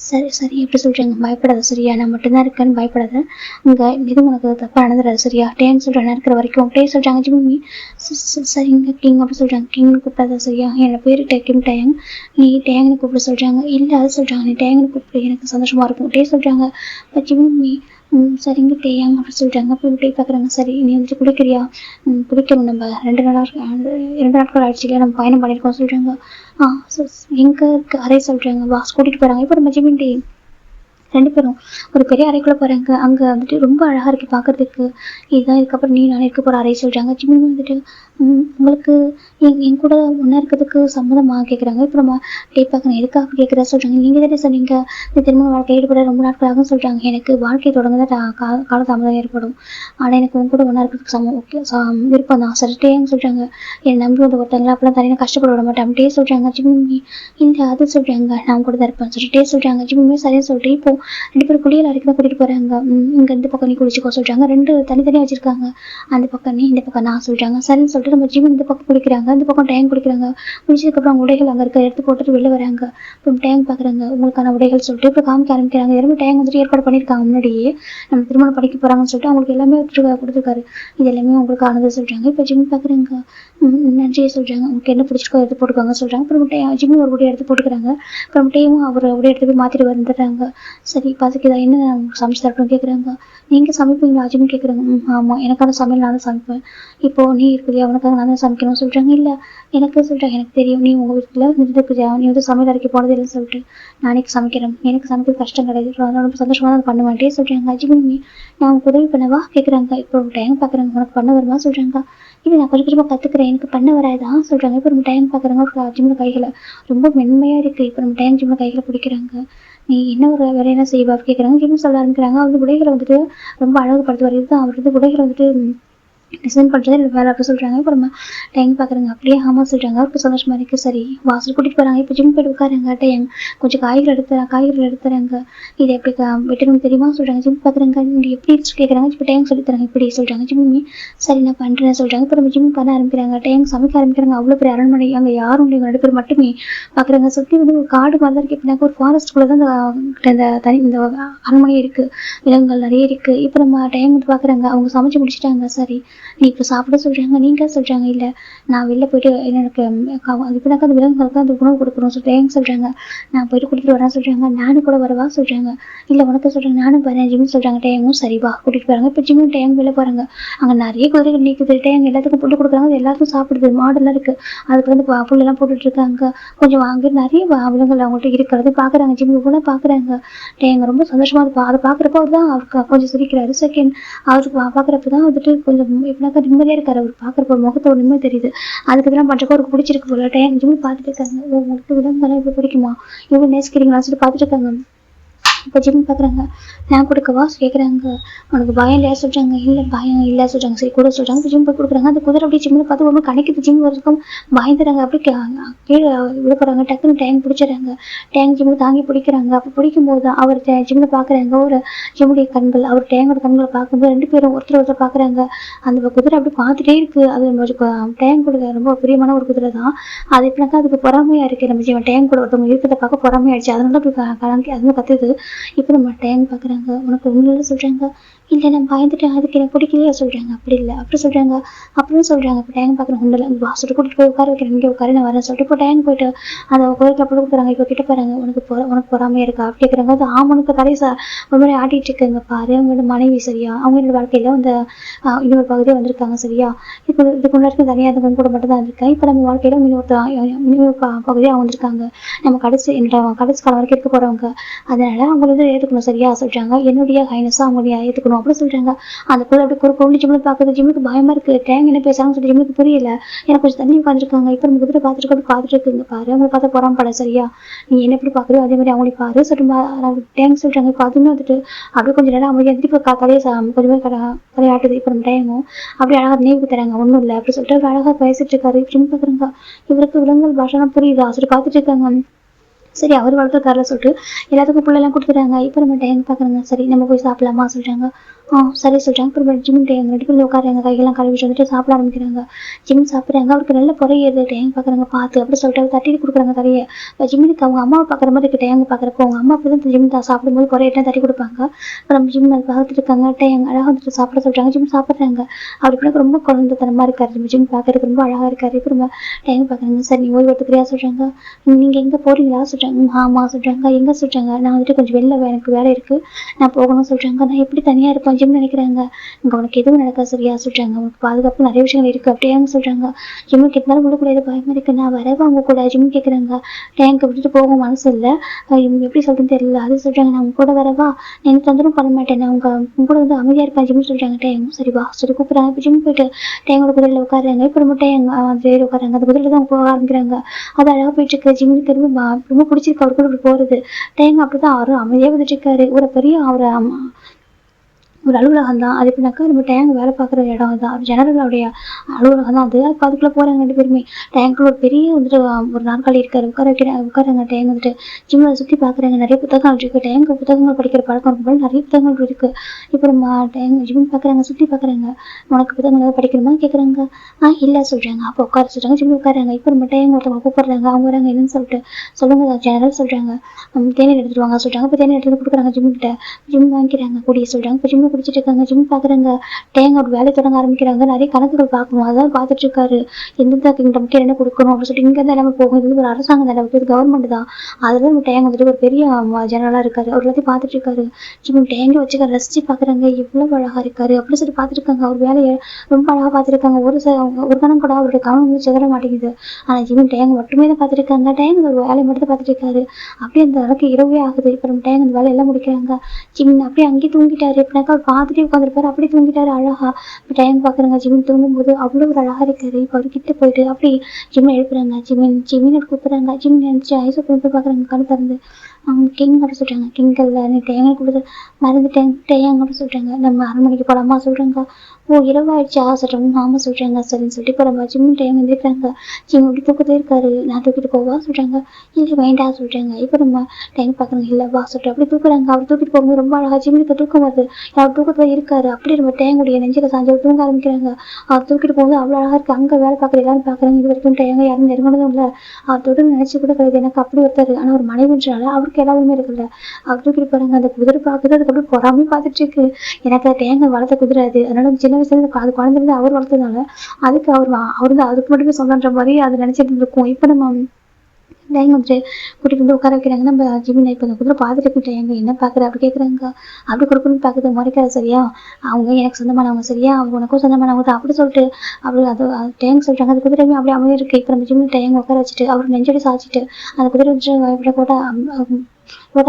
சரி சரி எப்படி சொல்றாங்க, பயப்படாத சரியா, நான் மட்டும்தான் இருக்கேன்னு பயப்படாத, இங்க எதுவும் உனக்கு தப்பா நடந்துடாது சரியா, டேன்னு சொல்றேன் இருக்கிற வரைக்கும் அப்படியே சொல்றாங்க. ஜிம்மி சரிங்க கிங் அப்படி சொல்றாங்க. கிங்னு கூப்பிடாத சரியா, என்னோட பேரு கிம் டேங், நீ டேங்னு கூப்பிட சொல்றாங்க. இல்ல அது சொல்றாங்க, நீ டேங்னு கூப்பிடு எனக்கு சந்தோஷமா இருக்கும் அப்படியே சொல்றாங்க. ஜிம்மி சரிங்க டேயாங் அப்படி சொல்றாங்க. அப்போ இப்படி பாக்குறாங்க. சரி நீ வந்துட்டு குடிக்கிறியா, குடிக்கணும், நம்ம 2 நாட்கள் ஆயிடுச்சு இல்லையா, நம்ம பயணம் பண்ணிருக்கோம் சொல்றாங்க. எங்க இருக்கு அறை சொல்றாங்க. பாஸ் கூட்டிட்டு போறாங்க. இப்போ நம்ம ஜிமின் 2 பேரும் ஒரு பெரிய அறைக்குள்ள போறாங்க. அங்க வந்துட்டு ரொம்ப அழகா இருக்கு பாக்குறதுக்கு, இதுதான் இதுக்கப்புறம் நீ நானே இருக்க போற அறை சொல்றாங்க. ஜிம்மி வந்துட்டு உங்களுக்கு என் கூட ஒன்னா இருக்கிறதுக்கு சம்மதமா கேக்குறாங்க. இப்போ நம்ம டே பார்க்கணும் எதுக்காக கேட்குறா சொல்றாங்க. நீங்க தானே சொன்னீங்க இந்த திருமண வாழ்க்கை ஈடுபட ரொம்ப நாட்கள் ஆகும் சொல்றாங்க. எனக்கு வாழ்க்கை தொடங்கதான் காலதாமதம் ஏற்படும், ஆனா எனக்கு உங்க கூட ஒன்னா இருக்கிறதுக்கு ஓகே விருப்பம் தான் சரிட்டேன்னு சொல்றாங்க. என் நம்பி வந்து ஒருத்தவங்களா அப்பெல்லாம் தனியாக கஷ்டப்பட விட மாட்டேன் அப்படியே சொல்றாங்க. ஜிம்மி இல்ல அது சொல்றாங்க, நான் கூட தான் இருப்பேன் சொல்லிட்டே சொல்றாங்க. ஜிம்மி சரியா சொல்லிட்டு இப்போ 2 பேரும் குளியல் அறைக்கு தான் கூட்டிட்டு போறாங்க. இங்க இந்த பக்கம் நீ குளிச்சுக்கோ சொல்றாங்க. 2 தனித்தனியா வச்சிருக்காங்க, அந்த பக்கம் நீ இந்த பக்கம் நான் சொல்றாங்க. சரின்னு சொல்லிட்டு நம்ம ஜிம் இந்த பக்கம் குளிக்கிறாங்க, இந்த பக்கம் டேங்க் குளிக்கிறாங்க. குளிச்சதுக்கு அப்புறம் உடைகள் அங்க இருக்க எடுத்து போட்டுட்டு வெளில வராங்க. அப்புறம் டேங்க் பாக்குறாங்க, உங்களுக்கான உடைகள் சொல்லிட்டு இப்போ காமிக்க ஆரம்பிக்கிறாங்க. எல்லாமே டேங்க் வந்துட்டு ஏற்பாடு பண்ணிருக்காங்க முன்னாடியே, நம்ம திருமணம் படிக்க போறாங்கன்னு சொல்லிட்டு அவங்களுக்கு எல்லாமே கொடுத்துருக்காரு, இது எல்லாமே உங்களுக்கு ஆனது சொல்றாங்க. இப்போ ஜிம் பாக்குறாங்க. நன்றியை சொல்றாங்க. உங்களுக்கு என்ன பிடிச்சிருக்கோ எடுத்து போட்டுக்காங்க சொல்றாங்க. அப்புறம் ஜிம் ஒரு உடைய எடுத்து போட்டுக்கிறாங்க. அப்புறம் டேயும் அவர் உடைய எடுத்து போய் மாத்திட்டு வந்துடுறாங்க. சரி பசிக்குதா, என்ன சமைச்சு தரட்டும் கேக்குறாங்க. நீங்க சமைப்பீங்களா ஜிம் கேக்குறாங்க. ஆமா எனக்கான சமையல் நான் தான் சமைப்பேன், இப்போ நீ இருக்குதியா அவனுக்காக நான் தான் சமைக்கணும் சொல்றாங்க. இல்ல எனக்கு சொல்றாங்க, எனக்கு தெரியும் நீ உங்க வீட்டுல இருக்குதியா, நீ வந்து சமையல் அறைக்கு போனது இல்லைன்னு சொல்லிட்டு நானே சமைக்கிறேன், எனக்கு சமைக்கிறது கஷ்டம் கிடையாது, ரொம்ப சந்தோஷமா தான் பண்ண மாட்டே சொல்றாங்க. ஜிம்மி நான் உனக்கு உதவி பண்ணவா கேக்குறாங்க. இப்போ டைம் பாக்குறாங்க, உனக்கு பண்ண வருமா சொல்றாங்க. இது நான் கொஞ்சம் கொஞ்சமா கத்துக்கிறேன், எனக்கு பண்ண வராதான் சொல்றாங்க. இப்போ நம்ம டைம் பாக்குறாங்க. ஜிம்மோட கைகளை ரொம்ப மென்மையா இருக்கு. இப்போ நம்ம டைம் ஜிம்மோட கைகளை பிடிக்கிறாங்க. நீ என்ன ஒரு வேற என்ன செய்வா கேட்குறாங்க. ஜிம் சொல்ல ஆரம்பிக்கிறாங்க. அவர் உடைகளை வந்துட்டு ரொம்ப அழகுபடுத்துவார், இதுதான் அவர் வந்து உடைகளை வந்துட்டு டிசைன் பண்ணுறது எனக்கு வேலை அப்படி சொல்கிறாங்க. இப்போ நம்ம டைம் பார்க்குறாங்க. அப்படியே ஆமாம் சொல்கிறாங்க. அவருக்கு சந்தோஷமா இருக்குது. சரி வாசல் கூட்டிகிட்டு போகிறாங்க. இப்போ ஜிம் போய்ட்டு உட்காருங்க. டைம் கொஞ்சம் காய்கறி எடுத்துறாங்க, இது எப்படி வெட்டணும் தெரியுமா சொல்கிறாங்க. ஜிம் பார்க்குறாங்க. நீங்கள் எப்படி கேட்குறாங்க. இப்போ டைம் சொல்லித்தராங்க இப்படி சொல்கிறாங்க. ஜிம்மி சரி நான் பண்ணுறேன்னு சொல்கிறாங்க. இப்போ நம்ம ஜிம் பண்ண ஆரம்பிக்கிறாங்க. டைம் சமைக்க ஆரம்பிக்கிறாங்க. அவ்வளோ பெரிய அரண்மனை, அங்கே யாரும் இல்லை, 2 பேர் மட்டுமே பார்க்குறாங்க. சுற்றி வந்து ஒரு காடு மாதிரி தான் இருக்குது. எப்படின்னாக்க ஒரு ஃபாரஸ்ட்டுக்குள்ளே தான் இந்த அரண்மனை இருக்குது, விலங்குகள் நிறைய இருக்குது. இப்போ நம்ம டைம் வந்து பார்க்குறாங்க. அவங்க சமைச்சு முடிச்சிட்டாங்க. சரி நீ இப்போ சாப்பிட சொல்றாங்க. நீங்க சொல்றாங்க. இல்ல நான் வெளில போயிட்டு எனக்கு அதுக்குனாக்க அந்த விலங்குகளுக்கு அந்த உணவு கொடுக்கணும் சொல்லிட்டு சொல்றாங்க. நான் போயிட்டு கூட்டிட்டு வரேன் சொல்றாங்க. நானும் கூட வரவா சொல்றாங்க. இல்ல உனக்கு சொல்றாங்க. நானும் வரேன் ஜிம் சொல்றாங்க. டேங்கும் சரி வா கூட்டிட்டு போறாங்க. இப்போ ஜிம் டேங் வெளில போறாங்க. அங்க நிறைய குதிரைகள் நீக்குது. டேங் எல்லாத்துக்கும் புல்லு கொடுக்குறாங்க, அது எல்லாத்துக்கும் சாப்பிடுது. மாடெல்லாம் இருக்கு, அதுக்கு வந்து புல்லெல்லாம் போட்டுட்டு இருக்காங்க. கொஞ்சம் அங்கே நிறைய விலங்குகள் அவங்கள்ட்ட இருக்கிறது பாக்குறாங்க. ஜிம் கூட பாக்குறாங்க. டேங் ரொம்ப சந்தோஷமா இருப்பா. அதை பாக்குறப்போ தான் அவருக்கு கொஞ்சம் சிரிக்கிறாரு. செகண்ட் அவருக்கு பாக்குறப்பதான் வந்துட்டு கொஞ்சம் எப்படின்னாக்கா நிம்மதியா இருக்காரு. அவர் பாக்குறப்ப முகத்தை ஒரு நிம்மதி தெரியுது. அதுக்கு இதெல்லாம் பண்றப்போ அவருக்கு பிடிச்சிருக்கு போல. டைம் ஜிம் பார்த்துட்டு இருக்காங்க. உங்களுக்கு விலங்குலாம் இப்ப பிடிக்குமா, இவங்க நேசிக்கிறீங்களான்னு சொல்லி பார்த்துட்டு இருக்காங்க. இப்போ ஜிம் பார்க்குறாங்க. நான் கொடுக்கவா கேட்குறாங்க. உனக்கு பயம் இல்லையா சொல்கிறாங்க. இல்லை பயம் இல்லை சொல்கிறாங்க. சரி கூட சொல்கிறாங்க. இப்போ ஜிம் போய் கொடுக்குறாங்க. அந்த குதிரை அப்படியே ஜிம்மில் பார்த்து ரொம்ப கணக்குது. ஜிம் வரைக்கும் பயந்துறாங்க. அப்படி கீழே விட போகிறாங்க. டக்குன்னு டேங்க் பிடிச்சிடறாங்க. டேங்க் ஜிம்மில் தாங்கி பிடிக்கிறாங்க. அப்போ பிடிக்கும்போது அவர் ஜிம்மில் பார்க்குறாங்க. ஒரு ஜிம்முடைய கண்கள் அவர் டேங்கோட கண்களை பார்க்கும்போது 2 பேரும் ஒருத்தர் பார்க்குறாங்க. அந்த குதிரை அப்படி பார்த்துட்டே இருக்குது. அது டேங்க் கூட ரொம்ப பிரியமான ஒரு குதிரை தான். அது எப்படினாக்கா அதுக்கு பொறாமையாக இருக்குது. நம்ம டேங்க் கூட ஒருத்தவங்க இருக்கிறத பார்க்க பொறாமையாயிடுச்சு. அதனால அப்படி அதுவும் கத்துது. இப்போ நம்ம டேங்க் பார்க்குறாங்க. உனக்கு ஒன்றும் சொல்கிறாங்க. இல்லை நான் பயந்துட்டேன், அதுக்கு எனக்கு பிடிக்கலையா சொல்கிறாங்க. அப்படி இல்லை அப்படி சொல்கிறாங்க. அப்படின்னு சொல்கிறாங்க. இப்போ டேங்க் பார்க்குற ஒன்றில் வாசட்டு கூட்டிட்டு போய் உட்கார வைக்கிறேன், இங்கே உட்கார நான் வரேன் சொல்லிட்டு இப்போ டேங்க் போயிட்டு அந்த கோயிலுக்கு அப்படி கொடுக்குறாங்க. இப்போ கிட்ட பாருங்க, உனக்கு பொறாமையாக இருக்கா அப்படி கேட்குறாங்க. அது ஆமனுக்கு தலையை ஒரு மாதிரி ஆட்டிகிட்டு இருக்குங்க பாரு. அவங்களோட மனைவி சரியா, அவங்களோட வாழ்க்கையில் அந்த இன்னொரு பகுதியாக வந்திருக்காங்க சரியா. இப்போ இதுக்கு முன்னாடி தனியாக இருந்தவங்க கூட மட்டும் தான் இருக்கேன். இப்போ நம்ம வாழ்க்கையில் இன்னொரு பகுதியாக வந்திருக்காங்க. நம்ம கடைசி காலம் வரைக்கும் இருக்க போகிறவங்க. அதனால அவங்கள ஏற்றுக்கணும் சரியா சொல்கிறாங்க. என்னுடைய ஹைனஸாக அவங்கள ஏற்றுக்கணும் அப்படி சொல்கிறாங்க. அந்த பொருள் அப்படி குறுக்க ஜிம்முக்கு பார்க்குது. ஜிம்முக்கு பயமாக இருக்குது. டேங்க் என்ன பேசுகிறாங்கன்னு சொல்லி ஜிம்முக்கு புரியல. எனக்கு கொஞ்சம் தண்ணி உட்காந்துருக்காங்க. இப்போ நம்ம குதிரை பார்த்துட்டு இருக்குங்க பாரு. அவங்க பார்த்தா போறாம சரியா. நீ என்ன எப்படி பார்க்குறியோ அதே மாதிரி அவங்களையும் பாரு சொல்லிட்டு டேங்க் சொல்கிறாங்க. இப்போ அதுவுமே வந்துட்டு அப்படியே கொஞ்சம் நேரம் அவங்க எதிர்ப்பு தலையை கொஞ்சம் தலையாட்டுது. இப்போ நம்ம டேங்கும் அப்படி அழகாக நினைவுக்கு தராங்க. ஒன்றும் இல்லை அப்படி சொல்லிட்டு அவர் அழகாக பேசிட்டு இருக்காரு. இப்படின்னு பார்க்குறாங்க. இவருக்கு விலங்குகள் பாஷெல்லாம் புரியுதா சொல்லி பார்த்துட்டு இருக்காங்க. சரி அவர் வளர்த்துருக்காருல சொல்லிட்டு எல்லாத்துக்கும் பிள்ளைலாம் கொடுத்துட்டாங்க. இப்போ நம்ம டேங்க் பார்க்குறாங்க. சரி நம்ம போய் சாப்பிடலாமா சொல்கிறாங்க. சரி சொல்கிறாங்க. அப்புறம் ஜிம் டேங்க் 2 பேரும் உட்காருங்க. கையெல்லாம் கழுவிட்டு வந்துட்டு சாப்பிட ஆரம்பிக்கிறாங்க. ஜிம் சாப்பிட்றாங்க. அவருக்கு நல்ல புறையேறுது. டேங்க் பார்க்குறாங்க பார்த்து அப்படி சொல்லிட்டு அவர் தட்டி கொடுக்குறாங்க தலையை. ஜிம்முக்கு அவங்க அம்மாவை பார்க்குற மாதிரி இருக்குது. டேங்க் பார்க்குறப்போ அவங்க அம்மா அப்படி தான் ஜிம் தான் சாப்பிடும்போது புறையெல்லாம் தட்டி கொடுப்பாங்க. அப்புறம் ஜிம் அதை பார்த்துட்டு இருக்காங்க. டேங்க் அழகாக வந்துட்டு சாப்பிட சொல்கிறாங்க. ஜிம் சாப்பிட்றாங்க. அப்படி கூட ரொம்ப குழந்தைத்தனமாக இருக்காரு. ஜிம் பார்க்கறதுக்கு ரொம்ப அழகாக இருக்காரு. இப்போ நம்ம டேங்க் பார்க்குறாங்க. சரி நீ ஓய்வு எடுத்துக்கிறியா சொல்கிறாங்க. நீங்கள் எங்கே போகிறீங்களா சொல்கிறாங்க. ஆமாம் சொல்கிறாங்க. எங்கே சொல்கிறாங்க. நான் வந்துட்டு கொஞ்சம் வெளில எனக்கு வேலை இருக்குது, நான் போகணும்னு சொல்கிறாங்க. நான் எப்படி தனியாக இருப்பேன் ஜிம் நினைக்கிறாங்க. இங்கே உனக்கு எதுவும் நடக்காது சரியா சொல்கிறாங்க. உனக்கு பாதுகாப்பு நிறைய விஷயங்கள் இருக்குது அப்படியாங்க சொல்கிறாங்க. ஜிம்முக்கு இருந்தாலும் உள்ளக்கூடாது பயமாக இருக்குது. நான் வரவா அவங்க கூட ஜிம் கேட்குறாங்க. டேங்க் விட்டுட்டு போக மனசு இல்லை. எப்படி சொல்கிறேன்னு தெரியல. அது சொல்கிறாங்க. நான் உங்க கூட வரவா, எனக்கு தொந்தரவும் பண்ண மாட்டேன், நான் உங்க கூட வந்து அமைதியாக இருப்பேன் ஜிம்னு சொல்கிறாங்க. டேங்கும் சரி வா சரி கூப்பிட்றாங்க. இப்போ ஜிம் போயிட்டு டேங்கோட குதிரையில் உட்காடுறாங்க. இப்போ நம்ம டேங் வேறு உட்காராங்க. அந்த குதிரையில் தான் போக ஆரம்பிக்கிறாங்க. அது அழகாக போயிட்டு இருக்கு. ஜிம்முக்கு ரொம்ப பிடிச்சிருக்கு அவர் கூட இப்படி போகிறது. டேங்க் அப்படிதான் அவரும் அமைதியாக வந்துட்டு இருக்காரு. ஒரு பெரிய ஒரு அலுவலகம் தான். அது எப்படின்னாக்கா நம்ம டேங்க் வேலை பார்க்குற இடம் தான். ஜெனரலுடைய அலுவலகம் தான் அது. அதுக்குள்ளே போகிறாங்க 2 பேருமே. டேங்க்கில் ஒரு பெரிய வந்துட்டு ஒரு நாற்காலி இருக்காரு. உட்காராங்க. டேங்க் வந்துட்டு ஜிம்மில் சுற்றி பார்க்குறாங்க. நிறைய புத்தகங்கள் இருக்குது. டேங்க் புத்தகங்கள் படிக்கிற பழக்கம் இருக்கும்போது நிறைய புத்தகங்கள் இருக்குது. இப்போ நம்ம டேங்க் ஜிம் பார்க்குறாங்க. சுற்றி பார்க்குறாங்க. உனக்கு புத்தகங்கள் ஏதாவது படிக்கணுமா கேட்குறாங்க. இல்லை சொல்கிறாங்க. அப்போ உட்கார சொல்கிறாங்க. ஜிம் உட்காராங்க. இப்போ நம்ம டேங்க் ஒருத்தவங்க கூப்பிட்றாங்க. அவங்க வராங்க. என்னன்னு சொல்லிட்டு சொல்லுங்க ஜெனரல் சொல்கிறாங்க. தேநீர் எடுத்துட்டு வாங்க சொல்கிறாங்க. இப்போ தேநீர் எடுத்து கொடுக்குறாங்க. ஜிம்கிட்ட ஜிம் வாங்கிக்கிறாங்க. குடிய சொல்கிறாங்க. இப்போ ஜிம் குடிச்சிட்டு இருக்காங்க. ஜிம் பார்க்குறாங்க. டேங்க் ஒரு வேலை தொடங்க ஆரம்பிக்கிறாங்க. நிறைய கணக்குகள் பார்க்கணும். அதான் பார்த்துட்டு இருக்காரு. எந்தெந்த கிங்டமுக்கு என்ன கொடுக்கணும் அப்படின்னு சொல்லிட்டு இங்கே தான் எல்லாமே போகும். இது வந்து ஒரு அரசாங்கம் தான், இது கவர்மெண்ட் தான். அதில் நம்ம டேங்க் வந்துட்டு ஒரு பெரிய ஜெனரலாக இருக்காரு. அவர் எல்லாத்தையும் பார்த்துட்டு இருக்காரு. ஜிம் டேங்கை வச்சுக்க ரசிச்சு பார்க்குறாங்க. எவ்வளோ அழகாக இருக்காரு அப்படின்னு சொல்லி பார்த்துட்டு இருக்காங்க. அவர் வேலையை ரொம்ப அழகாக பார்த்துருக்காங்க. ஒரு கணம் கூட அவருடைய கவனம் வந்து சிதற மாட்டேங்குது. ஆனால் ஜிம் டேங்க் மட்டுமே தான் பார்த்துருக்காங்க. டேங்க் ஒரு வேலையை மட்டும் தான் பார்த்துட்டு இருக்காரு. அப்படியே அந்த அளவுக்கு இரவே ஆகுது. இப்போ நம்ம டேங்க் அந்த வேலை எல்லாம் முடிக்கிறாங்க. ஜிம் அப்படியே அங்கேயே தூங்கிட்டாரு. எப்படினாக்கா அவர் பார்த்துட்டே உட்காந்துருப்பாரு. அப்படியே தூங்கிட்டாரு அழகா. இப்போ டைம் பார்க்குறாங்க. ஜிமின் தூங்கும்போது அவ்வளோ ஒரு அழகாக இருக்காரு. இப்போ அவர் கிட்ட போயிட்டு அப்படி ஜிம்மை எழுப்புறாங்க. ஜிமின் கூப்பிட்றாங்க. ஜிம் நினச்சி ஐஸை போய் பார்க்குறாங்க. கண் திறந்து கிங் அப்படி சொல்கிறாங்க. கிங்கல்ல நீ டேங்கை கொடுத்து மறந்துட்டேன் டேங் அப்படி சொல்கிறாங்க. நம்ம அரண்மனைக்கு போகலாமா சொல்கிறாங்க. இரவாயிடுச்சா சொல்கிறாங்க. ஆமாம் சொல்கிறாங்க. சரின்னு சொல்லிட்டு இப்போ நம்ம ஜிம் டைம் வந்துருக்காங்க. ஜிம் அப்படி தூக்கத்தே இருக்காரு. நான் தூக்கிட்டு போவா சொல்கிறாங்க. இல்லை வேண்டாம் சொல்கிறாங்க. இப்போ நம்ம டைம் பார்க்குறாங்க. இல்லை வா சொல்லிட்டு அப்படி தூக்குறாங்க. அவர் தூக்கிட்டு போகும்போது ரொம்ப அழகாக ஜிம்முக்கு தூக்கம் வருது. அவர் தூக்கத்தில் இருக்காரு. அப்படியே நம்ம டேங்குடைய நெஞ்சில் சாஞ்சு தூங்க ஆரம்பிக்கிறாங்க. அவர் தூக்கிட்டு போகும்போது அவ்வளோ அழகாக இருக்குது. அங்கே வேலை பார்க்குற எல்லாரும் பார்க்குறாங்க. இது வரைக்கும் டேங்க யாரும் நெருங்கினதும் இல்லை. அவர் தொடர்ந்து நினச்சி கூட கிடையாது எனக்கு அப்படி ஒருத்தர். ஆனால் ஒரு மனைவின்றால அவருக்கு எல்லாருமே இருக்குல்ல. அவர் தூக்கிட்டு போகிறாங்க. அந்த குதிரை பார்க்குறது அதுக்கப்புறம் பொறாமே பார்த்துட்டு இருக்கு. எனக்கு டேங்க வளர்த்த குதிரை அது. அதனால சின்ன வயசுல அது குழந்தைருந்து அவர் வளர்த்ததுனால அதுக்கு அவர் வந்து அதுக்கு மட்டுமே சொந்தன்ற மாதிரி அதை நினச்சிட்டு இருக்கும். இப்போ நம்ம டேங்க வந்துட்டு கூட்டிகிட்டு வந்து உட்கார வைக்கிறாங்க. நம்ம ஜிமின் இப்போ அந்த குதிரை பார்த்துட்டு இருக்கிட்டாங்க. என்ன பார்க்குற அப்படி கேட்குறாங்க. அப்படி கொடுக்கணும்னு பார்க்குறது முறைக்காது சரியா. அவங்க எனக்கு சொந்தமானவங்க சரியா, அவங்க உனக்கும் சொந்தமானவங்க தான் அப்படி சொல்லிட்டு அப்படி அது டேங்க் சொல்கிறாங்க. அந்த குதிரையுமே அப்படியே அமைதி இருக்குது. இப்போ நம்ம ஜிமின் டேங்க உட்கார வச்சுட்டு அவர் நெஞ்சோடி சாச்சிட்டு அந்த குதிரை வந்துட்டு கூட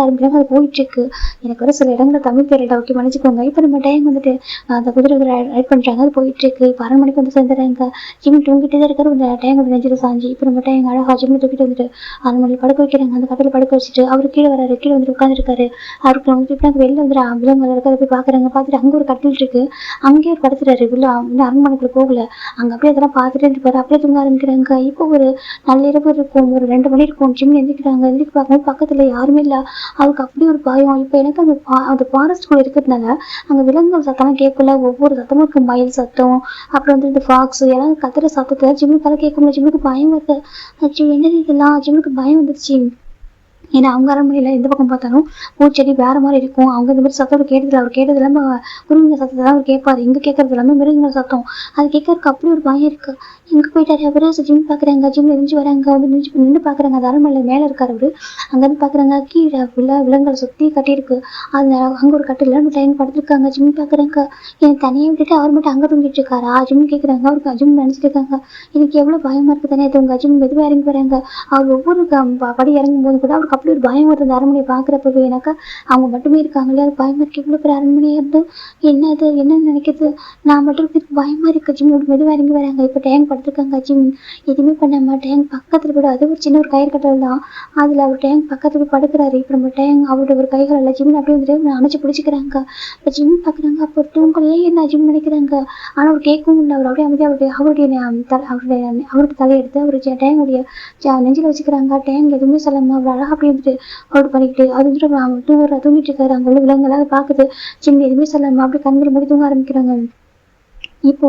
ஆரம்பிக்கிறாங்க. அது போயிட்டு இருக்கு. எனக்கு வர சில இடங்களில் தமிழ் பேரிட ஓகே மன்னிச்சுக்கோங்க. இப்போ நம்ம டைம் வந்துட்டு அந்த குதிரை ரைட் பண்ணுறாங்க. அது போயிட்டு இருக்கு. இப்போ 6 மணிக்கு வந்து சேர்ந்துறாங்க. ஜிம் தூங்கிட்டே தான் இருக்காரு. அந்த டைம் வந்து நெஞ்சில் சாஞ்சி இப்போ நம்ம டைம் அழகாக ஜிம்மில் தூக்கிட்டு வந்துட்டு 6 மணிக்கு படுக்க வைக்கிறாங்க. அந்த கட்டில் படுக்க வச்சுட்டு அவர் கீழே வராரு. கீழே வந்துட்டு உட்காந்துருக்காரு. அவருக்கு வந்து இப்போ வெளில வந்துட்டு விலங்குகள் இருக்கிறத போய் பார்க்குறாங்க. பார்த்துட்டு அங்கே ஒரு கட்டில் இருக்கு. அங்கேயே ஒரு படுத்துறாரு. இல்லை வந்து அரண்மனைக்குள்ள போகல. அங்கே அப்படியே அதெல்லாம் பார்த்துட்டு இருப்பாரு. அப்படியே தூங்க ஆரம்பிக்கிறாங்க. இப்போ ஒரு நள்ளிரவு இருக்கும். ஒரு 2 மணி இருக்கும். ஜிம் எந்திரிக்கிறாங்க. எந்திரிக்க பார்க்கும்போது பக்கத்தில் யாருமே இல்லை. அதுக்கு அப்படி ஒரு பயம். இப்போ எனக்கு அந்த ஃபாரஸ்ட் கூட இருக்கிறதுனால அங்கே விலங்குகள் சத்தம்லாம் கேட்கல. ஒவ்வொரு சத்தமும் இருக்கு. மயில் சத்தம், அப்புறம் வந்து இந்த ஃபாக்ஸ் எல்லாம் கத்துற சத்தத்தை ஜிம்முக்கால கேட்க முடியல. ஜிம்முக்கு பயம் வருது. என்னது இதெல்லாம். ஜிம்முக்கு பயம் வந்துருச்சு. ஏன்னா அவங்க அரண்மனையில எந்த பக்கம் பார்த்தாலும் பூச்செடி வேற மாதிரி இருக்கும். அவங்க இந்த மாதிரி சத்தம் கேட்டதில்ல. அவர் கேட்டது எல்லாமே குருவிங்க சத்தத்தை தான் அவர் கேட்பாரு. இங்க கேட்கறது எல்லாமே மிருகங்கள் சத்தம். அது கேட்கறதுக்கு அப்படி ஒரு பயம் இருக்கு. எங்க போயிட்டாரு அவரு? ஜிம் பாக்குறாங்க, ஜிம் எரிஞ்சு வராங்க, வந்து நின்று பாக்குறாங்க. அது அரண்மனையில மேல இருக்காரு அவரு. அங்க இருந்து பாக்குறாங்க கீழே விலங்குகளை சுத்தி கட்டியிருக்கு. அது அங்க ஒரு கட்டில டைம் படுத்திருக்காங்க. ஜிம் பாக்குறாங்க எனக்கு தனியா விட்டுட்டு அவர் மட்டும் அங்க தூங்கிட்டு இருக்காரா? ஜிம் கேக்குறாங்க. அவருக்கு அஜிம் நினைச்சிட்டு இருக்காங்க. எனக்கு எவ்வளவு பயமா இருக்கு தானே. உங்க அஜிம் மெதுவா இறங்கி வராங்க. அவர் ஒவ்வொரு படி இறங்கும் போது கூட அவருக்கு அப்படி ஒரு பயம் வருது. அரண்மனையை பாக்குறப்பவே எனக்கு அவங்க மட்டுமே இருக்காங்களே, அது பயமா இருக்கு. இவ்வளவு பேர் அரண்மனையா இருந்து என்ன அது என்ன நினைக்கிறது? நான் மட்டும் பயமா இருக்கு. ஜிம் மெதுவா இறங்கி வராங்க. இப்ப டேங்க் படுத்திருக்காங்க. ஜிம் எதுவுமே பண்ணாம டேங்க் பக்கத்துல போய் அது ஒரு சின்ன ஒரு கயிறு கட்டல் தான். அதுல அவர் டேங்க் பக்கத்துல போய் படுக்கிறாரு. இப்ப நம்ம டேங்க் அவரோட ஒரு கைகள் எல்லாம் ஜிம் அப்படியே வந்துட்டு அணைச்சு பிடிச்சிக்கிறாங்க. இப்ப ஜிம் பாக்குறாங்க. அப்போ தூங்கலையே என்ன ஜிம் நினைக்கிறாங்க. ஆனா அவர் கேட்கவும் இல்லை. அவர் அப்படியே அமைதியா அவருக்கு தலையெடுத்து அவரு டேங்குடைய நெஞ்சில வச்சுக்கிறாங்க. டேங்க் எதுவுமே சொல்லாம அவர் அழகா அப்படி வந்துட்டு அவர் பண்ணிக்கிட்டு அது வந்துட்டு தூங்கிட்டு இருக்காரு. அங்க உள்ள விலங்குகள் அதை பாக்குது. ஜிம் எதுவுமே சொல்லாம அப்படி கண்களை மூடி தூங்க ஆரம்பிக்கிறாங்க. இப்போ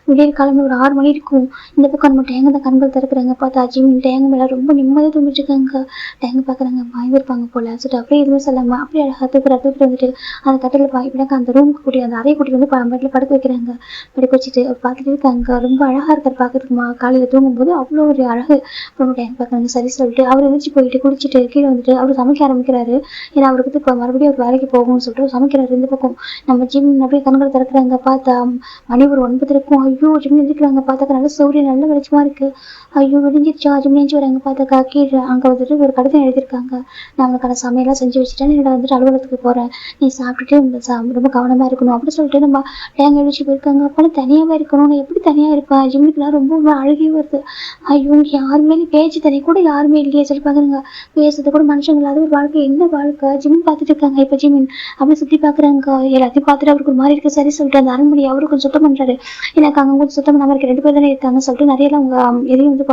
விடியற் காலம்ல ஒரு 6 மணி இருக்கும். இந்த பக்கம் நம்ம டேங்க தான் கண்கள் திறக்கிறாங்க. பார்த்தா ஜிம் டேங்க் மேல ரொம்ப நிம்மதியா தூங்கிட்டு இருக்காங்க. டேங்க பாக்குறாங்க. பயந்துருப்பாங்க போல. சொல்லிட்டு அப்படியே எதுவுமே சொல்லாம அப்படியே அழகா தூக்கிட்டு வந்துட்டு அந்த கட்டில இப்படினாக்க அந்த ரூமுக்கு கூட்டி அந்த அறையை கூட்டி வந்து பெட்ல படுக்க வைக்கிறாங்க. படுக்க வச்சுட்டு பார்த்துட்டு இருக்காங்க. ரொம்ப அழகா இருக்காரு பாக்குறதுக்குமா. காலையில தூங்கும்போது அவ்வளோ ஒரு அழகு. ரொம்ப டேங்க் பாக்குறாங்க. சரி சொல்லிட்டு அவர் எதிர்த்து போயிட்டு குளிச்சுட்டு கீழே வந்துட்டு அவர் சமைக்க ஆரம்பிக்கிறாரு. ஏன்னா அவருக்கு இப்போ மறுபடியும் அவர் வேலைக்கு போகணும்னு சொல்லிட்டு சமைக்கிறாரு. இந்த பக்கம் நம்ம ஜிம் அப்படியே கண்கள் திறக்கிறாங்க. பார்த்தா மணி ஒரு 9 இருக்கும். ஐயோ ஜிம் எழுந்திருக்கிறாங்க. பார்த்தாக்கா நல்ல சூரியன் நல்ல வெளிச்சமா இருக்கு. ஐயோ விடிஞ்சிருச்சா? ஜிம் எழுந்து வராங்க. பார்த்தாக்கா கீழே அங்க வந்துட்டு ஒரு கடிதம் எழுதியிருக்காங்க. நான் உனக்கான சமையலாம் செஞ்சு வச்சுட்டேன். என்னோட வந்துட்டு அலுவலகத்துக்கு போறேன். நீ சாப்பிட்டுட்டு ரொம்ப கவனமா இருக்கணும் அப்படின்னு சொல்லிட்டு நம்ம டேங்க எழுச்சி போயிருக்காங்க. அப்பெல்லாம் தனியாவே இருக்கணும். நான் எப்படி தனியா இருப்பேன்? ஜிம்முக்குலாம் ரொம்ப அழுகே வருது. ஐயோ இங்க யாருமே பேச்சு தனி கூட யாருமே இல்லையே சொல்லி பாக்குறாங்க. பேசுறது கூட மனுஷங்க இல்லாத ஒரு வாழ்க்கை. என்ன வாழ்க்கை? ஜிம் பார்த்துட்டு இருக்காங்க. இப்ப ஜிம் அப்படி சுத்தி பாக்குறாங்க. எல்லாத்தையும் பார்த்துட்டு அவருக்கு ஒரு மாதிரி இருக்கு. சரி சொல்லிட்டு அந்த அரண்மனை அவரு கொஞ்சம் சுத்தம் பண்றாரு. எனக்கு அங்க கொஞ்சம் சுத்தம் பண்ணாம இருக்கு. 2 பேர் தானே இருக்காங்க சொல்லிட்டு நிறைய எல்லாம் அவங்க எதையும் வந்து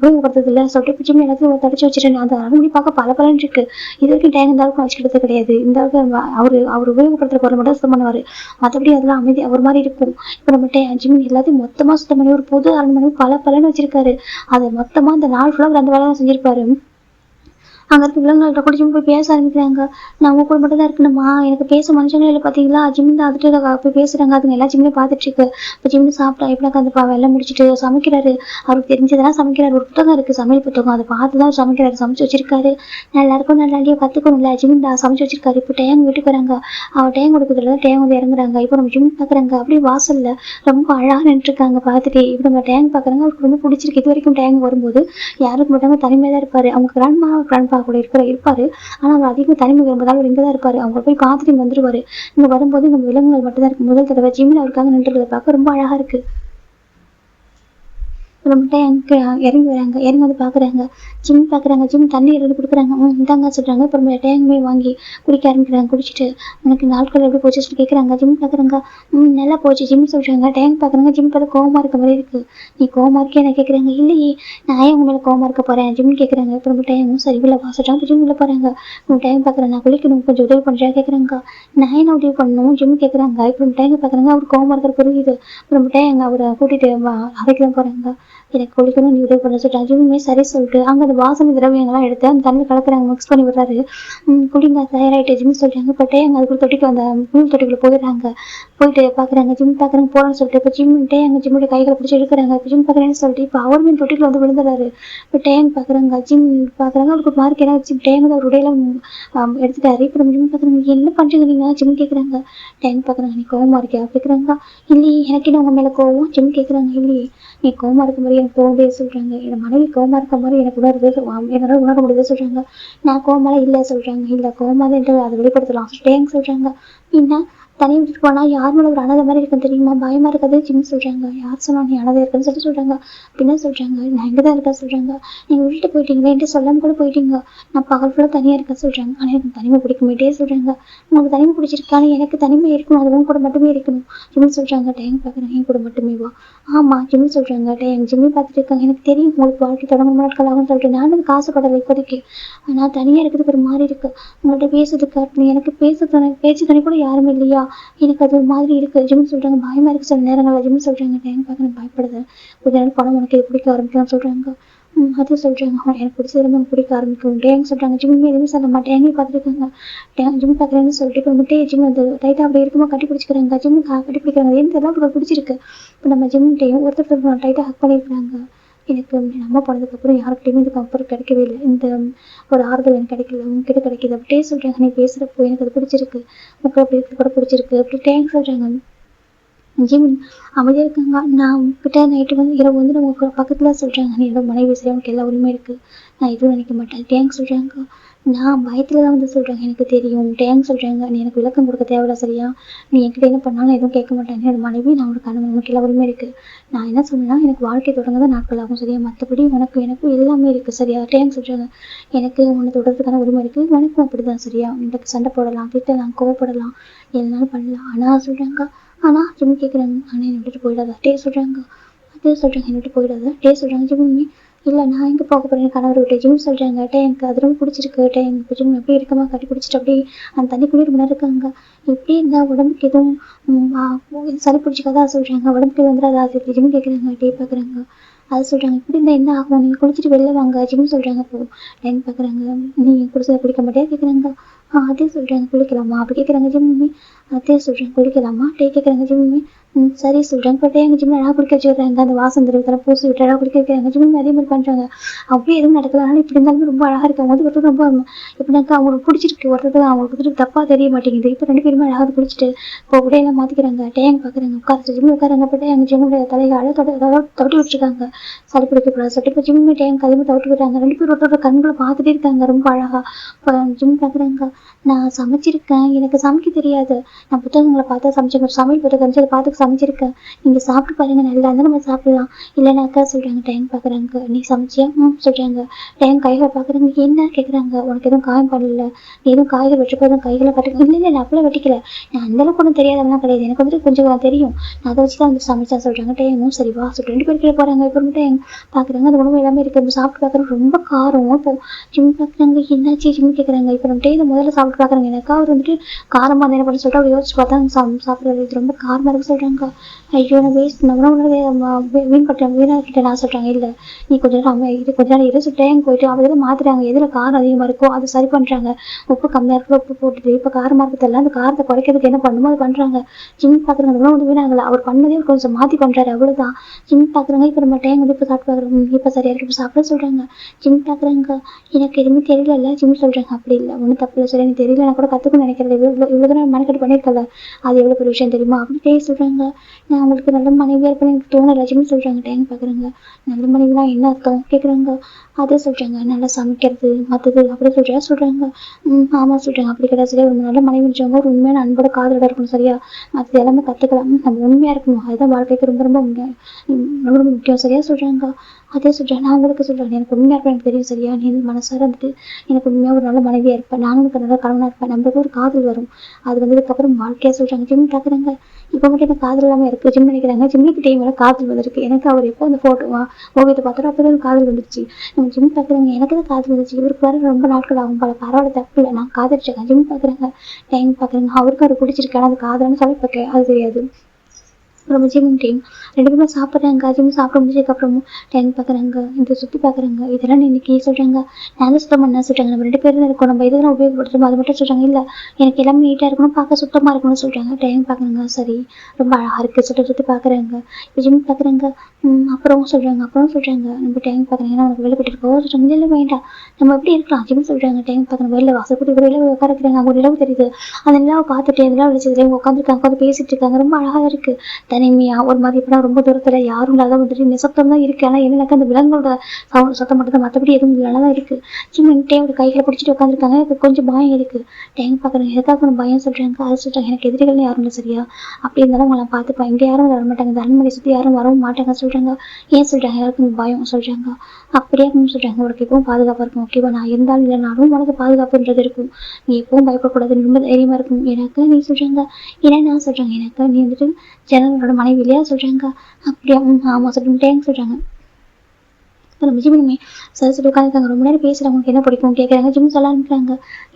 உபயோகப்படுத்துறது இல்லை சொல்லிட்டு ஜிம் எல்லாத்தையும் தடிச்சு வச்சுட்டு அந்த அரண்மனை பார்க்க பல பலன் இருக்கு. இது வரைக்கும் டேங்க் இந்த அளவுக்கு வச்சுக்கிட்டது கிடையாது. இந்த அளவுக்கு அவர் உபயோகப்படுத்துற பொருள் மட்டும் சுத்தம் பண்ணுவாரு. மற்றபடி அதெல்லாம் அமைதி ஒரு மாதிரி இருக்கும். இப்ப நம்ம ஜிம் எல்லாத்தையும் மொத்தமா சுத்தம் பண்ணி ஒரு பொது அரண்மனை பல பலன் வச்சிருக்காரு. அதை மொத்தமா அந்த நாள் ஃபுல்லா அந்த வேலை தான் செஞ்சிருப்பாரு. அங்க இருக்க விலங்குகள்கிட்ட கூட ஜிம் போய் பேச ஆரம்பிக்கிறாங்க. நான் உங்க கூட மட்டும் தான் இருக்கணுமா? எனக்கு பேச மனுஷங்களே இல்லை பார்த்தீங்களா? ஜிம் தான் அதுட்டு போய் பேசுறாங்க. அதுங்க எல்லா ஜிம்லையும் பார்த்துட்டு இருக்கு. இப்போ ஜிம்னு சாப்பிட்டா எப்படினாக்கா அந்த வெள்ளம் முடிச்சுட்டு சமைக்கிறாரு. அவருக்கு தெரிஞ்சதெல்லாம் சமைக்கிறாரு. ஒரு புத்தகம் இருக்கு, சமையல் புத்தகம். அதை பார்த்து தான் சமைக்கிறாரு. சமைச்சு வச்சிருக்காரு. எல்லாருக்கும் நல்லாண்டியா கத்துக்கணும்ல. ஜிம் தான் சமைச்சு வச்சிருக்காரு. இப்போ டேங் வீட்டுக்கு வராங்க. அவன் டேங் கொடுக்குறதுல டேங் வந்து இறங்குறாங்க. இப்போ நம்ம ஜிம் பாக்குறாங்க. அப்படியே வாசல்ல ரொம்ப அழகா நின்று இருக்காங்க பார்த்துட்டு. இப்போ நம்ம டேங் பாக்குறாங்க. அவருக்கு ரொம்ப பிடிச்சிருக்கு. இது வரைக்கும் டேங் வரும்போது யாருக்கு மாட்டாங்க, தனிமையா தான் இருப்பாரு. அவங்க கிராண்ட்பா கூட இருப்பாரு. ஆனா அவர் அதிகமா தனிமை விரும்புறதால அவர் இங்கதான் இருப்பாரு. அவங்க போய் பார்த்துட்டு இங்க வந்துருவாரு. இங்க வரும்போது இந்த விலங்குகள் மட்டும் தான் இருக்கு. முதல் தடவை ஜிம்ல அவருக்காக நின்றுறத பார்க்க ரொம்ப அழகா இருக்கு. நம்மகிட்ட இறங்கி வராங்க. இறங்கி வந்து பாக்குறாங்க. ஜிம் பாக்குறாங்க. ஜிம் தண்ணி எடுத்து கொடுக்குறாங்க. இந்தாங்க சொல்றாங்க. அப்புறம் டேங்குமே வாங்கி குடிக்க ஆரம்பிக்கிறாங்க. குடிச்சிட்டு உனக்கு நாட்கள் எப்படி போச்சு சொல்லி கேட்கறாங்க. ஜிம் பாக்குறாங்க. நல்லா போச்சு ஜிம் சொல்றாங்க. டேங்க் பாக்குறாங்க. ஜிம் பார்த்து கோவமா இருக்க மாதிரி இருக்கு. நீ கோவமா இருக்கே என்ன கேட்கறாங்க. இல்லையே நான் ஏன் உங்க மேல கோவமா இருக்க போறேன் ஜிம் கேட்கறாங்க. அப்புறம் டேங்கும் சரி உள்ள சொல்றாங்க. ஜிம் உள்ள போறாங்க. டேங்க் பாக்குறேன். நான் குளிக்கணும், கொஞ்சம் உதவி பண்றேன் கேட்கறாங்க. நான் என்ன உதவி பண்ணணும் ஜிம் கேட்கறாங்க. இப்போ டேங்க் பாக்குறாங்க. அவர் கோவமா இருக்கிற புரியுது. அப்புறம் டேங்க் அவரை கூட்டிட்டு அரைக்கலாம் போறாங்க. எனக்கு குளிக்கணும், நீ உதவி பண்ண சொல்லிட்டு அஜிமுமே சரி சொல்லிட்டு அங்க அந்த வாசனை திரவியங்கள்லாம் எடுத்து அந்த தண்ணி கலக்குறாங்க. மிக்ஸ் பண்ணி விடுறாரு. குடிங்க தயாராயிட்டு ஜிம் சொல்றாங்க. இப்போ டேங்க அதுக்குள்ள தொட்டிக்கு அந்த புல் தொட்டிக்குள்ள போயிடுறாங்க. போயிட்டு பாக்குறாங்க. ஜிம் பாக்குறாங்க போறேன்னு சொல்லிட்டு இப்போ ஜிம்ட்டே அங்க ஜிம்முடைய கைகளை பிடிச்சி எடுக்கிறாங்க. இப்போ ஜிம் பாக்குறேன்னு சொல்லிட்டு இப்போ அவர் மீன் தொட்டிக்குள்ள வந்து விழுந்துறாரு. இப்போ டேங் பாக்குறாங்க. ஜிம் பாக்குறாங்க. அவருக்கு மார்க் என்ன வச்சு டேங் தான் ஒரு உடையெல்லாம் எடுத்துட்டாரு. இப்போ நம்ம ஜிம் பாக்குறாங்க. என்ன பண்றீங்க நீங்க ஜிம் கேட்கறாங்க. டேங் பாக்குறாங்க. நீ கோவமா இருக்கியா கேட்கறாங்க. இல்லையே எனக்கு என்ன உங்க மேல கோவம் ஜிம் கேட்கறாங்க. இல்லையே நீ கோவமா இருக்க மாதிரி எனக்கு தோணுதே சொல்றாங்க. என் மனைவி கோவமா இருக்க மாதிரி எனக்கு என்னால உணர முடியுது சொல்றாங்க. நான் கோவமாலாம் இல்லை சொல்றாங்க. இல்ல கோவமா தான் அதை வெளிப்படுத்தலாம் டேங் சொல்றாங்க. என்ன தனி விட்டுட்டு போனா யார் மேல ஒரு அனாதை மாதிரி இருக்குன்னு தெரியுமா? பயமா இருக்காது ஜிம் சொல்றாங்க. யார் சொன்னா நீ அனாதை இருக்குன்னு சொல்லி சொல்றாங்க. பின்ன சொல்றாங்க நான் இங்கதான் இருக்கேன் சொல்றாங்க. நீங்க விட்டுட்டு போயிட்டீங்களா என்கிட்ட சொல்லாம கூட போயிட்டீங்க. நான் பகல் ஃபுல்லா தனியா இருக்கேன் சொல்றாங்க. ஆனா எனக்கு தனிமை பிடிக்க மாட்டே சொல்றாங்க. உங்களுக்கு தனிமை பிடிச்சிருக்கான்னு எனக்கு தனிமை இருக்கணும், அதுவும் கூட மட்டுமே இருக்கணும் ஜிம் சொல்றாங்க. டேங் பாக்குறேன். என் கூட மட்டுமே வா. ஆமா ஜிம் சொல்றாங்க. டேங் ஜிம்மி பார்த்துட்டு இருக்காங்க. எனக்கு தெரியும் உங்களுக்கு வாழ்க்கை தொடங்க நாட்கள் ஆகும்னு சொல்லிட்டு நானும் அதுக்கு ஆசைப்படலை இப்போதைக்கு. ஆனா தனியா இருக்கிறதுக்கு ஒரு மாதிரி இருக்கு. உங்கள்ட்ட பேசுறதுக்கு எனக்கு பேச்சு தனி கூட யாருமே இல்லையா? எனக்கு அது ஒரு மாதிரி இருக்கு ஜிம் சொல்றாங்க. பயமா இருக்கு சில நேரங்கள்ல ஜிம் சொல்றாங்க. டேங்க் பார்க்க பயப்படுது. கொஞ்ச நேரம் பணம் உனக்கு இது பிடிக்க ஆரம்பிக்கலாம்னு சொல்றாங்க. அதே சொல்றாங்க. எனக்கு பிடிச்சது ரொம்ப பிடிக்க ஆரம்பிக்கும். டேன்னு சொல்றாங்க. ஜிம்முமே எதுவுமே சொல்ல மாட்டேன். எங்கேயும் பார்த்துருக்காங்க. ஜிம் பார்க்குறேன்னு சொல்லிட்டு இப்போ முட்டையை ஜிம் வந்து டைட்டாக அப்படி இருக்குமோ கட்டி பிடிச்சிக்கிறாங்க. ஜிம்மு கட்டி பிடிக்கிறாங்க. எந்த எல்லாம் இப்போ பிடிச்சிருக்கு. இப்போ நம்ம ஜிம்டையும் ஒருத்தர் டைட்டாக ஹக் பண்ணியிருக்காங்க. எனக்கு நம்ம போனதுக்கப்புறம் யாருக்கிட்டையுமே இதுக்கு அப்புறம் கிடைக்கவே இல்லை. இந்த ஒரு ஆறுதல் எனக்கு கிடைக்கல. உங்ககிட்ட கிடைக்கிது. அப்படியே சொல்றாங்க. நீ பேசுறப்போ எனக்கு அது பிடிச்சிருக்கு. உங்களுக்கு அப்படி இருக்கிறது கூட பிடிச்சிருக்கு. அப்படி டேங்க் சொல்றாங்க. ஜிமின் அமைதியாக இருக்காங்க. நான் உங்ககிட்ட நைட்டு இரவு நம்ம பக்கத்தில் சொல்கிறாங்க. நீ என்னோட மனைவி சரி உனக்கு எல்லா உரிமை இருக்குது. நான் எதுவும் நினைக்க மாட்டேன். டேங்க் சொல்கிறாங்க. நான் பயத்தில் தான் சொல்கிறாங்க. எனக்கு தெரியும். டேங்க் சொல்கிறாங்க. நீ எனக்கு விளக்கம் கொடுக்க தேவையில்ல சரியா. நீ என்கிட்ட என்ன பண்ணாலும் எதுவும் கேட்க மாட்டேன். என்னோட மனைவி நான் உனக்கு கணவன். உனக்கு எல்லா உரிமை இருக்குது. நான் என்ன சொன்னேன்னா எனக்கு வாழ்க்கை தொடங்க தான் நாட்கள் ஆகும் சரியா. மற்றபடி எனக்கும் எல்லாமே இருக்குது சரியா. டேங்க் சொல்கிறாங்க. எனக்கு உன்னை தொடர்றதுக்கான உரிமை இருக்குது. உனக்கும் அப்படி தான் சரியா. உனக்கு சண்டை போடலாம், திட்டலாம், கோவப்படலாம், எல்லாம் பண்ணலாம். ஆனால் சொல்கிறாங்க. ஆனால் ஜிம் கேட்குறாங்க. ஆனால் என்னை விட்டுட்டு போயிடாத. சொல்கிறாங்க. அதே சொல்கிறாங்க. என்னை விட்டு போயிடாத. சொல்கிறாங்க. ஜிம்முமே இல்லை நான் எங்கே போக போகிறேன் கணவர் விட்டு. ஜிம் சொல்கிறாங்க. எனக்கு அது ரொம்ப பிடிச்சிருக்கு. எனக்கு ஜிம் எப்படி இருக்கமா கட்டி பிடிச்சிட்டு அப்படியே அந்த தண்ணி குளிர் ரொம்ப நேரம் இருக்காங்க. எப்படி இருந்தால் உடம்புக்கு எதுவும் சளி பிடிச்சிக்காதா சொல்கிறாங்க. உடம்புக்கு எதுவும் வந்துடாதா சரி. ஜிம் கேட்குறாங்க. பார்க்குறாங்க. அது சொல்கிறாங்க. இப்படி இருந்தால் என்ன ஆகும். நீங்கள் குளிச்சுட்டு வெளில வாங்க. ஜிம் சொல்கிறாங்க. அப்போ டைம் பார்க்குறாங்க. நீங்கள் குளிச்சதை குளிக்க மாட்டேன் கேட்குறாங்க. அதே சொல்கிறாங்க. குளிக்கலாமா அப்படி கேட்குறாங்க. ஜிம்முமே அதே சொல்கிறேன். குளிக்கலாமா கேட்குறாங்க. ஜிம்முமே சரி சொல்கிறாங்க. பட் எங்கள் ஜிம்மில் அழகாக குளிக்க வச்சுக்கிறாங்க. அந்த வாசம் தெரிவித்தெல்லாம் பூசி விட்டு அழகாக குளிக்க வைக்கிறாங்க. ஜிம்முமே அதே மாதிரி பண்ணுறாங்க. அப்படியே எதுவும் நடக்கல. ஆனால் இப்படி இருந்தாலுமே ரொம்ப அழகாக இருக்காங்க. ஒருத்தர் ரொம்ப எப்படின்னாக்கா அவங்களுக்கு பிடிச்சிருக்கு. ஒருத்தர் அவங்களுக்கு பிடிச்சிருக்கு தப்பாக தெரிய மாட்டேங்குது. இப்போ 2 பேருமே அழகாக குளிச்சுட்டு இப்போ உடையெல்லாம் மாற்றிக்கிறாங்க. டேங்க் பார்க்குறாங்க. உட்கார ஜிம்மு உட்காராங்க. பட் எங்கள் ஜிம்முடைய தலைகளை தொட்டி விட்டுருக்காங்க. சளி பிடிக்கக்கூடாது சொல்லிட்டு இப்போ ஜிம்முமே டேங்க் அதே மாதிரி தொட்டு விடுறாங்க. 2 பேர் ஒருத்தர் கண்களை பார்த்துட்டே இருக்காங்க. ரொம்ப அழகாக இப்போ ஜிம் பார்க்குறாங்க. நான் சமைச்சிருக்கேன். எனக்கு சமைக்க தெரியாது. நான் புத்தகங்களை பார்த்தா சமைச்சிருக்கேன். சமையல் புத்தகம் அதை பார்த்து சமைச்சிருக்கேன். நீங்கள் சாப்பிட்டு பாருங்க. நல்லா இருந்தால் நம்ம சாப்பிடலாம். இல்லைனாக்கா சொல்கிறாங்க. டைம் பார்க்குறாங்க. நீ சமைச்சியா சொல்கிறாங்க. டைம் கைகளை பார்க்குறாங்க. என்ன கேட்குறாங்க. உனக்கு எதுவும் காயம் பண்ணல. நீ எதுவும் காய்கறி வெட்டப்போதும் கைகளை கட்டுங்க. இல்லை நான் அப்படியே வெட்டிக்கல. நான் அந்தளவுக்கு ஒன்றும் தெரியாதவெல்லாம் கிடையாது. எனக்கு கொஞ்சம் தெரியும். நான் அதை வச்சு தான் சமைச்சா சொல்கிறாங்க. டைமும் சரி வா சொல்லிட்டு 2 பேர் கீழே போகிறாங்க. இப்போ டைம் பார்க்குறாங்க. அந்த உணவு எல்லாமே இருக்குது. சாப்பிட்டு பார்க்குறாங்க. ரொம்ப காரம். இப்போ ஜிம் பார்க்குறாங்க. என்னாச்சு ஜிம் கேட்குறாங்க. இப்போ நம்ம டே முதல்ல சாப்பிட்டு பார்க்குறாங்க. எனக்கா அவர் காரமாக என்ன பண்ண சொல்லிட்டு அவர் யோசிச்சு பார்த்தா சாப்பிட்றது இது ரொம்ப காரமாக இருக்கு சொல்கிறாங்க. ஐயோ நான் வேஸ்ட் நான் உணவு வீணாக்கிட்டேன் நான் சொல்கிறாங்க. இல்லை நீ கொஞ்ச நேரம் கொஞ்ச நேரம் இரு சொல்லிட்டேன் போயிட்டு அவர் எதாவது மாற்றுறாங்க. எதில் காரம் அதிகமாக இருக்கோ அதை சரி பண்ணுறாங்க. உப்பு கம்மியாக இருக்கோ உப்பு போட்டுட்டு இப்போ காரமாக இருக்கிறதெல்லாம் அந்த காரத்தை குறைக்கிறதுக்கு என்ன பண்ணுமோ அது பண்ணுறாங்க. ஜிம் பார்க்குறாங்க. அந்த உணவு வீணாகலை. அவர் பண்ணதே கொஞ்சம் மாற்றி பண்ணுறாரு. அவ்வளோதான். ஜிம் பார்க்குறாங்க. இப்போ நம்ம டைம் இப்போ சாப்பிட்டு பார்க்குறோம். இப்போ சரியாக இருக்கு. இப்போ சாப்பிட சொல்கிறாங்க. ஜிம் பார்க்குறாங்க. எனக்கு எதுவுமே தெரியல ஜிம் சொல்கிறாங்க. அப்படி இல்லை ஒன்றும் தப்பு இல்லை சரி எனக்கு தெரியல. நான் கூட கற்றுக்கணும்னு நினைக்கிறேன். இவ்வளோ தான் மெனக்கெட்டு பண்ணியிருக்கல. அது எவ்வளோ பெரிய விஷயம் தெரியுமா அப்படின்ட்டே சொல்கிறாங்க. நான் உங்களுக்கு நல்ல மனைவியாக இருப்பேன்னு எனக்கு தோணலை ஜிம் சொல்கிறாங்க. டைம் பார்க்குறாங்க. நல்ல மனைவினா என்ன அர்த்தம் கேட்குறாங்க. அதே சொல்கிறாங்க. நல்லா சமைக்கிறது மற்றது அப்படி சொல்கிறாங்க. ஆமாம் சொல்கிறாங்க. அப்படி கிடையாது சரியா. ஒரு நல்ல மனைவி வச்சவங்க ஒரு உண்மையான அன்போட காதலோட இருக்கணும் சரியா. மற்றது எல்லாமே கற்றுக்கலாம். நம்ம உண்மையாக இருக்கணும். அதுதான் வாழ்க்கைக்கு ரொம்ப ரொம்ப முக்கியம் சரியா சொல்கிறாங்க. அதே சொல்கிறேன். நான் உங்களுக்கு சொல்கிறேன். எனக்கு உண்மையாக இருப்பேன் எனக்கு தெரியும் சரியா. நீ மனசார எனக்கு உண்மையாக ஒரு நல்ல மனைவியாக இருப்பேன். நானும் எனக்கு நல்ல கணவனாக இருப்பேன். நம்மளுக்கு ஒரு காதல் வரும். அது வந்ததுக்கப்புறம் வாழ்க்கையாக சொல்கிறாங்க. ஜிம் பார்க்குறாங்க. இப்போ மட்டும் எனக்கு காதல் இல்லாமல் இருக்குது. ஜிம் நினைக்கிறாங்க. ஜிம்முக்கு டைம் வேலை காதல் வந்திருக்கு. எனக்கு அவர் எப்போ அந்த ஓவியத்தை பார்த்தாரோ அப்போ தான் காதல் வந்துருச்சு. நம்ம ஜிம் பார்க்குறாங்க. எனக்கு தான் காதல் வந்துச்சு. இவருக்கு வர ரொம்ப நாட்கள் ஆகும் போல. பரவாயில்ல தப்பு இல்லை. நான் காதலிச்சிருக்கேன். ஜிம் பார்க்குறாங்க. டைம் பார்க்குறாங்க. அவருக்கு அவர் பிடிச்சிருக்கேன். அது காதல்னு சொல்லி பார்க்க அது தெரியாது. அப்புறம் ஜிம் டைம் 2 பேருமே சாப்பிட்றாங்க. ஜிம் சாப்பிட முடிஞ்சதுக்கப்புறமும் டைம் பார்க்குறாங்க. இந்த சுற்றி பார்க்குறாங்க. இதெல்லாம் இன்னைக்கு சொல்கிறாங்க. நான் தான் சுத்தம் பண்ண சொல்கிறாங்க. நம்ம 2 பேரும் இருக்கோம். நம்ம இதெல்லாம் உபயோகப்படுத்துறோம் அது மட்டும் சொல்கிறாங்க. இல்லை எனக்கு எல்லாமே நீட்டாக இருக்கணும் பார்க்க சுத்தமாக இருக்கணும்னு சொல்கிறாங்க. டைம் பார்க்குறாங்க. சரி ரொம்ப அழகாக இருக்குது சுற்றி பார்க்குறாங்க. இப்போ ஜிம் பார்க்குறாங்க. அப்புறம் சொல்கிறாங்க. நம்ம டைம் பார்க்குறாங்க. ஏன்னா உனக்கு வெளில போயிட்டு சொல்கிறாங்க. இல்லை வேண்டாம் நம்ம எப்படி இருக்கலாம் ஜிம் சொல்கிறாங்க. டைம் பார்க்குறாங்க. வெளில வாசப்படி வெளில உட்கார வைக்கிறாங்க. அவங்க ஒரு நிலவு தெரியுது. அந்த நிலவை பார்த்துட்டு எதெல்லாம் வெளிச்சதுலேயே உட்காந்துருக்காங்க. உட்காந்து பேசிட்டு இருக்காங்க. ரொம்ப அழகாக இருக்குது. தனிமையாக ஒரு மாதிரி இப்போனா ரொம்ப தூரத்தில் யாரும் இல்லாத வந்துட்டு நிசப்தம் தான் இருக்குது. ஆனால் என்னன்னாக்கா அந்த விலங்கோட சத்தம் மட்டும் தான். மற்றபடி எதுவும் இல்லைனா தான் இருக்குது. ஜிம்மின்ட்டே ஒரு கைகளை பிடிச்சிட்டு உட்காந்துருக்காங்க. எனக்கு கொஞ்சம் பயம் இருக்குது. டைம் பார்க்குறாங்க. எதுக்காக ஒன்று பயம் சொல்கிறாங்க. அது சொல்கிறாங்க. எனக்கு எதிரிகள்னு யாரும் இல்லை சரியா. அப்படி இருந்தாலும் உங்களை பார்த்துப்பேன். இங்கே யாரும் வர மாட்டாங்க. இந்த அரண்மனை சுற்றி யாரும் வரவும் மாட்டாங்க சொல்கிறாங்க. ஏன் சொல்கிறாங்க. எல்லாருக்கும் பயம் சொல்கிறாங்க. அப்படியே சொல்கிறாங்க. உனக்கு எப்பவும் பாதுகாப்பாக இருக்கும். ஓகேவா நான் இருந்தாலும் இல்லைனாலும் உனக்கு பாதுகாப்புன்றது இருக்கும். நீ எப்பவும் பயப்படக்கூடாது. ரொம்ப தைரியமாக இருக்கும். எனக்கு நீ சொல்கிறாங்க. ஏன்னா நான் சொல்கிறாங்க. எனக்கு நீ வந்துட்டு ஜனங்களோட மனைவி இல்லையா சொல்கிறாங்க. அப்படியா ஆமாம் சொல்லிட்டு சொல்கிறாங்க. நம்ம ஜிம்மினுமே சார் சொல்லி உட்காந்துருக்காங்க. ரொம்ப நேரம் பேசுகிறாங்க. உங்களுக்கு என்ன பிடிக்கும் கேட்குறாங்க. ஜிம் சொல்ல ஆரம்பிக்கிறாங்க.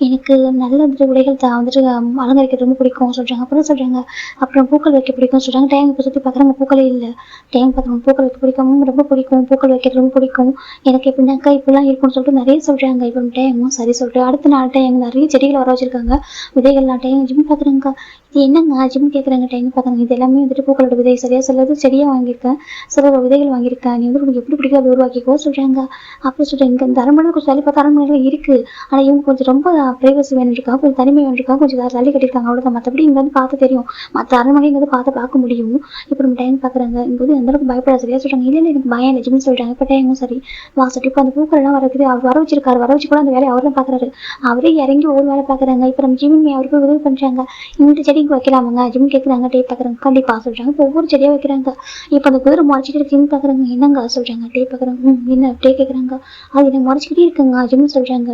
எனக்கு நல்ல வந்துட்டு உடைகள் வந்துட்டு அலங்கரிக்கிறது ரொம்ப பிடிக்கும் சொல்கிறாங்க. அப்புறம் சொல்கிறாங்க அப்புறம் பூக்கள் வைக்க பிடிக்கும் சொல்கிறாங்க. டேங்க் இப்போ சுற்றி பார்க்குறாங்க. பூக்களே இல்லை. டேங்க் பார்க்குறாங்க. பூக்கள் வைக்க பிடிக்கும். ரொம்ப பிடிக்கும். பூக்கள் வைக்கிறது ரொம்ப பிடிக்கும். எனக்கு எப்படின்னாக்கா இப்படிலாம் இருக்கும்னு சொல்லிட்டு நிறைய சொல்கிறாங்க. இப்போ டேங்கும் சரி சொல்லிட்டு அடுத்த நாள் டேங்க் நிறைய செடிகள் வர வச்சிருக்காங்க. விதைகள்லாம் டேங்க் ஜிம் பார்க்குறாங்க. இது என்னங்க ஜிம் கேட்குறாங்க. டேங்க் பார்க்குறாங்க. இது எல்லாமே வந்துட்டு பூக்களோட விதை சரியா சொல்லுறது செடியாக வாங்கியிருக்கேன். சில விதைகள் வாங்கியிருக்கேன். நீ வந்து உனக்கு எப்படி பிடிக்கும் அதை உருவாக்கிக்கோ சொல்கிறாங்க. அப்படி சொல்கிறேன். இங்கே இந்த அரண்மனை கொஞ்சம் தள்ளி பார்த்தா அரண்மனை இருக்குது. ஆனால் இவங்க கொஞ்சம் ரொம்ப ப்ரைவசி வேணுருக்காங்க. கொஞ்சம் தனிமை வேணுருக்காங்க. கொஞ்சம் தள்ளி கட்டியிருக்காங்க. அவ்வளோதான். மற்றபடி இங்கே வந்து பார்த்து தெரியும். மற்ற அரண்மனை இங்கே வந்து பார்க்க முடியும். இப்போ நம்ம டைம் பார்க்குறாங்க. இங்கே வந்து எந்த அளவுக்கு பயப்பட சரியா சொல்கிறாங்க. இல்லை எனக்கு பயம் இல்லை ஜிம்னு சொல்கிறாங்க. இப்போ டைமும் சரி வா சொல்லி இப்போ அந்த பூக்கள் எல்லாம் வரக்குது. அவர் வர வச்சிருக்காரு. வர வச்சு கூட அந்த வேலையை அவர் தான் பார்க்குறாரு. அவரே இறங்கி ஒரு வேலை பார்க்குறாங்க. இப்போ நம்ம ஜிம்மே அவருக்கு உதவி பண்ணுறாங்க. இந்த செடிக்கு வைக்கலாமாங்க ஜிம் கேட்குறாங்க. டே பார்க்குறாங்க. கண்டிப்பாக சொல்கிறாங்க. இப்போ ஒவ்வொரு செடியாக வைக்கிறாங்க. இப்போ அந்த குதிரை முறைச்சிக்கிட்டு ஜிம் பார்க்குறாங்க. என்னங்க சொல்கிறாங்க. டே பார்க்குறாங்க. என்ன டே கேட்குறாங்க. அது எனக்கு முறைச்சிக்கிட்டே இருக்குங்க ஜிம் சொல்கிறாங்க.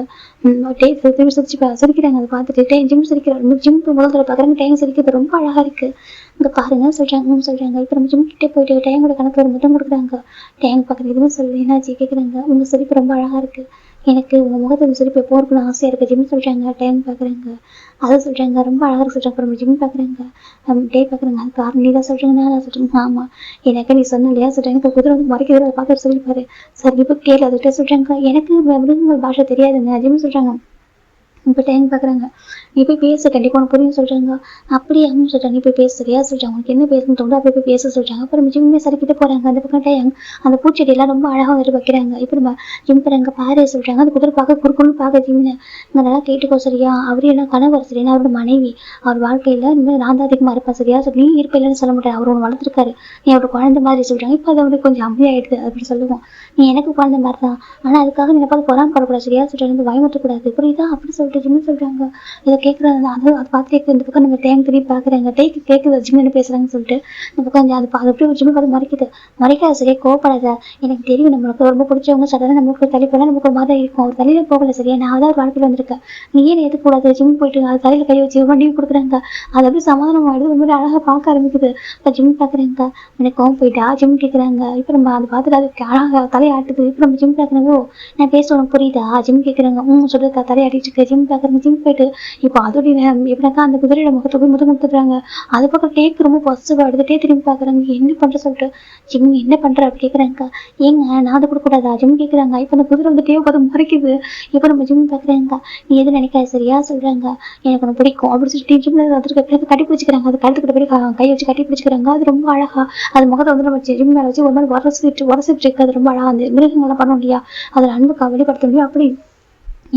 டே திரும்பி சிரிக்கிறாங்க. அதை பார்த்துட்டு டே ஜிம் சிரிக்கிறாங்க. ஜிம் முதல் தடவை பார்க்குறாங்க. டேங் சிரிக்கிறது ரொம்ப அழகாக இருக்குது. இங்கே பாருங்க சொல்கிறாங்க. இப்போ நம்ம ஜிம் கிட்டே போயிட்டு டேங்கோட கணக்கு ஒரு முட்டம் கொடுக்குறாங்க. டேங்க் பார்க்குறது எதுவுமே சொல்லி என்னாச்சு கேட்குறாங்க. உங்கள் சிரிப்பு ரொம்ப அழகாக இருக்குது. எனக்கு உங்கள் முகத்தில் சிரிப்பு எப்போ இருக்குன்னு ஆசையாக இருக்குது ஜிம் சொல்கிறாங்க. டேங்க் பார்க்குறாங்க. அதை சொல்கிறாங்க. ரொம்ப அழகாக சொல்கிறாங்க. அப்புறம் ஜிம் பார்க்குறாங்க. டே பார்க்குறாங்க. அது காரணம் நீ தான் சொல்கிறீங்க. நான் தான் சொல்கிறேன். ஆமாம் எனக்கு நீ சொன்ன இல்லையா சொல்கிறேன். எனக்கு குதிரை வந்து மறைக்கிறது அதை பார்த்து சொல்லிப்பாரு. சரி இப்போ கேளு அதுகிட்ட சொல்கிறாங்க. எனக்கு மிருகங்கள் பாஷை தெரியாதுங்க ஜிம் சொல்கிறாங்க. இப்போ டைம் பார்க்குறாங்க. நீ போய் பேச கண்டிப்பாக உனக்கு புரியும் சொல்கிறாங்க. அப்படியே அம்மா சொல்கிறாங்க. நீ போய் பேச சரியா சொல்கிறாங்க. உனக்கு என்ன பேசணும்னு தோணுதோ அப்படி போய் பேச சொல்கிறாங்க. அப்புறம் ஜிம்மே சரிக்கிட்டு போகிறாங்க. அந்த பக்கம் டைம் அந்த பூச்செடியெல்லாம் ரொம்ப அழகாக வந்துட்டு வைக்கிறாங்க. இப்போ நம்ம ஜிம் போகிறாங்க. பாரு சொல்கிறாங்க. அந்த குதிரை பார்க்க குறுக்குன்னு பார்க்க ஜிம்னு இங்கே நல்லா கேட்டுக்கோ சரியா. அவரே என்ன கணவர் சரியா அவரோட மனைவி அவர் வாழ்க்கையில் இனிமேல் நான் தான் அதிகமாக இருப்பேன் சரியா சொல்லி நீ இருப்பில்லன்னு சொல்ல மாட்டேன். அவர் ஒன்று வளர்த்துருக்காரு. நீ அவரோட குழந்தை மாதிரி சொல்கிறாங்க. இப்போ அதை அவருக்கு கொஞ்சம் அமைதியாகிடுது அப்படின்னு சொல்லுவோம். நீ எனக்கு குழந்தை மாதிரி தான். ஆனால் அதுக்காக நீ பார்த்து பொறாமப்படக்கூடாது சரியா சொல்கிறாங்க. பயமுற்றக்கூடாது புரியுதா அப்படி சொல்லிட்டு ஜிம்னு சொல்கிறாங்க. இதை கேட்குறது அதை பார்த்துட்டு இந்த பக்கம் நம்ம டேங்க் திரும்பி பார்க்குறாங்க. டேக்கு கேட்குது ஜிம்னு பேசுகிறாங்கன்னு சொல்லிட்டு இந்த பக்கம் அது எப்படி ஜிம்மு பார்த்து மறைக்காது சரியா. கோவப்படாத. எனக்கு தெரியும் நம்மளுக்கு ரொம்ப பிடிச்சவங்க சடனாக நம்மளுக்கு தள்ளி போனால் நமக்கு ஒரு மாதிரி இருக்கும். அவர் தலையில் போகலை சரியா. நான் தான் ஒரு வாழ்க்கையில் வந்திருக்கேன். நீ ஏன் எதுக்கூடாது ஜிம் போயிட்டு அது தலையில் கை வச்சு வண்டி கொடுக்குறாங்க. அது அப்படி சமாதானம் ஆகிடுது. ரொம்ப அழகாக பார்க்க ஆரம்பிக்குது. இப்போ ஜிம் பார்க்குறாங்க. எனக்கு கோவம் போயிட்டா ஜிம் கேட்குறாங்க. இப்போ நம்ம அதை பார்த்துட்டு அதுக்கு அழகாக தலையாட்டுது. இப்போ நம்ம ஜிம் பார்க்குறாங்க. ஓ நான் பேச உனக்கு புரியுதா ஜிம் கேட்குறாங்க. சொல்லிட்டு தலையாட்டிட்டு இருக்க ஜிம் பார்க்குறாங்க. ஜிம் போயிட்டு இப்போ அதோடைய எப்படினாக்கா அந்த குதிரையோட முகத்தை போய் முத கொடுத்துட்றாங்க. அது பக்கம் டேக்கு ரொம்ப பாசிட்டிவாக எடுத்துகிட்டே திரும்பி பார்க்குறாங்க. என்ன பண்ணுற சொல்லிட்டு ஜிம் என்ன பண்ணுற அப்படி கேட்குறாங்க. ஏங்க நான் அதை கொடுக்கூடாதா ஜிம் கேட்குறாங்க. இப்போ அந்த குதிரை வந்து டேவை பார்த்து மறைக்குது. இப்போ நம்ம ஜிம் பார்க்குறாங்க. நீ எது நினைக்காது சரியா சொல்கிறாங்க. எனக்கு ஒன்று பிடிக்கும் அப்படி சொல்லிட்டு ஜிம்ல வந்துட்டு கட்டி பிடிச்சிக்கிறாங்க. அது கழுத்துக்கிட்ட போய் கை வச்சு கட்டி பிடிச்சிக்கிறாங்க. அது ரொம்ப அழகா அது முகத்தை வந்து நம்ம ஜிம் மேலே வச்சு ஒரு மாதிரி உரசிட்டு இருக்கு. அது ரொம்ப அழகா அந்த மிருகங்கள்லாம் பண்ண முடியா அதில் அன்புக்கு வெளிப்படுத்த முடியும். அப்படி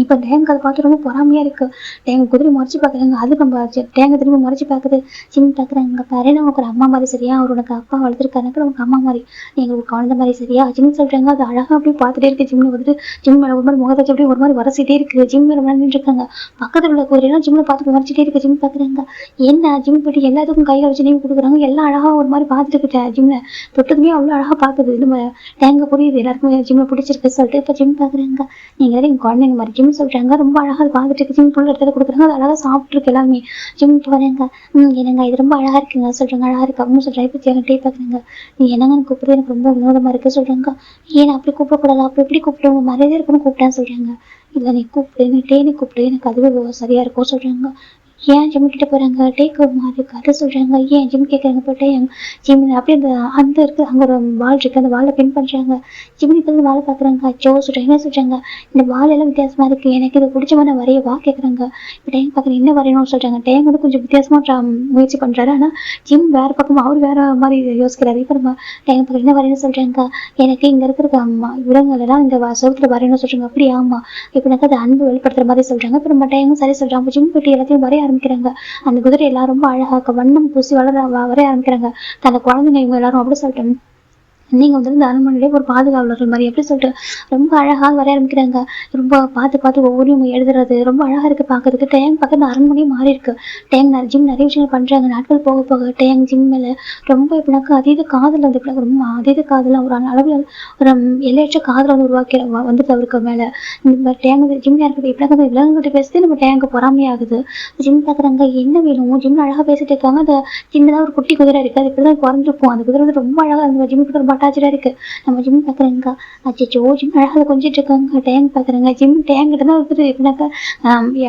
இப்போ டேங்க் அதை பார்த்து ரொம்ப பொறாமையாக இருக்குது. டேங்க் குதிரை முறைச்சி பார்க்குறாங்க. அது நம்ம டேங்கை திரும்பி முறைச்சி பார்க்குது. சின்ன பார்க்குறாங்க. பாரு நமக்கு ஒரு அம்மா மாதிரி சரியா. அவர் உனக்கு அப்பா வளர்த்துருக்காருனாக்க நமக்கு அம்மா மாதிரி நீங்கள் ஒரு குழந்தை மாதிரி சரியா ஜிம் சொல்கிறாங்க. அது அழகாக அப்படியே பார்த்துட்டே இருக்குது. ஜிம்மில் வந்துட்டு ஜிம் மேலே ஒரு மாதிரி முகத்தை வச்சு அப்படியே ஒரு மாதிரி வரசிட்டே இருக்குது. ஜிம் மேலே நின்றுட்டு இருக்காங்க. பக்கத்தில் உள்ள குதிரையெல்லாம் ஜிம்மில் பார்த்து முறைச்சிட்டே இருக்குது. ஜிம் பார்க்குறாங்க. என்ன ஜிம் போய்ட்டு எல்லாத்துக்கும் கையில் வச்சு நீங்க கொடுக்குறாங்க. எல்லாம் அழகாக ஒரு மாதிரி பார்த்துட்டு இருக்கிட்டேன். ஜிம்மில் தொட்டதுமே அவ்வளோ அழகாக பார்க்குது. நம்ம டேங்கை புரியுது எல்லாருக்குமே ஜிம்மில் பிடிச்சிருக்கு சொல்லிட்டு இப்போ ஜிம் பார்க்குறாங்க. நீங்கள் எங்கள் குழந்தைங்க மாதிரி ஜிம் சொல்கிறாங்க. ரொம்ப அழகாக பார்த்துட்டு ஜிம் புல் எடுத்து கொடுக்குறாங்க. அது அழகாக சாப்பிட்ருக்கு எல்லாமே. ஜிம் வராங்க. என்னங்க இது ரொம்ப அழகாக இருக்குங்க சொல்கிறாங்க. அழகாக இருக்கு அப்படின்னு சொல்கிறேன். இப்போ டே பார்க்குறாங்க. நீ என்னங்க கூப்பிடுறது எனக்கு ரொம்ப வினோதமாக இருக்குது சொல்கிறாங்க. ஏன் அப்படி கூப்பிடக்கூடாது அப்படி எப்படி கூப்பிட்டு உங்கள் மரியாதை இருக்குன்னு கூப்பிட்டேன்னு சொல்கிறாங்க. இல்லை நீ கூப்பிடு நீ டேனி கூப்பிடு எனக்கு அதுவே சரியாக இருக்கும் சொல்கிறாங்க. ஏன் ஜிம் கிட்ட போகிறாங்க. டேக் ஒரு மாதிரி கதை சொல்கிறாங்க. ஏன் ஜிம் கேட்குறாங்க. போட்டு ஜிம் அப்படியே அந்த இருக்குது அங்கே ஒரு வால் இருக்குது. அந்த வாலை பின் பண்ணுறாங்க. ஜிம்னி வந்து வாழை பார்க்குறாங்க. அச்சோ சொல்கிறாங்க. என்ன சொல்கிறாங்க. இந்த வாலெல்லாம் வித்தியாசமாக இருக்குது. எனக்கு இது பிடிச்ச மாதிரி வரையவா கேட்குறாங்க. இப்போ டேங்க் பார்க்குறேன் என்ன வரையணும்னு சொல்கிறாங்க. டேங்க் வந்து கொஞ்சம் வித்தியாசமாக முயற்சி பண்ணுறாரு. ஆனால் ஜிம் வேறு பக்கம் அவர் வேறு மாதிரி யோசிக்கிறாரு. இப்போ நம்ம டேங்க் பார்க்குறேன் என்ன வரையணும்னு சொல்கிறாங்க. எனக்கு இங்கே இருக்கிற விலங்குகளெல்லாம் இந்த சவுத்தில் வரையணும்னு சொல்கிறாங்க. அப்படி ஆமாம் இப்போ எனக்கு அது அன்பு வெளிப்படுத்துகிற மாதிரி சொல்கிறாங்க. இப்போ நம்ம டேங்கும் சரி சொல்கிறாங்க. ஜிம் போய்ட்டு எல்லாத்தையும் வரைய ஆரம்பிக்கிறாங்க. அந்த குதிரை எல்லாரும் ரொம்ப அழகாக வண்ணம் பூசி வரைய ஆரம்பிக்கிறாங்க. தன்னை குழந்தைங்க இவங்க எல்லாரும் அப்படி சொல்லிட்டு நீங்கள் வந்து இந்த அரண்மனையிலே ஒரு பாதுகாவலர்கள் மாதிரி எப்படி சொல்லிட்டு ரொம்ப அழகாக வரைய ஆரம்பிக்கிறாங்க. ரொம்ப பார்த்து ஒவ்வொரு எழுதுறது ரொம்ப அழகாக இருக்குது பார்க்கறதுக்கு. டேங்க் பக்கத்தில் அரண்மனையும் மாறி இருக்கு. டேங்க் ஜிம் நிறைய விஷயங்கள் பண்ணுறாங்க. நாட்கள் போக டேங்க் ஜிம் மேலே ரொம்ப எப்படினாக்கா அதீத காதல் வந்து எப்படி ரொம்ப அதீத காதல் ஒரு அளவில் ஒரு எல்லையற்ற காதல் வந்து உருவாக்கி வந்துட்டு அவருக்கு மேலே இந்த டேங்க் ஜிம் இருக்குது. எப்படினாக்கா அந்த விலங்குகிட்ட பேசிட்டு நம்ம டேங்க் பொறாமையாகுது. ஜிம் பார்க்குறாங்க. என்ன வேணும் ஜிம் அழகாக பேசிட்டு இருக்காங்க. அந்த சின்னதாக ஒரு குட்டி குதிரை இருக்குது. அது இப்படி தான் குறைஞ்சிருக்கும். அந்த குதிரை வந்து ரொம்ப அழகாக அந்த ஜிம் ரொம்ப அட்டாச்சாக இருக்குது. நம்ம ஜிம் பார்க்குறேங்க, அச்சோ ஜிம் அழகாக கொஞ்சிட்டு இருக்காங்க. டேங்க் பார்க்குறேங்க, ஜிம் டேங்கிட்ட தான் வந்துட்டு எப்படின்னாக்கா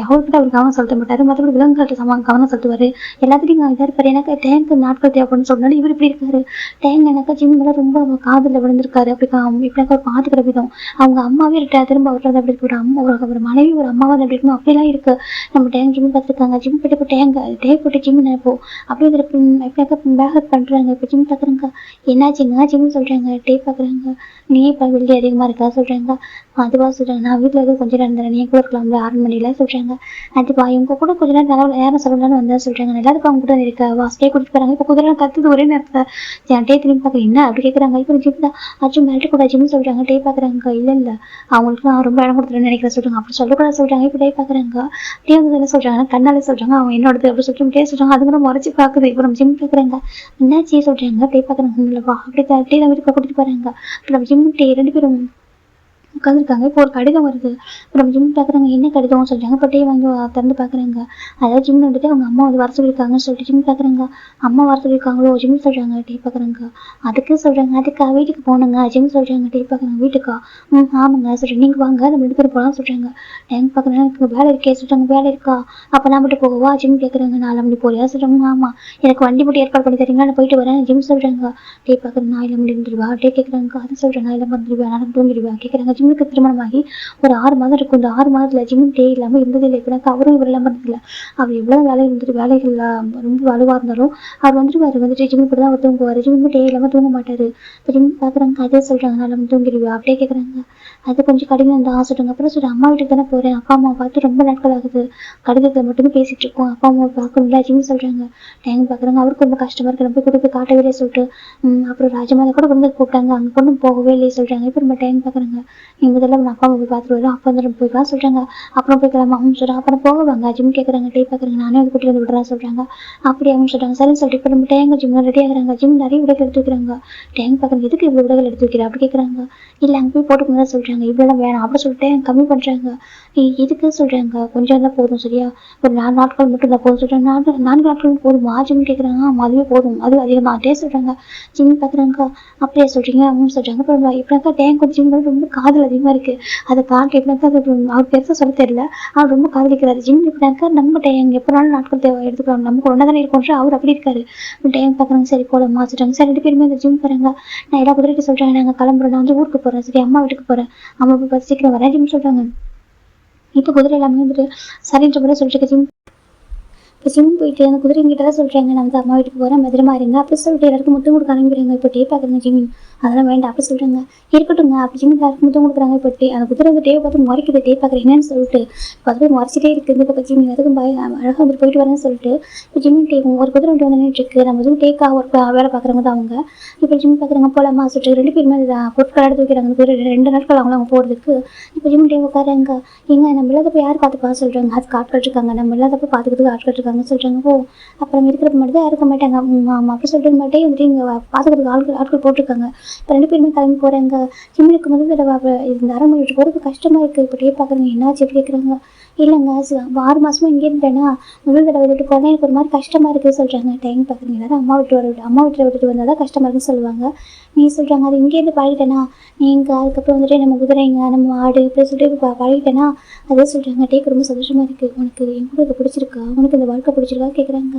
அவர்கிட்ட அவர் கவனம் செலுத்த மாட்டார், மற்றபடி விலங்குகள்கிட்ட கவனம் செலுத்துவார். எல்லாத்துலையும் இதாக இருப்பார். எனக்கு டேங்க் நாட்கள் தேவைப்படுன்னு சொன்னாலும் இவர் இப்படி இருக்காரு. டேங்க் எனக்கா ஜிம் மேலே ரொம்ப காதில் விழுந்திருக்காரு. இப்படினாக்கா ஒரு பார்த்துக்கிற விதம், அவங்க அம்மாவே திரும்ப அவர்றது அப்படி இருக்கு, ஒரு அம்மா ஒரு மனைவி ஒரு அம்மாவாக அப்படி இருக்கணும், அப்படிலாம் இருக்குது. நம்ம டேங்க் ஜிம் பார்த்துருக்காங்க. ஜிம் போட்டு இப்போ டேங்க் போட்டு ஜிம் நினைப்போம் அப்படியே எப்படியாக்கா பேக் பண்ணுறாங்க. இப்போ ஜிம் பார்க்குறாங்க, என்னாச்சுங்க ஜிம் சொல்கிறாங்க. டே பார்க்குறாங்க, நீ இப்போ வெள்ளி அதிகமாக இருக்கா சொல்கிறாங்க. அதுவாக சொல்கிறாங்க, நான் வீட்டில் எதுவும் கொஞ்சம் நேரம் இருந்தேன், நீ கூட இருக்கலாம்ல 6 மணில சொல்கிறாங்க. அதுவா இவங்க கூட கொஞ்ச நேரம் சொல்லலாம்னு வந்தா சொல்கிறாங்க. எல்லாருக்கும் அவங்க கூட இருக்கா வா ஸ்டே கூட்டிட்டு போகிறாங்க. இப்போ குதிரை கற்றுது ஒரே நேரத்தில் டே திரும்பி பார்க்குறேன், என்ன அப்படி கேட்குறாங்க. இப்போ ஜிம் தான் அச்சும் மிரட்டு கூட ஜிம் சொல்கிறாங்க. டே பார்க்குறாங்க, இல்லை அவங்களுக்கு நான் ரொம்ப இடம் கொடுத்துருன்னு நினைக்கிறேன் சொல்கிறாங்க. அப்படி சொல்லக்கூடாது சொல்கிறாங்க. இப்போ டே பார்க்குறாங்க, டே வந்து என்ன சொல்கிறாங்க, கண்ணாலே சொல்கிறாங்க அவன் என்னோடது அப்படி சொல்லிட்டு டே சொல்கிறாங்க. அதுக்கு நம்ம முறைச்சி பார்க்குது. இப்போ நம்ம ஜிம் பார்க்குறாங்க, என்னாச்சு சொல்கிறாங்க. டே பார்க்குறாங்க, இல்லைப்பா அப்படி டே தான் வீட்டுக்கு கூட்டிட்டு போகிறாங்க. இப்போ நம்ம ஜிம் டே 2 பேரும் உட்காந்துருக்காங்க. இப்போ ஒரு கடிதம் வருது. இப்போ நம்ம ஜிம் பார்க்குறாங்க, என்ன கடிதம் சொல்கிறாங்க. இப்போ டே வாங்கி திறந்து பார்க்குறாங்க. அதாவது ஜிம் வந்துட்டு அவங்க அம்மா வந்து வர சொல்லியிருக்காங்கன்னு சொல்லிட்டு ஜிம் பார்க்குறாங்க. அம்மா வர சொல்லியிருக்காங்களோ ஜிம் சொல்கிறாங்க. டே பார்க்குறாங்க, அதுக்கு சொல்கிறாங்க, அதுக்கா வீட்டுக்கு போகணுங்க ஜிம் சொல்கிறாங்க. டே பார்க்குறாங்க, வீட்டுக்கா ஆமாங்க சொல்கிறேன், நீங்கள் வாங்க நம்ம 2 பேரும் போகலாம் சொல்கிறாங்க. டேங்க் பார்க்குறாங்க, எனக்கு வேலை இருக்கே சொல்கிறாங்க. வேலை இருக்கா, அப்போ நான் மட்டும் போகவா ஜிம் கேட்குறாங்க. 4 மணி போறியா சொல்கிறாங்க. ஆமாம், எனக்கு வண்டி மட்டும் ஏற்பாடு பண்ணி தரீங்களா, நான் போயிட்டு வரேன் ஜிம் சொல்கிறாங்க. டே பார்க்குறேன், நான் 7 மணி இருந்துருவா. டே கேட்குறாங்க, அது சொல்கிறேன், நான் 7 மணி இருந்துருவேன், நான் தூங்கிடுவேன் கேட்குறாங்க. ஜிம்முக்கு திருமணமாகி ஒரு 6 மாதம் இருக்கும். இந்த 6 மாதத்தில் ஜிம் டே இல்லாமல் இருந்ததில்லை. இப்படினாக்கா அவரும் இவர் இல்லாமல் இருந்ததில்லை. அவர் எவ்வளோ வேலைகள் ரொம்ப வலுவாக இருந்தாலும் அவர் வந்துட்டு ஜிம் கூட தான் அவர் தூங்குவார். ஜிம் டே இல்லாமல் தூங்க மாட்டார். இப்போ ஜிம் பார்க்குறாங்க, அதே சொல்கிறாங்க, நான் நம்ம தூங்கிடுவேன் அப்படியே கேட்குறாங்க. அது கொஞ்சம் கடினம் தான் சொல்கிறாங்க. அப்புறம் அம்மா வீட்டுக்கு தானே போகிறேன், அப்பா அம்மா பார்த்து ரொம்ப நாட்கள் ஆகுது, கடிதத்தில் மட்டுமே பேசிகிட்டு இருக்கோம், அப்பா அம்மாவை பார்க்கணும்ல ஜிம் சொல்கிறாங்க. டைம் பார்க்குறாங்க, அவருக்கு ரொம்ப கஷ்டமாக இருக்குது, நம்ம போய் கூட்டு காட்டவே சொல்லிட்டு அப்புறம் ராஜமாதா கூட வந்து கூப்பிட்டாங்க, அங்கே கொண்டு போகவே இல்லையே சொல்கிறாங்க. இப்போ நம்ம டைம் பார்க்குறாங்க, நீ முதல்ல நான் அப்பா அம்மா போய் பார்த்துட்டு வரோம், அப்போ வந்து போய்க்கலாம் சொல்கிறாங்க. அப்புறம் போய்க்கலாமா சொல்கிறாங்க. அப்புறம் போவாங்க ஜிம் கேட்குறாங்க. டே பார்க்குறாங்க, நானே வந்து கூட்டிட்டு வந்து விடுறேன் சொல்கிறாங்க. அப்படி அவங்க சொல்கிறாங்க. சரின்னு சொல்லிட்டு இப்போ நம்ம டேங்க ஜிம் ரெடி ஆகுறாங்க. ஜிம் நிறைய உடைகள் எடுத்து வைக்கிறாங்க. டேங்க் பார்க்குறாங்க, எதுக்கு இவ்வளோ உடைகள் எடுத்து வைக்கிற அப்படி கேட்குறாங்க. இல்லை அங்கே போய் போட்டுக்கணும் சொல்கிறாங்க. இவ்வளோ வேணாம் அப்படி சொல்லிட்டு கம்மி பண்ணுறாங்க. எதுக்கு சொல்கிறாங்க, கொஞ்சம் தான் போதும் சரியா, ஒரு 4 நாட்கள் மட்டும் தான் போதும் சொல்கிறாங்க. 4 நாட்கள் போதும் ஜிம் கேட்குறாங்க. அதுவே போதும், அது அதிகமாக டே சொல்கிறாங்க. ஜிம் பார்க்குறாங்க, அப்படியே சொல்கிறீங்க அப்படின்னு சொல்கிறாங்க. அப்புறம் இப்படினாக்கா டேங்க் வந்து ஜிம் ரொம்ப காதல் அதிகமாக இருக்குது. அதை காட்டு எப்படினாக்கா அது அவர் பெருசாக சொல்ல தெரியல, அவர் ரொம்ப காதலிக்கிறாரு. ஜிம் எப்படினாக்கா நம்ம டேங்க் எப்போனாலும் நாட்கள் தேவை எடுத்துக்கலாம், நமக்கு ஒன்றா தானே இருக்கோன்ற அவர் அப்படி இருக்காரு. டேங்க் பார்க்குறாங்க, சரி போலமா சொல்கிறாங்க. சரி 2 பேருமே அந்த ஜிம் போகிறாங்க. நான் எல்லா குதிரைக்கு சொல்கிறாங்க, நாங்கள் கிளம்புறோம், நான் வந்து ஊருக்கு போகிறேன் சரி அம்மா வீட்டுக்கு போகிறேன், அம்மா போய் பார்த்து சீக்கிரம் வரேன் ஜிம் சொல்கிறாங்க. இப்போ குதிரை எல்லாமே வந்துட்டு சரின்ற மாதிரி சொல்லிட்டு ஜிம் இப்போ ஜிம் போயிட்டு அந்த குதிரைங்கிட்ட தான் சொல்கிறாங்க, நான் வந்து அம்மா வீட்டுக்கு போகிறேன் மதுரமா இருங்க அப்படி சொல்லிட்டு எல்லாருக்கும் முத்தம் கொடுக்க ஆரம்பிக்கிறாங்க. இப்போ டே பார்க்குறாங்க ஜிம், அதெல்லாம் வேண்டாம் அப்படி சொல்கிறாங்க. இருக்கட்டுங்க அப்படி ஜிம் எல்லாருக்கும் முத்தம் கொடுக்குறாங்க. இப்போ அந்த குதிரை வந்து டே பார்த்து முறைக்குது. டே பார்க்குறேன் என்னன்னு சொல்லிட்டு இப்போ அதுவே முறைச்சிட்டே இருக்குது. இந்த பக்கம் ஜிம் அதுக்கும் அழகாக வந்து போயிட்டு வரேன்னு சொல்லிட்டு இப்போ ஜிம் டே ஒரு குதிரை வந்து நின்றுட்டு இருக்கு. நம்ம வந்து டேக்காக ஒரு வேலை பார்க்குறவங்க தான் அவங்க. இப்போ ஜிம் பார்க்குறாங்க, போலாமா சொல்லிட்டு 2 பேருமே பொருட்கள் எடுத்து வைக்கிறாங்க. குதிரை 2 நாட்கள் அவங்க போகிறதுக்கு. இப்போ ஜிம் டே உட்காராங்க, எங்க நம்ம இல்லாதப்போ யார் பார்த்துப்பா சொல்கிறாங்க. அதுக்கு ஆட்கள் இருக்காங்க, நம்ம இல்லாதப்போ பார்த்துக்கிறதுக்கு ஆட்கள் இருக்காங்க சொல்கிறாங்க. ஓ அப்புறம் இருக்கிறது மட்டும் தான் இருக்க மாட்டாங்க அப்படி சொல்கிறது மட்டும் வந்துட்டு இங்கே பார்த்துக்கிறதுக்கு ஆட்கள் போட்டிருக்காங்க. இப்போ 2 பேருமே கிளம்பி போகிறாங்க. ஜிம்முக்கு முதல் தடவை இந்த அரண்மனை விட்டு போகிறதுக்கு கஷ்டமாக இருக்குது. இப்போ டே பார்க்குறாங்க, என்னாச்சு எப்படி கேட்குறாங்க. இல்லைங்க 6 மாதமாக இங்கே இருந்தேன்னா முதல் தடவை விட்டு போனால் எனக்கு ஒரு மாதிரி கஷ்டமாக இருக்குது சொல்கிறாங்க. டைம் பார்க்குறீங்க, எல்லாரும் அம்மா வீட்டில் விட்டுட்டு வந்தால் தான் கஷ்டமாக இருக்குன்னு சொல்லுவாங்க. நீ சொல்கிறாங்க, அது இங்கேருந்து பழகிட்டேனா நீங்கள், அதுக்கப்புறம் வந்துட்டு நம்ம குதிரைங்க நம்ம ஆடு இப்படி சொல்லிட்டு பழகிட்டேனா அதே சொல்கிறாங்க. டேக்கு ரொம்ப சந்தோஷமாக இருக்குது. உனக்கு என் கூட இதை பிடிச்சிருக்கா, உனக்கு இந்த வாழ்க்கை பிடிச்சிருக்கா கேட்குறாங்க.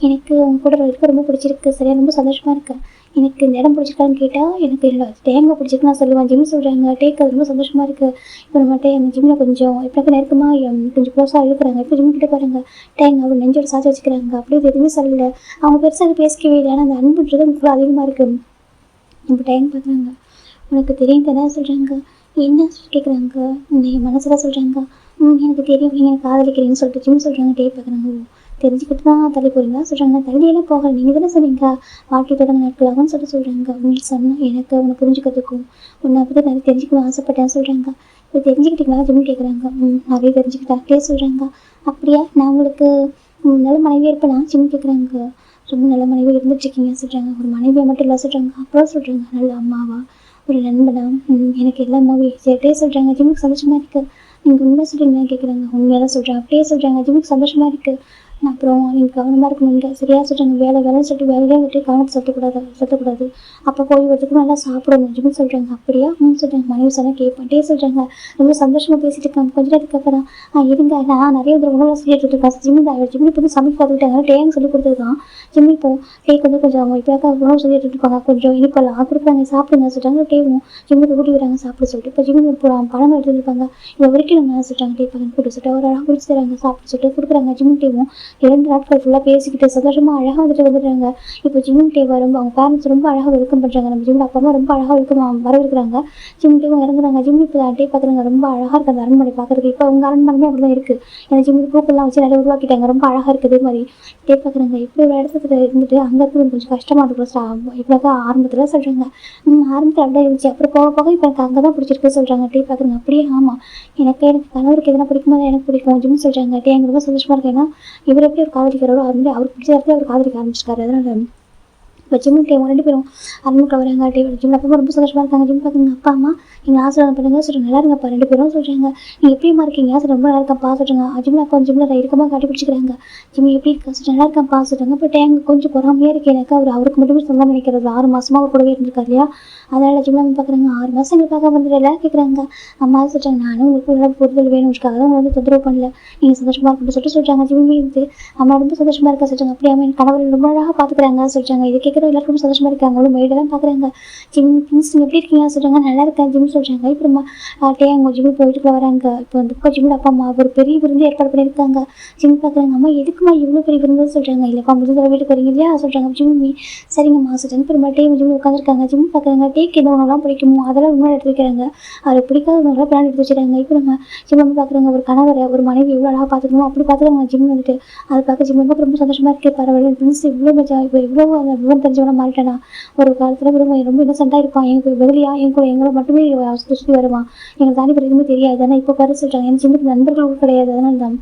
எனக்கு உங்க கூட இருக்க ரொம்ப பிடிச்சிருக்கு சரியா, ரொம்ப சந்தோஷமாக இருக்கேன். எனக்கு இந்த இடம் பிடிச்சிருக்கான்னு கேட்டால் எனக்கு இல்லை தேங்காய் பிடிச்சிருக்கு நான் சொல்லுவேன். ஜிம் சொல்கிறாங்க. டேக்கு அது ரொம்ப சந்தோஷமாக இருக்குது. இப்போ நம்ம அந்த ஜிம்மில் கொஞ்சம் எப்படி நெருக்கமாக கொஞ்சம் க்ளோஸாக இருக்கிறாங்க. இப்போ ஜிம் கிட்ட பாருங்க, டேங்க அவங்க நெஞ்சோட சாச்சி வச்சுக்கிறாங்க. அப்படியே எதுவுமே சொல்லலை, அவங்க பெருசாக பேசிக்கவே இல்லை. ஆனால் அந்த அன்புன்றது ரொம்ப அதிகமாக இருக்குது. இப்போ டைம் பார்க்குறாங்க, உனக்கு தெரியும் தானே சொல்கிறாங்க. என்ன கேட்குறாங்க, நீ மனசில் சொல்கிறாங்க. எனக்கு தெரியும் நீங்கள் எனக்கு காதலிக்கிறீங்கன்னு சொல்லிட்டு ஜிம் சொல்கிறாங்க. டே பார்க்குறாங்க, தெரிஞ்சுக்கிட்டு தான் தள்ளி போகிறீங்களா சொல்கிறாங்க. தள்ளியெல்லாம் போகலை, நீங்கள் தானே சொன்னீங்க வாழ்க்கை தொடங்க நாட்கள் ஆகும்னு சொல்கிறாங்க. அப்படின்னு சொன்னால் எனக்கு உன்னை புரிஞ்சுக்கிறதுக்கும் உன்னை பற்றி நிறைய தெரிஞ்சுக்கணும்னு ஆசைப்பட்டேன்னு சொல்கிறாங்க. இப்போ தெரிஞ்சுக்கிட்டீங்களா ஜிம் கேட்குறாங்க. நிறைய தெரிஞ்சுக்கிட்டா டே சொல்கிறாங்க. அப்படியா நான் உங்களுக்கு நல்ல மனைவியாக இருப்பேனா ஜிம் கேட்குறாங்க. ரொம்ப நல்ல மனைவியாக இருந்துட்டுருக்கீங்க சொல்கிறாங்க. ஒரு மனைவியை மட்டும் இல்லை சொல்கிறாங்க, அப்புறம் சொல்கிறாங்க நல்ல அம்மாவா ஒரு நண்பனா எனக்கு எல்லா அம்மாவே சேர்ட்டே சொல்கிறாங்க. ஜிம்முக்கு சந்தோஷமாக இருக்குது. நீங்கள் உண்மை சொல்கிறீங்களா கேட்குறாங்க. உண்மையாக தான் சொல்கிறேன் அப்படியே சொல்கிறாங்க. ஜிம்முக்கு சந்தோஷமாக இருக்குது. அப்புறம் நீங்கள் கவனமாக இருக்கணுங்க சரியா சொல்கிறாங்க. வேலைன்னு சொல்லிட்டு வேலையே விட்டு கவனத்தை செலுத்தக்கூடாது. அப்போ போய் வரதுக்கு நல்லா சாப்பிடணும் அப்படின்னு சொல்கிறாங்க. அப்படியா சொல்கிறாங்க. மனைவி சொன்னால் கேட்பான்ட்டே சொல்கிறாங்க. ரொம்ப சந்தோஷமாக பேசிட்டு இருக்காங்க. கொஞ்ச நேரத்துக்கு அப்புறம் இருங்க நான் நிறைய உணவு செஞ்சுட்டு இருக்கேன். ஜிம்மி இப்போ சமைக்க கற்றுக்கிட்டாங்க. டேங் சொல்லி கொடுத்துருக்கான். ஜிம்மி இப்போ டேக்கு கொஞ்சம் அவங்க இப்போக்கா உணவு செஞ்சுட்டு இருப்பாங்க. கொஞ்சம் இனிப்பெல்லாம் கொடுக்குறாங்க சாப்பிடுங்க சொல்கிறாங்க. டேவும் ஜிம்முக்கு ஊட்டி வராங்க சாப்பிட சொல்லிட்டு. இப்போ ஜிம்மி பழங்கள் எடுத்துருப்பாங்க. இதை வரைக்கும் சொல்கிறாங்க. டே பழம் கொடுத்து சொல்லிட்டு ஒரு அழகாக குடிச்சு தராங்க சாப்பிட்டு சொல்லிட்டு கொடுக்குறாங்க. ஜிம்மி டேவும் 2 நாட்கள் ஃபுல்லாக பேசிக்கிட்டு சந்தோஷமாக அழகாக வந்துடுறாங்க. இப்போ ஜிம்மி டே ரொம்ப அவங்க பேரண்ட்ஸ் ரொம்ப அழகாக வெல்கம் பண்ணுறாங்க. நம்ம ஜிம்மி அப்பா அம்மா ரொம்ப அழகாக வரவேற்கிறாங்க. ஜிம்மி டேவும் இறங்குறாங்க. ஜிம்மி இப்போ டே பார்க்குறாங்க. ரொம்ப அழகாக இருக்குது அந்த அரண்மனை பார்க்குறதுக்கு. இப்போ அவங்க அரண்மனையே அப்படி தான் இருக்குது. ஏன்னா ஜிம்மி பூக்கெல்லாம் வச்சு நிறைய உருவாக்கிட்டாங்க. ரொம்ப அழகாக இருக்குது. மாதிரி டே பார்க்குறாங்க. இப்படி ஒரு இடத்துல இருந்துட்டு அங்கே இருக்கிறது கொஞ்சம் கஷ்டமாக இருக்கும். இப்போக்கா ஆரம்பத்தில் சொல்கிறாங்க. ஆரம்பத்தில் அப்படியே இருந்துச்சு. அப்புறம் போக போக இப்போ எனக்கு அங்கே தான் பிடிச்சிருக்கு சொல்கிறாங்க. டே பார்க்குறாங்க. அப்படியே ஆமாம் எனக்கு கணவருக்கு எதனா பிடிக்கும்போது எனக்கு பிடிக்கும் ஜிம்மி சொல்கிறாங்க. டே எனக்கு ரொம்ப சந்தோஷமாக இருக்கு. ஏன்னா இவர் எப்படி ஒரு காதலிக்கிறாரோ அது மாதிரி அவர் பிடிச்ச இடத்துல அவர் காதலிக்க ஆரம்பிச்சிட்டாரு. அதனால இப்போ ஜிம்மி டே 2 பேரும் அரண்மனைக்கு வராங்க. டே ஜிம்மி அப்பா ரொம்ப சந்தோஷமாக இருக்காங்க. ஜிம்மி பார்க்குங்க. அப்பா அம்மா எங்கள் ஆசீர்வாதம் பண்ணுங்க சொல்கிறாங்க. நல்லா இருங்கப்பா 2 பேரும் சொல்கிறாங்க. நீங்கள் எப்படிமா இருக்கீங்க சார் ரொம்ப நல்லா இருக்கப்பா சொல்கிறாங்க. ஜிம்மி அப்பா ஜிம்மில் இருக்கமாக காட்டி பிடிச்சிக்கிறாங்க. ஜிம்மி எப்படி இருக்கா சொல்லிட்டு நல்லா இருக்காப்பா சொல்கிறாங்க. இப்போ டேங் கொஞ்சம் பொறாமையாக இருக்கு எனக்கு. அவருக்கு மட்டுமே சொந்தம் நினைக்கிறது. 6 மாதமாக அவர் கூடவே இருந்திருக்காரு இல்லையா. அதனால் ஜிம்மி பார்க்குறாங்க. 6 மாதம் எங்களை பார்க்க வந்துட்டு எல்லாம் கேட்குறாங்க. அம்மா சொல்கிறாங்க. நானும் உங்களுக்கு நல்லா பொருள் வேணும்னுக்காக தான் தொந்தரவு பண்ணல. நீங்கள் சந்தோஷமாக இருக்கணும்னு சொல்கிறாங்க. ஜிம்மி இருந்து அம்மா ரொம்ப சந்தோஷமாக இருக்கா சொல்கிறாங்க. அப்படியே என் கணவர் ரொம்ப அழகாக பார்த்துக்கிறாங்க சொல்கிறாங்க. இது கேட்குற எல்லாருக்கும் சந்தோஷமாக இருக்காங்க. அவங்களும் மெய்டெல்லாம் பார்க்குறாங்க. ஜிம்மி ப்ளீஸ் நீங்கள் எப்படி இருக்கீங்க சொல்கிறாங்க. நல்லா இருக்கேன் ஜிம்மி சொல்கிறாங்க. இப்போ டே அவங்க ஜிம்மி வீட்டுக்குள்ள வராங்க. இப்போ வந்து ஜிம்மி அப்பா அம்மா ஒரு பெரிய விருந்து ஏற்பாடு பண்ணியிருக்காங்க. ஜிம்மி பார்க்குறாங்க. அம்மா எதுக்குமா இவ்வளோ பெரிய விருந்து சொல்கிறாங்க. இல்லைப்பா முதல் தடவை வீட்டுக்கு வரீங்க இல்லையா சொல்கிறாங்க. ஜிம்மி சரிங்கம்மா சொல்கிறாங்க. இப்போ டே ஜிம்மி உட்காந்துருக்காங்க. ஜிம்மி பார்க்குறாங்க. டேக்கு எந்த உணவுலாம் பிடிக்குமோ அதெல்லாம் உணவு எடுத்து வைக்கிறாங்க. அவர் பிடிக்காத உணவுலாம் பிளான் எடுத்து வச்சுருக்காங்க. இப்போ ஜிம்மி பார்க்குறாங்க. ஒரு கணவரை ஒரு மனைவி எவ்வளோ அழகாக பார்த்துக்கணும் அப்படி பார்த்துக்காங்க ஜிம்மி வந்துட்டு. அதை பார்க்க ஜிம்மி ரொம்ப சந்தோஷமாக இருக்குது. பரவாயில்ல ஃப்ரெண்ட்ஸ் இவ்வளோ மஜா இப்போ இவ்வளோ அந்த விவரம் தெரிஞ்சவனா மாறிட்டானா. ஒரு காலத்தில் ரொம்ப இன்னசென்ட்டாக இருப்பான். எனக்கு பதிலியாக எங்களை மட்டுமே சுற்றி வருவான். எங்களுக்கு தாண்டி பிறகு எதுவுமே தெரியாது. ஆனால் இப்போ பாரு சொல்கிறாங்க. எனக்கு ஜிம்முக்கு நண்பர்களும் கிடையாது. அதனால தான்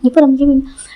இப்போ நம்ம ஜிம்மி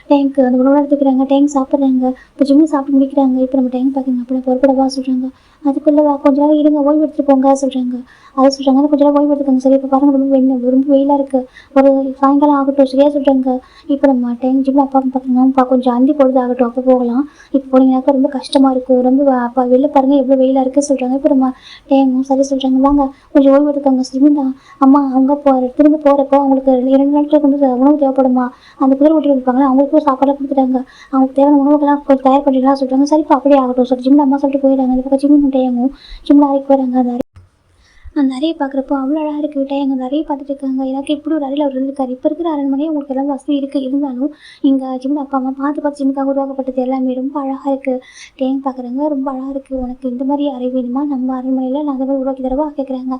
டேங்க் அந்த உணவு எடுத்துக்கிறாங்க. டேங்க் சாப்பிட்றாங்க. இப்போ ஜிம்மி சாப்பிட்டு முடிக்கிறாங்க. இப்போ நம்ம டேங்க் பார்க்குறாங்க. அப்படி புறப்படவா சொல்கிறாங்க. அதுக்குள்ளே கொஞ்ச நேரம் இருங்க ஓய்வு எடுத்துகிட்டு போங்க சொல்கிறாங்க. அதை சொல்கிறாங்க. கொஞ்ச நேரம் ஓய்வு எடுத்துக்கோங்க சரி. இப்போ பாருங்கள் ரொம்ப வெயிலாக இருக்குது. ஒரு சாயங்காலம் ஆகட்டும் சரியா சொல்கிறாங்க. இப்போ நம்ம டேங்க் ஜிம்மி அப்பா பார்க்குறாங்க. கொஞ்சம் அந்தி பொழுது ஆகட்டும் அப்போ போகலாம். இப்போ போனீங்கன்னாக்கா ரொம்ப கஷ்டமாக இருக்கும். ரொம்ப அப்பா வெளில பாருங்கள் எவ்வளோ வெயிலாக இருக்குது சொல்கிறாங்க. இப்போ நம்ம டேங்கும் சரி சொல்கிறாங்க. வாங்க கொஞ்சம் ஓய்வு எடுத்துக்கோங்க ஜிம்மி தான் அம்மா அவங்க திரும்ப போகிறப்போ அவங்களுக்கு 2 நாட்களுக்கு வந்து உணவு தேவைப்படுமா. அந்த குதிரை ஓட்டி இருப்பாங்களா அவங்களுக்கும் சாப்பாடுலாம் கொடுத்துட்டாங்க. அவங்களுக்கு தேவையான உணவுகள்லாம் கொஞ்சம் தயார் பண்ணிக்கலாம் சொல்கிறாங்க. சரிப்பா அப்படியே ஆகட்டும் சொல்லி ஜிம்மி அம்மா சொல்லிட்டு போயிடுறாங்க. இந்த பக்கம் ஜிம்மி டேங்கும் ஜிம்மி அறைக்கு போகிறாங்க. அந்த அறையை பார்க்குறப்போ அவ்வளோ அழகாக இருக்குது. விட்டா எங்கள் அறையை பார்த்துட்டு இருக்காங்க. எனக்கு இப்படி ஒரு அறையில் அவர் இருந்திருக்காரு. இப்போ இருக்கிற அரண்மனையே உங்களுக்கு எல்லாம் வசதி இருக்குது. இருந்தாலும் எங்கள் ஜிம்மி அப்பா அம்மா பார்த்து ஜிம்முக்காக உருவாக்கப்பட்டது எல்லாமே ரொம்ப அழகாக இருக்குது. டேங் பார்க்குறாங்க. ரொம்ப அழகாக இருக்குது. உனக்கு இந்த மாதிரி அறை வேணுமா நம்ம அரண்மனையில் நான் அதை மாதிரி உருவாக்கி தரவா கேட்குறாங்க.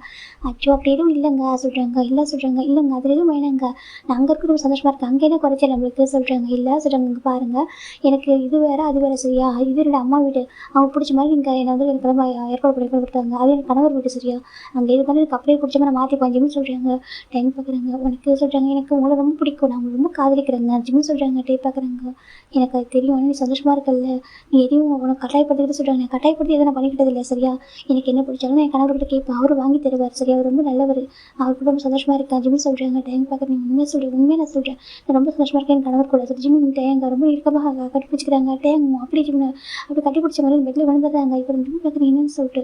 அச்சோ அப்படி எதுவும் இல்லைங்க சொல்கிறாங்க. இல்லை சொல்கிறாங்க. இல்லைங்க அதில் எதுவும் வேணாங்க. நான் அங்கே இருக்கிறது சந்தோஷமாக இருக்குது. அங்கே என்ன குறைச்சல் நம்மளுக்கு சொல்கிறாங்க. இல்லை சொல்கிறாங்க. இங்கே பாருங்கள் எனக்கு இது வேறு அது வேறு சரியா. இது என்னோட அம்மா வீடு அவங்க பிடிச்ச மாதிரி நீங்கள் என்னை வந்து எனக்கு ஏற்பாடு பண்ணி கொடுத்தாங்க. அது எனக்கு கணவர் வீடு சரியா. அங்கே இருந்தாலும் எனக்கு அப்படியே பிடிச்ச மாதிரி மாற்றிப்பேன் ஜிம்மி சொல்கிறாங்க. டைம் பார்க்குறாங்க. உனக்கு சொல்கிறாங்க. எனக்கு உங்களை ரொம்ப பிடிக்கும். நான் உங்களை ரொம்ப காதலிக்கிறேங்க ஜிம்மி சொல்கிறாங்க. டே பார்க்குறாங்க. எனக்கு அது தெரியும். நீ சந்தோஷமாக இருக்கல. நீ எதையும் உனக்கு கட்டாயப்படுத்திக்கிட்டு சொல்கிறாங்க. கட்டாயப்படுத்தி எதை நான் பண்ணிக்கிட்டது இல்லை சரியா. எனக்கு என்ன பிடிச்சாலும் என் கணவர்கிட்ட கேட்பேன். அவர் வாங்கி தருவார் சரியா. அவர் ரொம்ப நல்லவர். அவர் கூட ரொம்ப சந்தோஷமாக இருக்கேன் ஜிம்மி சொல்கிறாங்க. டைம் பார்க்குறேன். நீங்கள் உண்மையாக சொல்கிறேன். உண்மையாக நான் சொல்கிறேன். நான் ரொம்ப சந்தோஷமாக இருக்கேன் என் கணவர் கூட சொல்லி ஜிம்மி டேங்க ரொம்ப இறுக்கமாக கட்டிப்பிடிச்சிக்கிறாங்க. டேங் அப்படி ஜிம்மி அப்படி கட்டிப்பிடிச்ச மாதிரி பெட்டில் விழுந்துடுறாங்க. இப்போ ஜிம்மி பார்க்குறேன் என்னன்னு சொல்லிட்டு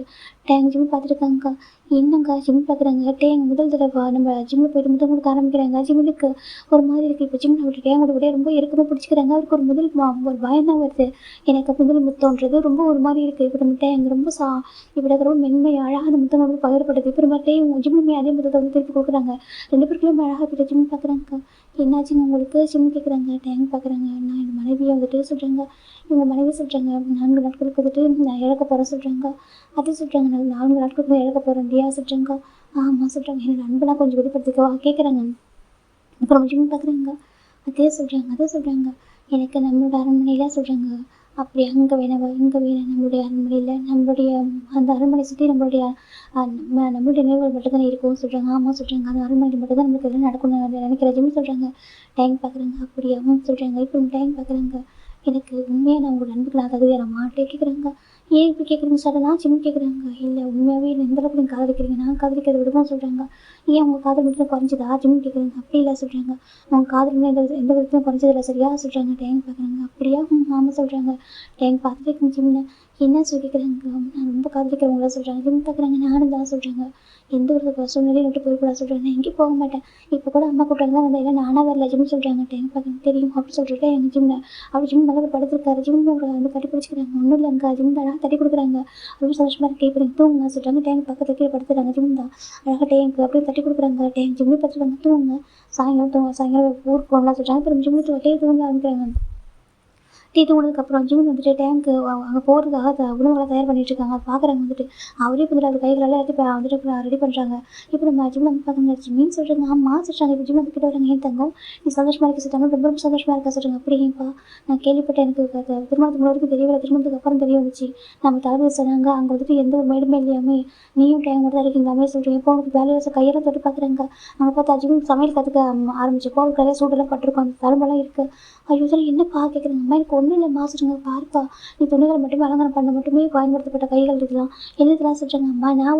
டேங் ஜிம்மி பார்த்துருக்காங்க. என்னங்க ஜிம்மி பார்க்குறாங்க. டேங் முதல் தடவை நம்ம ஜிம்மில் போய்ட்டு முதல் கொடுக்க ஆரம்பிக்கிறாங்க. ஜிம்மிலுக்கு ஒரு மாதிரி இருக்குது. இப்போ ஜிம்மில் விட்டு டேங்கோட விட ரொம்ப இறுக்கமாக பிடிச்சிக்கிறாங்க. அவருக்கு ஒரு ஒரு பயம் தான் வருது. எனக்கு முதல் முத்தோன்றது ரொம்ப ஒரு மாதிரி இருக்குது. இப்போ நம்ம டேங் ரொம்ப இப்படி ரொம்ப மென்மை அழகாக அந்த முத்தம் வந்து பகிரப்படுது. இப்போ நம்ம டேங் ஜிம்மிலுமே அதே முத்தத்தை வந்து திருப்பி கொடுக்குறாங்க. 2 பேருக்குள்ளே அழகாக இருக்குது. ஜிம்மி பார்க்குறாங்க. என்னாச்சுங்க உங்களுக்கு ஜிம்மி கேட்குறாங்க. டேங் பார்க்குறாங்க. நான் என் மனைவியை வந்துட்டு சொல்கிறாங்க. இவங்க மனைவி சொல்கிறாங்க 4 நாட்களுக்கு வந்துட்டு நான் இழக்க போகிறேன் சொல்கிறாங்க. அதே சொல்கிறாங்க. நான் 4 நாட்களுக்கு இழக்க போகிறேன் இல்லையா சொல்கிறாங்க. ஆமாம் சொல்கிறாங்க. என்னோட அன்பெல்லாம் கொஞ்சம் வெளிப்படுத்திக்கவா கேட்குறாங்க. அப்புறம் ஜிம்மி பார்க்குறாங்க. அதே சொல்கிறாங்க. எனக்கு நம்மளோட அரண்மனையில் சொல்கிறாங்க. அப்படி அங்கே வேணவா இங்கே வேணாம். நம்மளுடைய அரண்மனையில் நம்மளுடைய அந்த அரண்மனை சுற்றி நம்மளுடைய நினைவுகள் மட்டும்தானே இருக்கும் சொல்கிறாங்க. ஆமாம் சொல்கிறாங்க. அந்த அரண்மனையில் மட்டும்தான் நம்மளுக்கு எல்லாம் நடக்கணும்னு நினைக்கிற ஜிம்மி சொல்கிறாங்க. டைம் பார்க்குறாங்க. அப்படியாவும் சொல்கிறாங்க. இப்போ டைம் பார்க்குறாங்க. எனக்கு உண்மையாக நான் உங்களோட அன்புக்கு நான் தகுதியாரம்மா கேட்குறாங்க. ஏன் இப்படி கேட்குறீங்க சடனா ஜிம் கேட்குறாங்க. இல்லை உண்மையாகவே என்ன எந்த அளவுக்கு நீங்கள் காதலிக்கிறீங்க, நான் காதலிக்கிறத விடவும் சொல்கிறாங்க. ஏன் உங்கள் காதல் மட்டும் குறைஞ்சதா ஜிம் கேட்குறாங்க. அப்படி இல்லை சொல்கிறாங்க. உங்கள் காதல் எந்த எந்த விதத்துலையும் குறைஞ்சதில்லை சரியா சொல்கிறாங்க. டேங்க் பார்க்குறாங்க. அப்படியா ஆமாம் சொல்கிறாங்க. டேங்க் பார்த்துட்டு ஜிம்னு என்ன சொல்லி கேட்குறாங்க. நான் ரொம்ப காதலிக்கிறவங்கள சொல்கிறாங்க. ஜிம் பார்க்குறாங்க. நானும் தான் சொல்கிறாங்க. எந்த ஒரு சூழ்நிலையும் விட்டு போய்க்கூடாது சொல்கிறாங்க. நான் எங்கேயும் போக மாட்டேன். இப்போ கூட அம்மா கூப்பிட்டாங்க தான் வந்தேன். இல்லை நானாக வரல ஜிம் சொல்கிறாங்க. டேங்க் பார்க்குறாங்க. தெரியும் அப்படி சொல்லிட்டு எங்கள் ஜிம்ல அப்படி ஜிம் மேலே படுத்துருக்காரு. ஜிம் அவங்களை வந்து கட்டி பிடிச்சிக்கிறாங்க. ஒன்றும் இல்லைங்க ஜிம் தான் தட்டி கொடுக்குறாங்க. ரொம்ப சந்தோஷமாக இருக்கு. இப்போ நீங்கள் தூங்குங்க சொல்கிறாங்க. டேங்க் பக்கத்தில் கீழே படுத்துறாங்க. ஜிம் தான் அழகாக டேங்க் அப்படியே தட்டி கொடுக்குறாங்க. டேங்க் ஜிம்லேயே பார்த்துருக்காங்க. தூங்குங்க சாயங்காலம் ஊருக்கு போகலாம் சொல்கிறாங்க. அப்புறம் ஜிம்லேயே தூங்க ஆரம்பிக்கிறாங்க. டீ தூங்கினதுக்கப்புறம் ஜிம் வந்துட்டு டேங்க்கு அங்கே போகிறதுக்காக உணவுகளை தயார் பண்ணிட்டு இருக்காங்க. அதை பார்க்குறாங்க வந்துட்டு அவரே வந்துட்டு அவர் கைகளெல்லாம் எல்லாத்தையும் வந்துட்டு ரெடி பண்ணுறாங்க. இப்போ நம்ம ஜிம் வந்து பார்க்குறாங்க. ஜிம்மின்னு சொல்கிறாங்க. ஆமாம் சொல்கிறாங்க. இப்போ ஜிம் வந்து கிட்ட வராங்க. ஏன் தங்கம் நீ சந்தோஷமாக இருக்க சொல்கிறாங்க. ரொம்ப ரொம்ப சந்தோஷமாக இருக்கா சொல்கிறாங்க. அப்படியேப்பா நான் கேள்விப்பட்டேன். எனக்கு திருமணத்துக்கு வரைக்கும் தெரியவில்லை. திருமணத்துக்கு அப்புறம் தெரிய வந்துச்சு. நம்ம தளபதி சொன்னாங்க அங்கே வந்துட்டு எந்த ஒரு மேடுமே இல்லையாமே நீயும் டேங்க் மட்டும் தான் இருக்கீங்களாமே சொல்கிறீங்க. இப்போ உங்களுக்கு வேலையில் கையெல்லாம் தொட்டு பார்க்குறாங்க. அங்கே பார்த்தா ஜிம் சமையல் கற்றுக்க ஆரம்பிச்சு போக கையில் சூடெல்லாம் பட்டிருக்கும். அந்த தழும்பெல்லாம் இருக்குது. ஐயோ சார் என்னப்பா கேட்குறாங்க. அம்மா எனக்கு ஒன்றும் இல்லைம்மா சொல்கிறாங்க. பாருப்பா நீ துணிகளை மட்டுமே அலங்காரம் பண்ண மட்டுமே பயன்படுத்தப்பட்ட கைகள் இதெல்லாம் என்னதெல்லாம் சொல்கிறாங்க. அம்மா நான்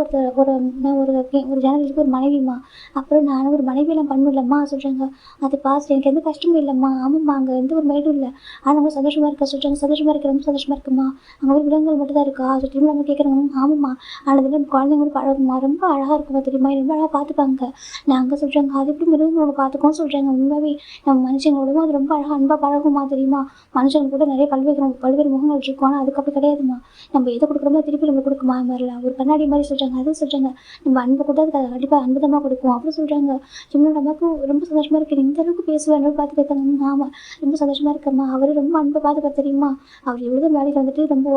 ஒரு ஜனவரிக்கு ஒரு மனைவிம்மா. அப்புறம் நான் ஒரு மனைவியெல்லாம் பண்ணலம்மா சொல்கிறாங்க. அது பாஸ்ட் எனக்கு எந்த கஷ்டமும் இல்லைம்மா. ஆமாம்மா அங்கே எந்த ஒரு மேடும் இல்லை. ஆனால் அவங்க சந்தோஷமாக இருக்கா சொல்கிறாங்க. சந்தோஷமாக இருக்க ரொம்ப சந்தோஷமாக இருக்குமா. அங்கே ஒரு விலங்குகள் மட்டும் தான் இருக்கா சொல்லிட்டு நம்ம கேட்குறாங்க. ஆமாம்மா ஆனால் நம்ம குழந்தைங்க பழகுமா ரொம்ப அழகாக இருக்குமா தெரியுமா. ரொம்ப அழகாக பார்த்துப்பாங்க. நாங்கள் சொல்கிறாங்க. அது எப்படி மிருகங்களோட பார்த்துக்கோன்னு சொல்கிறாங்க. உண்மையாகவே நம்ம மனுஷங்களோடவும் அது ரொம்ப அழகாக அன்பாக பழகுமா தெரியுமா. மனுஷங்க கூட நிறைய பல்வேறு முகங்கள் இருக்கும். ஆனால் அதுக்கு அப்படி கிடையாதுமா. நம்ம எதை கொடுக்குறோமோ திருப்பி நம்ம கொடுக்குமா மாதிரிலாம் ஒரு கண்ணாடி மாதிரி சொல்கிறாங்க. அதுவும் சொல்கிறாங்க. நம்ம அன்பை கூட அதுக்கு கண்டிப்பாக அன்புதமாக கொடுக்கும் அப்படி சொல்கிறாங்க. சின்னோட அம்மாவுக்கு ரொம்ப சந்தோஷமாக இருக்குது. இந்த அளவுக்கு பேசுவேன் பார்த்து கேட்காங்க. ஆமாம் ரொம்ப சந்தோஷமாக இருக்கம்மா. அவர் ரொம்ப அன்பை பார்த்து தெரியுமா. அவர் எவ்வளோ வேலைக்கு வந்துட்டு ரொம்ப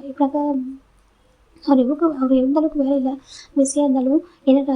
இப்படினாக்கா அவர் எந்த அளவுக்கு வேலை இல்லை பிஸியாக இருந்தாலும் எனக்கு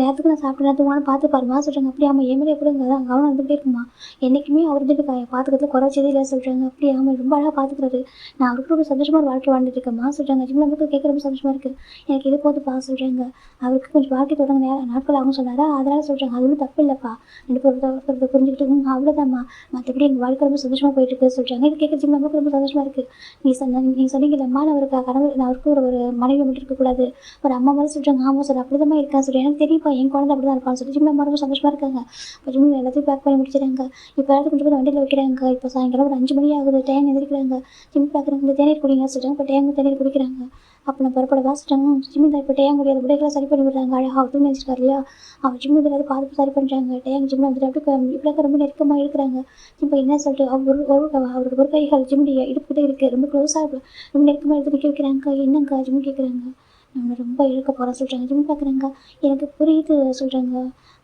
நேரத்துக்கு நான் சாப்பிட்டு நேரத்துக்கு பார்த்து பாருமா சொல்கிறாங்க. அப்படி ஆமாம் என் மேலே எப்படி கவனம் இருந்துகிட்டே இருக்குமா. என்றைக்குமே அவர் வந்துட்டு பார்த்துக்கிறதுல குறைச்சதே இல்லை சொல்கிறாங்க. அப்படி ஆமாம் ரொம்ப அழகாக பார்த்துக்கிறாரு. நான் அவருக்கு ரொம்ப சந்தோஷமாக ஒரு வாழ்க்கை வாழ்ந்துட்டு இருக்கேம்மா சொல்கிறாங்க. ஜிம் நமக்கு கேட்க ரொம்ப சந்தோஷமாக இருக்குது. எனக்கு இது போதுப்பா சொல்கிறாங்க. அவருக்கு கொஞ்சம் வாழ்க்கை தொடங்க நாட்கள் ஆகும் சொன்னாரா அதனால் சொல்கிறாங்க. அது ஒன்றும் தப்பு இல்லைப்பா ரெண்டு ஒருத்தர் புரிஞ்சுக்கிட்டு அவ்வளோதாம்மா மற்றபடி எங்கள் வாழ்க்கை ரொம்ப சந்தோஷமாக போயிட்டு இருக்கு சொல்கிறாங்க. இது கேட்க ஜிம் நமக்கு ரொம்ப சந்தோஷமாக இருக்குது. நீங்கள் சொன்னீங்கல்லம்மா நான் அவருக்கு ஒரு மனைவி மட்டும் இருக்கக்கூடாது ஒரு அம்மா மாதிரி சொல்கிறாங்க. ஆமாம் சார் அப்படிதான் இருக்கா சொல்லி எனக்கு தெரியுப்பா என் குழந்தை அப்படி தான் இருப்பான்னு சொல்லி ஜிம் அம்மா ரொம்ப சந்தோஷமாக இருக்காங்க. இப்போ ஜிம் எல்லாத்தையும் பேக் பண்ணி முடிச்சிடுறாங்க. இப்போ எல்லாத்தையும் கொஞ்சம் பேர் வண்டியில் வைக்கிறாங்க. இப்போ சாயங்காலம் ஒரு 5 மணி ஆகுது. டேன் எதிர்க்கிறாங்க. ஜிம் பார்க்குறாங்க. இந்த தேநீர் குடிங்க சொல்கிறாங்க. இப்போ டேங்கு தேநீர் குடிக்கிறாங்க. அப்போ நான் புறப்பட வாசிட்டாங்க. ஜிம்மி தான் இப்போ டேங்க் முடியாத உடைகளை சரி பண்ணி விடுறாங்க. அழகாக அவர் தூங்கி வச்சிருக்காரு இல்லையா அவர் ஜிம்மி எல்லாத்தையும் பார்த்து சரி பண்ணுறாங்க. டேங்க் ஜிம்மில் வந்துட்டு அப்படி இப்படியாக ரொம்ப நெருக்கமாக இருக்கிறாங்க. இப்போ என்ன சொல்லிட்டு அவரோட ஒரு கைகள் ஜிம்முடைய இடுப்பு இருக்குது ரொம்ப க்ளோஸாக ரொம்ப நெருக்கமாக எடுத்து நிற்க வைக்கிறாங்க. என்னங்க ஜிம்மி கேட்குறாங்க. நம்மளை ரொம்ப இழுக்க போகிறேன் சொல்கிறாங்க. ஜிம் பார்க்குறாங்க. எனக்கு புரியுது சொல்கிறாங்க.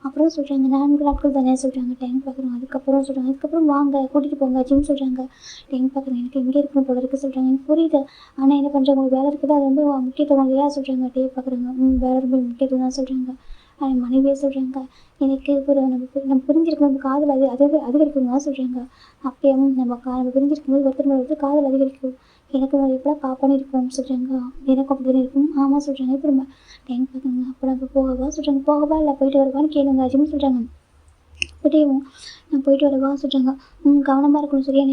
அப்புறம் சொல்கிறாங்க 4 நாட்கள் தானே சொல்கிறாங்க. டைம் பார்க்குறாங்க. அதுக்கப்புறம் வாங்க கூட்டிகிட்டு போங்க ஜிம் சொல்கிறாங்க. டைம் பார்க்குறேன். எனக்கு இங்கே இருக்கணும் போல இருக்குது சொல்கிறாங்க. எனக்கு புரியுது. ஆனால் என்ன பண்ணுறாங்க உங்களுக்கு வேலை இருக்குது அது ரொம்ப முக்கியத்துவம் இல்லையா சொல்கிறாங்க. டே பார்க்குறாங்க. வேலை ரொம்ப முக்கியத்துவம் தான் சொல்கிறாங்க. மனைவியே சொல்கிறாங்க. எனக்கு நம்ம புரிஞ்சிருக்கும் நம்ம காதல் அதிகரிக்குங்க சொல்கிறாங்க. அப்படியே நம்ம புரிஞ்சிருக்கும் போது ஒருத்தர் காதல் அதிகரிக்கும். எனக்கு எப்படா பாப்பான்னு இருக்கும் சொல்கிறாங்க. எனக்கு அப்படி தானே இருக்கும். ஆமாம் சொல்கிறாங்க. இப்போ நம்ம டைம் பார்க்குறாங்க. அப்போ நம்ம போகவா சொல்கிறாங்க. போகவா இல்லை போயிட்டு வருவான்னு கேளுங்க ஜிம் சொல்கிறாங்க. அப்படியேவும் நான் போயிட்டு வரவா சொல்கிறாங்க. கவனமாக இருக்கணும் சரியா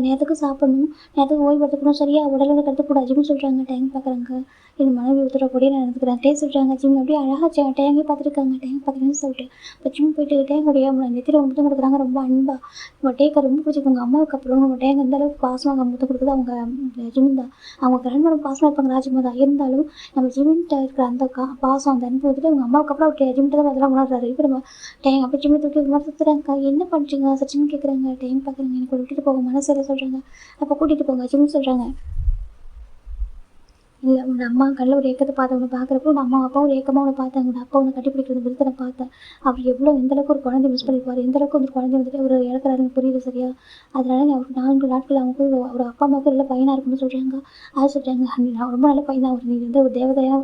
நேரத்துக்கு சாப்பிடணும் நேரத்துக்கு ஓய்வு எடுத்துக்கணும் சரியா உடல் வந்து கற்றுக்கூடாது ஜிம் சொல்கிறாங்க. டைம் பார்க்குறாங்க. என் மனைவி உத்தரப்படியே நான் நடந்துக்கிறேன் டே சொல்கிறாங்க. ஜிம் அப்படியே அழகாக டேங்கே பார்த்துருக்காங்க. டேங்க் பார்க்குறேன்னு சொல்லிட்டு இப்போ ஜிம் போயிட்டு டேங்குடைய நெத்தியில் முத்தம் கொடுக்குறாங்க ரொம்ப அன்பாக. நம்ம டேக்கை ரொம்ப பிடிச்சிருக்காங்க. அம்மாவுக்கு அப்புறம் நம்ம டேங்க் எந்த அளவுக்கு பாசமாக முத்தம் கொடுக்குறது அவங்க ஜிம் தான். அவங்க கிராண்ட்மரம் பாசமாக இருப்பாங்க ராஜ்மா தான். இருந்தாலும் நம்ம ஜிம்கிட்ட இருக்கிற அந்த பாசம் அந்த அன்பு வந்துட்டு அவங்க அம்மாவுக்கு அப்புறம் அவர் ஜிம்கிட்ட தான் அதெல்லாம் உணர்றாரு. இப்போ நம்ம டேங்க் அப்படி ஜிம்மை தூக்கி சுற்றுறாங்க. என்ன பண்ணுறீங்க சச்சின்னு கேட்குறாங்க. டைம் பார்க்குறாங்க. எனக்கு விட்டுட்டு போக மனசில் சொல்கிறாங்க. அப்போ கூட்டிகிட்டு போங்க ஜிம் சொல்கிறாங்க. இல்லை உன்னோட அம்மா கண்ணில் ஒரு ஏக்கத்தை பார்த்தேன். உன்னை பார்க்குறப்போ உன் அம்மா அப்பா ஒரு ஏக்கமாக உன்னை பார்த்தேன். உன்னோட அப்பா உன்னை கட்டிப்பிடிக்கிறது விருத்தனை பார்த்தேன். அவர் எந்தளவுக்கு ஒரு குழந்தைய மிஸ் பண்ணியிருப்பார். எந்தளவுக்கு ஒரு குழந்தைய வந்துட்டு அவர் இழக்கிறாருன்னு புரியுது சரியா. அதனால நீ அவருக்கு 4 நாட்கள் அவங்க ஒரு அப்பா அம்மாவுக்கு நல்ல பையனாக இருக்குன்னு சொல்கிறாங்க. அது சொல்கிறாங்க. நான் ரொம்ப நல்ல பையன் தான். அவர் நீ வந்து ஒரு தேவதையாக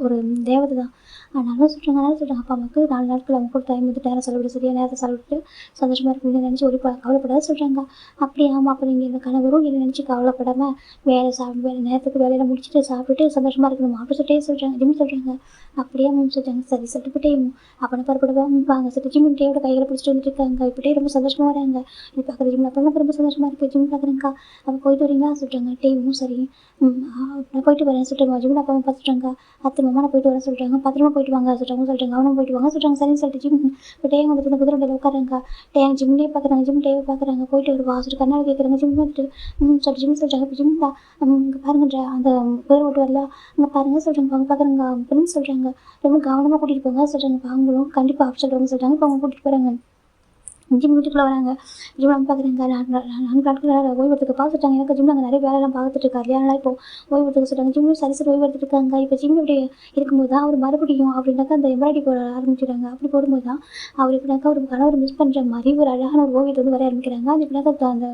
ஒரு தேவதை தான். அதனால சொல்கிறாங்க அப்பா அம்மாவுக்கு 4 நாட்கள் அவங்க கூட டைம் வந்து நேரம் செலவிட்டு சரியாக நேரத்தை செலவிட்டு சந்தோஷமாக இருக்குன்னு நினச்சி ஒரு கவலைப்படாத சொல்கிறாங்க. அப்படி ஆமாம், அப்போ நீங்கள் எங்கள் கணவரும் என்னை நினச்சி கவலைப்படாமல் வேலை நேரத்துக்கு வேலையெல்லாம் முடிச்சுட்டு சாப்பிட்டுட்டு சந்தோஷமாக இருக்கணும் அப்படி சொல்லிட்டே சொல்கிறாங்க. ஜிம் சொல்கிறாங்க. அப்படியே மேம் சொல்கிறாங்க. சரி சொல்லிட்டு அப்பனை பரப்படவாங்க சொல்லிட்டு ஜிம் டேயோட கைகளை பிடிச்சிட்டு வந்துட்டு இருக்காங்க. இப்படியே ரொம்ப சந்தோஷமாக வராங்க. இது பார்க்குற ஜிம் அப்போ ரொம்ப சந்தோஷமாக இருக்குது. ஜிம் பார்க்குறேங்க்கா அப்போ போயிட்டு வரீங்களா சொல்கிறாங்க. டேவும் சரி நான் போயிட்டு வரேன் சொல்லிட்டு ஜிம் அப்பா அம்மா பார்த்துட்டாங்க. அத்தை மாமா நான் போயிட்டு வரேன் சொல்கிறாங்க. பத்திரமா போயிட்டு வாங்க சொல்கிறாங்க. அவனும் போயிட்டு வாங்க சொல்கிறாங்க. சரின்னு சொல்லிட்டு ஜிம் இப்போ டே வந்துட்டு இந்த குதிரை வண்டியில் உட்காராங்க. டேங்க ஜிம்லேயே பார்க்குறாங்க. ஜிம் டேவை பார்க்குறாங்க. போயிட்டு வருவா சொல்லிட்டு கண்ணாடி கேட்குறாங்க. ஜிம் வந்துட்டு சொல்லிட்டு ஜிம் சொல்கிறாங்க. இப்போ ஜிம் தான் இங்கே பாருங்க அந்த குதிரை ஓட்டு வரல அங்கே பாருங்க சொல்கிறாங்க. அவங்க பார்க்குறாங்க அப்படின்னு சொல்கிறாங்க. ரொம்ப கவனமாக கூட்டிகிட்டு போங்க சொல்கிறாங்க. அவங்களும் கண்டிப்பாக ஆஃப் சொல்கிறாங்க சொல்கிறாங்க. இப்போ அவங்க கூட்டிகிட்டு போகிறாங்க. ஜிம் வீட்டுக்குள்ளே வராங்க. ஜிம் நம்ம பார்க்குறேங்க. 4 நாட்கள் ஓய்வெடுத்துக்க பார்த்துட்டாங்க. எனக்கு ஜிம்மில் அங்கே நிறைய வேலையெல்லாம் பார்த்துட்டு இருக்காரு. அதனால் இப்போ ஓய்வெடுத்துக்க சொல்கிறாங்க. ஜிம்மில் சரி ஓய்வு எடுத்துட்டு இருக்காங்க. இப்போ ஜிம் இப்படி இருக்கும்போது தான் அவர் மறுபடியும் அப்படின்னாக்கா அந்த எம்ப்ராய்டரி போட ஆரம்பிச்சிடுறாங்க. அப்படி போடும்போது தான் அவர் எப்படின்னாக்கா ஒரு கணவர் மிஸ் பண்ணுற மாதிரி ஒரு அழகான ஒரு ஓவியத்தை வந்து வரைய ஆரம்பிக்கிறாங்க. அது எப்படின்னாக்கா அந்த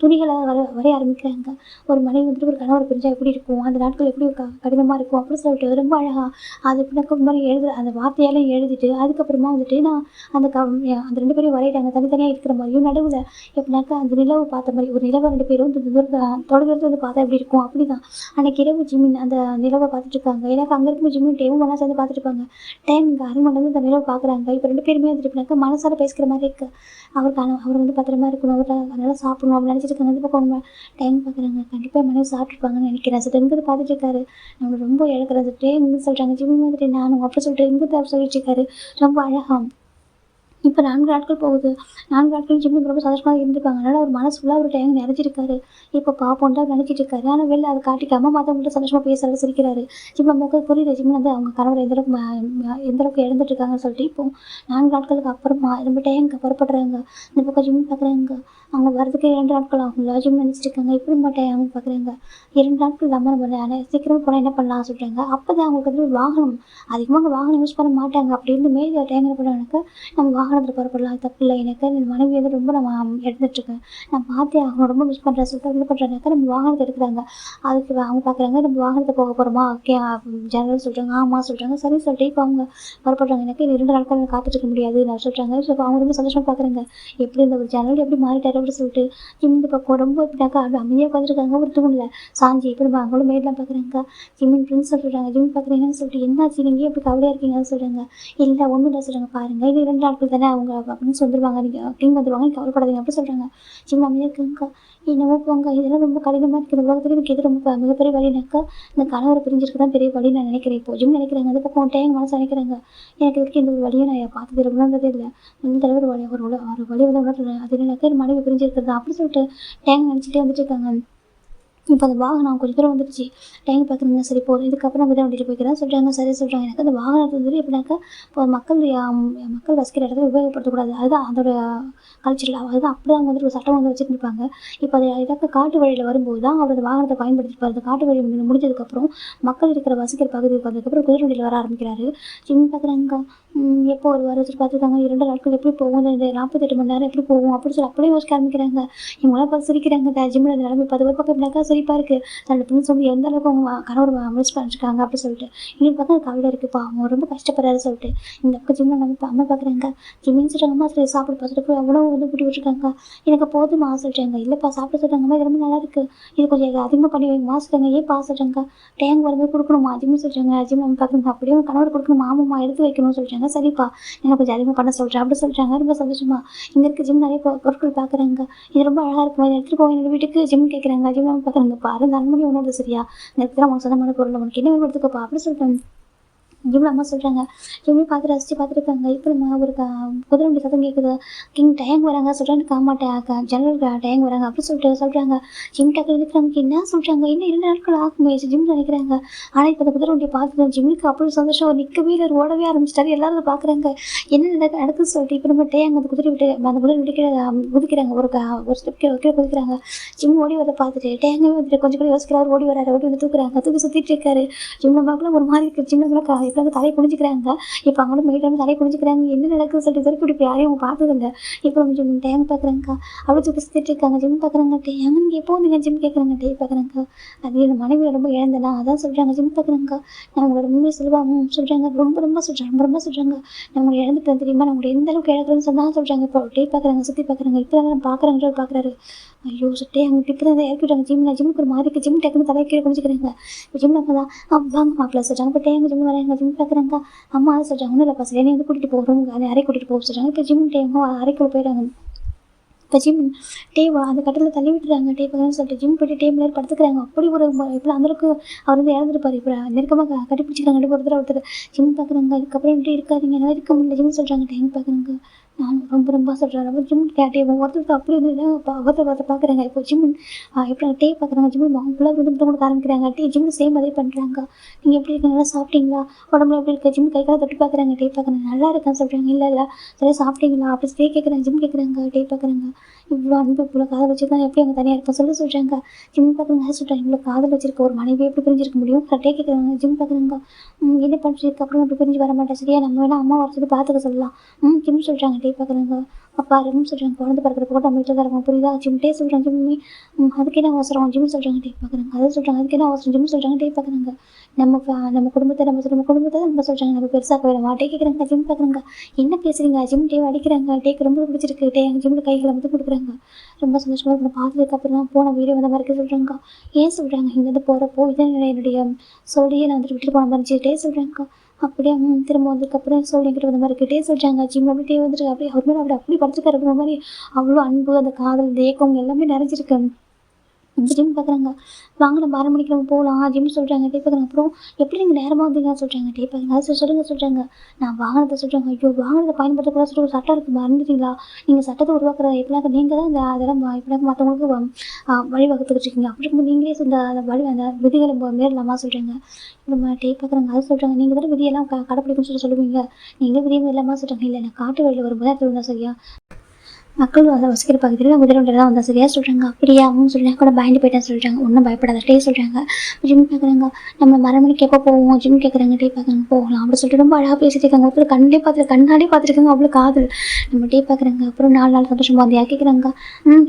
துணிகளை வரைய ஆரம்பிக்கிறாங்க. ஒரு மனைவி வந்துட்டு ஒரு கணவர் பிரிஞ்சா எப்படி இருக்கும், அந்த நாட்கள் எப்படி கடினமாக இருக்கும் அப்படின்னு சொல்லிட்டு ரொம்ப அழகாக அது எப்படின்னாக்கா ஒரு மாதிரி அந்த வார்த்தையாலும் எழுதிட்டு அதுக்கப்புறமா வந்துட்டு நான் அந்த 2 பேரையும் வரையிட்டாங்க. தனித்தனியாக இருக்கிற மாதிரியும் நடுவில் எப்படின்னாக்கா அந்த நிலவு பார்த்த மாதிரி ஒரு நிலவை 2 பேரும் தொடர்ந்து வந்து பார்த்தா எப்படி இருக்கும் அப்படி தான் அன்றைக்கி இரவு ஜிம்மின் அந்த நிலவை பார்த்துட்டு இருக்காங்க. எனக்கு அங்கே இருக்கும் ஜிம்மின் டேவும் ஒன்றா சேர்ந்து பார்த்துட்டு இருப்பாங்க. டைம் இங்கே அரண்மனை அந்த நிலவை பார்க்குறாங்க. இப்போ 2 பேருமே வந்துட்டு எப்படின்னாக்கா மனசார பேசுகிற மாதிரி இருக்குது. அவர் வந்து பத்திரமா இருக்கணும், அவர் நல்லா சாப்பிடணும் அப்படின்னு நினச்சிட்டு இருக்காங்க. அந்த பக்கம் டைம் பார்க்குறாங்க. கண்டிப்பாக மனைவி சாப்பிட்ருப்பாங்கன்னு நினைக்கிறேன். சார் எங்கே பார்த்துட்டு இருக்காரு. நம்ம ரொம்ப இழக்கிறது டே எங்கே சொல்கிறாங்க. ஜிம்மி வந்துட்டு நானும் அப்படி சொல்லிட்டு எங்கே சொல்லிட்டு இருக்காரு. ரொம்ப அழகாக இப்போ 4 நாட்கள் போகுது. 4 நாட்கள் ஜிம்மி ரொம்ப சந்தோஷமாக இருந்திருப்பாங்க. அதனால் அவர் மனசு ஃபுல்லாக ஒரு டைம் நிறைஞ்சிருக்காரு. இப்போ பார்ப்போம் தான் நினச்சிட்டு இருக்காரு. ஆனால் வெளில அதை காட்டிக்காமல் மற்றவங்கள்ட்ட சந்தோஷமாக பேசுறது சிரிக்கிறாரு. ஜிம் நமக்கு புரியுது. ஜிம் வந்து அவங்க கணவர் எந்தளவுக்கு இழந்துட்டு இருக்காங்கன்னு சொல்லிட்டு இப்போ 4 நாட்களுக்கு அப்புறமா ரொம்ப டைம் புறப்படுறாங்க. இந்த பக்கம் ஜிம் பார்க்குறாங்க. அவங்க வரதுக்கு 2 நாட்கள் ஆகுங்களா ஜிம் நினச்சிட்டு இருக்காங்க. இப்படி மாட்டேன் அவங்க பார்க்குறாங்க. 2 நாட்கள் இல்லாமல் நம்ம சீக்கிரமாக போனால் என்ன பண்ணலாம் சொல்கிறாங்க. அப்போ தான் அவங்களுக்கு வந்து வாகனம் அதிகமாக வாகனம் யூஸ் பண்ண மாட்டாங்க. அப்படி இருந்து மேலே டைம் என்ன பண்ணுவாங்க, நம்ம வாகனத்தில் புறப்படலாம் தப்பு இல்லை. எனக்கு என் மனைவி வந்து ரொம்ப நம்ம எடுத்துகிட்ருக்கேன். நான் பார்த்தே ஆகணும் ரொம்ப மிஸ் பண்ணுறேன் சொல்லிட்டு என்ன பண்ணுறாங்கனாக்கா நம்ம வாகனத்தை எடுக்கிறாங்க. அதுக்கு அவங்க பார்க்குறாங்க நம்ம வாகனத்தை போக போகிறோமா ஓகே ஜெனரல் சொல்கிறாங்க. ஆமாம் சொல்கிறாங்க. சரி சொல்லிட்டு இப்போ அவங்க புறப்படுறாங்க. எனக்கு 2 நாட்கள் காத்துட்ருக்க முடியாது நான் சொல்கிறாங்க. ஸோ அவங்க ரொம்ப சந்தோஷமாக பார்க்குறாங்க. எப்படி இந்த ஒரு ஜெனரல் எப்படி மாறிட்டாரு அப்படின்னு சொல்லிட்டு இந்த பக்கம் ரொம்ப எப்படின்னாக்கா அமைதியாக உட்காந்துருக்காங்க. ஒரு தூணில் சாஞ்சி இப்படி அவங்களும் மேடெலாம் பார்க்குறாங்க. ஜிம்மின் ஃப்ரெண்ட்ஸ் சொல்கிறாங்க. ஜிம் பார்க்குறீங்கன்னு சொல்லிட்டு என்னாச்சு நீங்கள் எப்படி கவலையாக இருக்கீங்கன்னு சொல்கிறாங்க. இல்லை ஒன்றும் இல்லை சொல்கிறாங்க. பாருங்கள் இது 2 நாட்கள் தானே அவங்க அப்படின்னு சொல்லிடுவாங்க. நீங்கள் கிளீன் வந்துடுவாங்க நீங்கள் கவலைப்படாதீங்க அப்படி சொல்கிறாங்க. ஜிம் அமைதியாக இருக்காங்க. என்னமோ போங்க இதெல்லாம் ரொம்ப கடினமாக இருக்குது. இந்த உலகத்துல எனக்கு எது ரொம்ப மிகப்பெரிய வழினாக்கா இந்த கணவரை பிரிஞ்சிருக்கு தான் பெரிய வழி நான் நினைக்கிறேன். இப்போ ஜிம் நினைக்கிறாங்க. அது பக்கம் எங்கள் மனசு நினைக்கிறாங்க. எனக்கு இதுக்கு எந்த ஒரு வழியும் நான் பார்த்தது உணர்ந்ததே இல்லை. இந்த தடவை ஒரு வழி வந்து உணர்றேன். அது என்னன்னாக்கா என் மனைவி பிரிஞ்சிருக்கிறது அப்படி சொல்லிட்டு டேங் நினச்சிட்டே வந்துட்டு இருக்காங்க. இப்போ அந்த வாகனம் கொஞ்சம் தூரம் வந்துடுச்சு. டைம் பார்க்குறீங்க சரி போதும் இதுக்கப்புறம் குதிரை வண்டியில் போய்க்கிறேன் சொல்கிறாங்க. சரி சொல்கிறாங்க. எனக்கு அந்த வாகனத்தை வந்துட்டு எப்படின்னாக்கா இப்போ மக்கள் வசிக்கிற இடத்துல உபயோகப்படுத்தக்கூடாது. அதுதான் அதோட கல்ச்சரில் அதுதான் அப்படி தான் அவங்க வந்துட்டு ஒரு சட்டம் வந்து வச்சுருந்துருப்பாங்க. இப்போ அது இதாக்க காட்டு வழியில் வரும்போது தான் அவர் அந்த வாகனத்தை பயன்படுத்திருப்பார். அந்த காட்டு வழி முடிஞ்சதுக்கப்புறம் மக்கள் இருக்கிற வசிக்கிற பகுதிக்கு வந்ததுக்கப்புறம் குதிரை வண்டியில் வர ஆரம்பிக்கிறாரு. ஜிம் பார்க்குறாங்க. எப்போ ஒரு வாரத்துக்கு பார்த்துருக்காங்க. 2 நாட்கள் எப்படி போகும் இந்த 48 மணி நேரம் எப்படி போகும் அப்படின்னு சொல்லி அப்படியே யோசிக்க ஆரம்பிக்கிறாங்க. இவங்களாம் பார்த்து சிரிக்கிறாங்க. ஜிம்மில் அந்த நிலைமை 10 பேர் பக்கம் எப்படின்னாக்கா சிரிப்பாக இருக்குது. தன்னோட ஃப்ரெண்ட்ஸ் வந்து எந்த அளவுக்கு அவங்க கணவர் மிஸ் பண்ணிருக்காங்க அப்படி சொல்லிட்டு இன்னொரு பக்கம் கவலை இருக்குப்பா அவங்க ரொம்ப கஷ்டப்படுறாரு சொல்லிட்டு இந்த பக்கம் ஜிம்மில் நம்ம அம்மா பார்க்குறாங்க. ஜிம்மின்னு சொல்கிறாங்கம்மா சரி சாப்பிட்டு பார்த்துட்டு போய் அவ்வளோ வந்து கூட்டி விட்டுருக்காங்க. எனக்கு போதுமா சொல்கிறாங்க. இல்லைப்பா சாப்பிட சொல்கிறாங்கம்மா இது ரொம்ப நல்லா இருக்குது. இது கொஞ்சம் அதிகமாக பண்ணி வைங்கம்மா சொல்கிறாங்க. ஏன்ப்பா சொல்கிறாங்க. டேங் வரும்போது கொடுக்கணுமா ஜிம்னு சொல்கிறாங்க. ஜிம் நம்ம பார்க்குறாங்க. அப்படியே கணவர் கொடுக்கணுமா ஆமாம்மா எடுத்து வைக்கணும்னு சொல்கிறாங்க. சரிப்பா எனக்கு கொஞ்சம் அதிகமாக பண்ண சொல்கிறேன் அப்படி சொல்கிறாங்க. ரொம்ப சந்தோஷமா இங்கே இருக்க ஜிம் நிறைய பொருட்கள் பார்க்குறாங்க. இது ரொம்ப அழகாக இருக்கும். இதை எடுத்துகிட்டு போய் என்னோட வீட்டுக்கு ஜிம் கேட்குறாங்க. ஜிம் நம்ம பார்க்குறாங்க. பாரு அந்த அனுமதி உணர்வு சரியா இந்த இடத்துல அவங்க சொந்தமான பொருள் உனக்கு என்ன வேணும் எடுத்துக்கப்பா அப்படி சொல்லிட்டாங்க. ஜிம்மில் அம்மா சொல்கிறாங்க. ஜிம்மில் பார்த்து ரசித்து பார்த்துருக்காங்க. இப்போ நம்ம ஒரு குதிரை வண்டி சத்தம் கேட்குது. டேங் வராங்க சொல்கிறேன். காமாட்டேன் ஜெனரல் டேங் வராங்க அப்படி சொல்கிறாங்க. ஜிம் டக்கு இருக்கிறாங்க. என்ன சொல்கிறாங்க. இன்னும் 2 நாட்கள் ஆகுமே ஜிம் நினைக்கிறாங்க. ஆனால் இப்போ அந்த குதிரை வண்டியை பார்த்துட்டு ஜிம்முக்கு அப்படி சந்தோஷம் நிற்கவே இல்லை. ஓடவே ஆரம்பிச்சிட்டாரு. எல்லாரும் அதை பார்க்குறாங்க. என்ன நடக்குது சொல்லிட்டு இப்போ நம்ம டேங் அந்த குதிரை குதிக்கிறாங்க. ஒரு ஸ்டெப் கீழே குதிக்கிறாங்க. ஜிம் ஓடி வரதை பார்த்துட்டு டேங்கே வந்துட்டு கொஞ்சம் கூட யோசிக்கிறாரு. ஓடி வராரு. ஓடி வந்து தூக்குறாங்க. தூக்கி சுற்றிட்டு இருக்காரு. ஜிம்மில் பார்க்கலாம் ஒரு மாதிரி இருக்குது. ஜிம்மில் இப்போ தலையை குடிஞ்சிக்கிறாங்க. இப்போ அவங்களும் மெயிட்டான தலையை குடிஞ்சிக்கிறாங்க. என்ன நடக்குதுன்னு சொல்லிட்டு வரைக்கும் இப்படி யாரையும் அவங்க பார்த்ததில்ல. இப்போ நம்ம ஜிம் டேங் பார்க்குறாங்கக்கா அப்படி தூக்கி சுற்றிட்டு இருக்காங்க. ஜிம் பார்க்குறாங்க டே அங்கே நீங்கள் எப்போ வந்தீங்க ஜிம் கேட்குறாங்க. டே பார்க்குறாங்க அது என் மனைவி ரொம்ப இழந்தனா அதான் சொல்கிறாங்க. ஜிம் பார்க்குறாங்க நான் உங்களோட உண்மையை சொல்லுவாங்க சொல்கிறாங்க. ரொம்ப ரொம்ப சொல்கிறாங்க ரொம்ப ரொம்ப சொல்கிறாங்க. நான் உங்களை இழந்துட்டேன் தெரியுமா, நான் உங்களை எந்த அளவுக்கு இழக்கிறேன்னு சொன்னால் சொல்கிறாங்க. இப்போ டே பார்க்குறாங்க சுற்றி பார்க்குறாங்க. இப்போ தான் பார்க்குறாங்க பார்க்குறாரு. ஐயோ சுட்டே அவங்க இப்போ தான் இறக்கி விட்டாங்க. ஜிம்முக்கு ஒரு மாதிரி ஜிம் டக்குன்னு தலையை கீழே குடிச்சிக்கிறாங்க. இப்போ ஜிம்மில் அப்போ தான் வாங்க மாப்பிள்ள சொல்கிறாங்க. இப்போ டே ஜிம் வராங்க. ஜிம் பார்க்குறாங்க அம்மா அதை சொல்கிறாங்க. ஒன்றும் இல்லைப்பா சரி வந்து கூட்டிகிட்டு போகிறோம் அறை கூட்டிகிட்டு போக சொல்கிறாங்க. இப்போ ஜிம் டேமோ அறைக்குள்ள போயிடுறாங்க. இப்போ ஜிம் டேவா அந்த கட்டத்தில் தள்ளி விட்டுறாங்க. டே பார்க்குறேன்னு சொல்லிட்டு ஜிம் போய்ட்டு டே மேலே படுத்துக்கிறாங்க. அப்படி ஒரு இப்போ அந்தளவுக்கு அவர் வந்து இறந்துருப்பார். இப்போ நெருக்கமாக கட்டிப்பிடிச்சிக்கிறாங்க ஒருத்தர். ஜிம் பார்க்குறாங்க இதுக்கப்புறம் எப்படி இருக்காதிங்க என்னால் இருக்க முடியல ஜிம் சொல்கிறாங்க. டேங்க பார்க்குறாங்க நான் ரொம்ப ரொம்ப சொல்கிறேன். ரொம்ப ஜிம் கேட்டே ஒருத்தர் அப்படி வந்து ஒருத்தர் பார்க்குறாங்க. இப்போ ஜிம் எப்படி டே பார்க்குறாங்க. ஜிம் அவங்க ஃபுல்லாக வந்து கொடுக்க ஆரம்பிக்கிறாங்க. டே ஜிம் சேம் அதே பண்ணுறாங்க. நீங்கள் எப்படி இருக்கு நல்லா சாப்பிட்டீங்களா, உடம்புல எப்படி இருக்க ஜிம் கை காலை தொட்டு பார்க்குறாங்க. டே பார்க்குறாங்க நல்லா இருக்கான்னு சொல்கிறாங்க. இல்லை சரி சாப்பிட்டீங்களா அப்படி ஸ்டே கேட்குறாங்க. ஜிம் கேட்குறாங்க. டே பார்க்குறாங்க இவ்வளோ அன்பு இவ்வளோ காதல் வச்சு தான் எப்படி அவங்க தனியாக இருக்க சொல்கிறாங்க. ஜிம் பார்க்குறாங்க சொல்கிறாங்க இவ்வளோ காதல் வச்சிருக்க ஒரு மனைவி எப்படி பிரிஞ்சிருக்க முடியும் கரெக்டாக கேட்குறாங்க. ஜிம் பார்க்குறாங்க என்ன பண்ணுறதுக்கு அப்புறம் அப்படி பிரிஞ்சு வர மாட்டேன் சரியா, நம்ம வேணால் அம்மா வர சொல்லி பார்த்துக்க சொல்லலாம். ஜிம் சொல்கிறாங்க. டே பார்க்குறாங்க அப்பா ரொம்ப சொல்கிறாங்க குழந்தை பிறக்கிறப்ப கூட நம்ம வீட்டில் தான் இருக்கும் புரியுதா. ஜிம் டே சொல்கிறாங்க. ஜிம்மி அதுக்கு என்ன அவசரம் ஜிம் சொல்கிறாங்க. டே பார்க்குறாங்க அதை சொல்கிறாங்க. அதுக்கு என்ன அவசரம் ஜிம் சொல்கிறாங்க. டே பார்க்குறாங்க நம்ம குடும்பத்தை நம்ம சொல்கிறாங்க நம்ம பெருசாக போயிடலாம். டே கேட்குறாங்க. ஜிம் பார்க்குறாங்க என்ன பேசுகிறீங்க. ஜிம் டேவை அடிக்கிறாங்க. டேக்கு ரொம்ப பிடிச்சிருக்கு. டே எங்கள் ஜிம்மில் கைகளை வந்து கொடுக்குறாங்க. ரொம்ப சந்தோஷமாக இருக்கணும். பார்த்ததுக்கப்புறம் தான் போன வீடியோ வந்த மாதிரி சொல்கிறாங்க. ஏன் சொல்கிறாங்க இங்கேருந்து போகிறப்போ இதை என்னுடைய சொல்லியே நான் வந்துட்டு விட்டுட்டு போன மாதிரி டே சொல்கிறாங்க. அப்படியே திரும்ப வந்ததுக்கப்புறம் சொல்லி என்கிட்ட வந்த மாதிரி கிட்டே சொல்கிறாங்க. ஜிம் அப்படியே வந்துட்டு அப்படியே அவர் மேலே அப்படி படுத்துக்கிற மாதிரி அவ்வளோ அன்பு அந்த காதல் இந்த ஏக்கம் எல்லாமே நிறைஞ்சிருக்கு. ஜிம் பார்க்குறாங்க வாங்க நம்ம 6 மணிக்கு நம்ம போகலாம் ஜிம் சொல்கிறாங்க. டே பார்க்குறாங்க அப்புறம் எப்படி நீங்கள் நேரமாக வந்தீங்கன்னு சொல்கிறாங்க. டே பார்க்குறாங்க அதை சொல்கிறாங்க. நான் வாகனத்தை சொல்கிறாங்க. ஐயோ வாகனத்தை பயன்படுத்தக்கூடாது சொல்லிட்டு ஒரு சட்டம் இருக்குது மறந்துட்டீங்களா, நீங்கள் சட்டத்தை உருவாக்குற எப்படினாக்க நீங்கள் தான் இந்த அதெல்லாம் எப்படினாக்க மற்றவங்களுக்கு வழிவகுத்துக்கிட்டு இருக்கீங்க. அப்படி இருக்கும்போது நீங்களே அந்த விதிகளை மீறலாமா சொல்கிறாங்க. நம்ம டே பார்க்குறாங்க அதை சொல்கிறாங்க. நீங்கள் தானே விதியெல்லாம் கடைப்பிடிக்குன்னு சொல்லுவீங்க, நீங்களே விதியும் இல்லாமல் சொல்கிறாங்க. இல்லை நான் காட்டு வழியில் வரும்போது தான் திரும்ப சரியா மக்கள் அதை வசிக்கிற பகுதியில் நான் முதலொன்றெல்லாம் வந்தால் சரியாக சொல்கிறாங்க. அப்படியா சொல்கிறாங்க கூட பயந்து போயிட்டேன்னு சொல்கிறாங்க. ஒன்றும் பயப்படாத டே சொல்கிறாங்க. ஜிம் பார்க்குறாங்க நம்ம மரமணிக்கு எப்போ போவோம் ஜிம் கேட்குறாங்க. டே பார்க்குறாங்க போகலாம் அப்படி சொல்லிட்டு ரொம்ப அழகாக பேசிட்டு இருக்காங்க. ஒருத்தர் கண்ணாடி பார்த்துருக்காங்க அவ்வளோ காதல். நம்ம டே பார்க்குறாங்க. அப்புறம் 4 நாள் சந்தோஷமாக வந்து கேட்குறாங்க.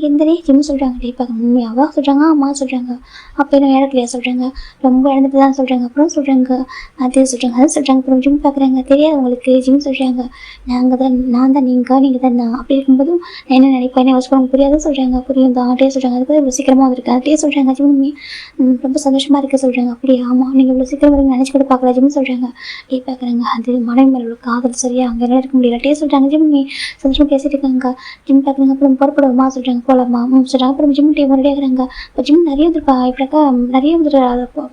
எந்தனே ஜிம் சொல்கிறாங்க. டே பார்க்குறாங்க உண்மையாவா சொல்கிறாங்க. அம்மா சொல்கிறாங்க. அப்போ என்ன இழக்கலையா சொல்கிறாங்க. ரொம்ப இழந்துட்டு தான் சொல்கிறாங்க. அப்புறம் சொல்கிறாங்க அதே சொல்கிறாங்க அதை சொல்கிறாங்க. அப்புறம் ஜிம் பார்க்குறாங்க தெரியாது உங்களுக்கு ஜிம் சொல்கிறாங்க. நான் தான் நீங்கள் தான் நான் அப்படி இருக்கும்போதும் நான் என்ன நினைப்பேன் யோசிச்சு புரியாத சொல்கிறாங்க. புரியும் தான் டே சொல்கிறாங்க. அதுக்கு இவ்வளோ சீக்கிரமாக வந்துருக்கேன் டே சொல்கிறாங்க. ஜிம்மி ரொம்ப சந்தோஷமாக இருக்க சொல்கிறாங்க. அப்படியே ஆமாம் நீங்கள் இவ்வளோ சீக்கிரம் வரைக்கும் நினச்சி கூட பார்க்கல ஜிம் சொல்கிறாங்க. டே பார்க்குறாங்க அது மனைவி மேலே உள்ள காதல் சரியா அங்கே என்ன இருக்க முடியல டே சொல்கிறாங்க. ஜிம்மி சந்தோஷமாக பேசிட்டு இருக்காங்க. ஜிம் பார்க்குறாங்க. அப்புறம் புறப்படுவோமா சொல்கிறாங்க. போகலாமா சொல்கிறாங்க. அப்புறம் ஜிம் டே ரெடியாக இருக்கிறாங்க. இப்போ ஜிம் நிறைய வந்துருப்பா இப்படிக்கா நிறைய வந்துட்டு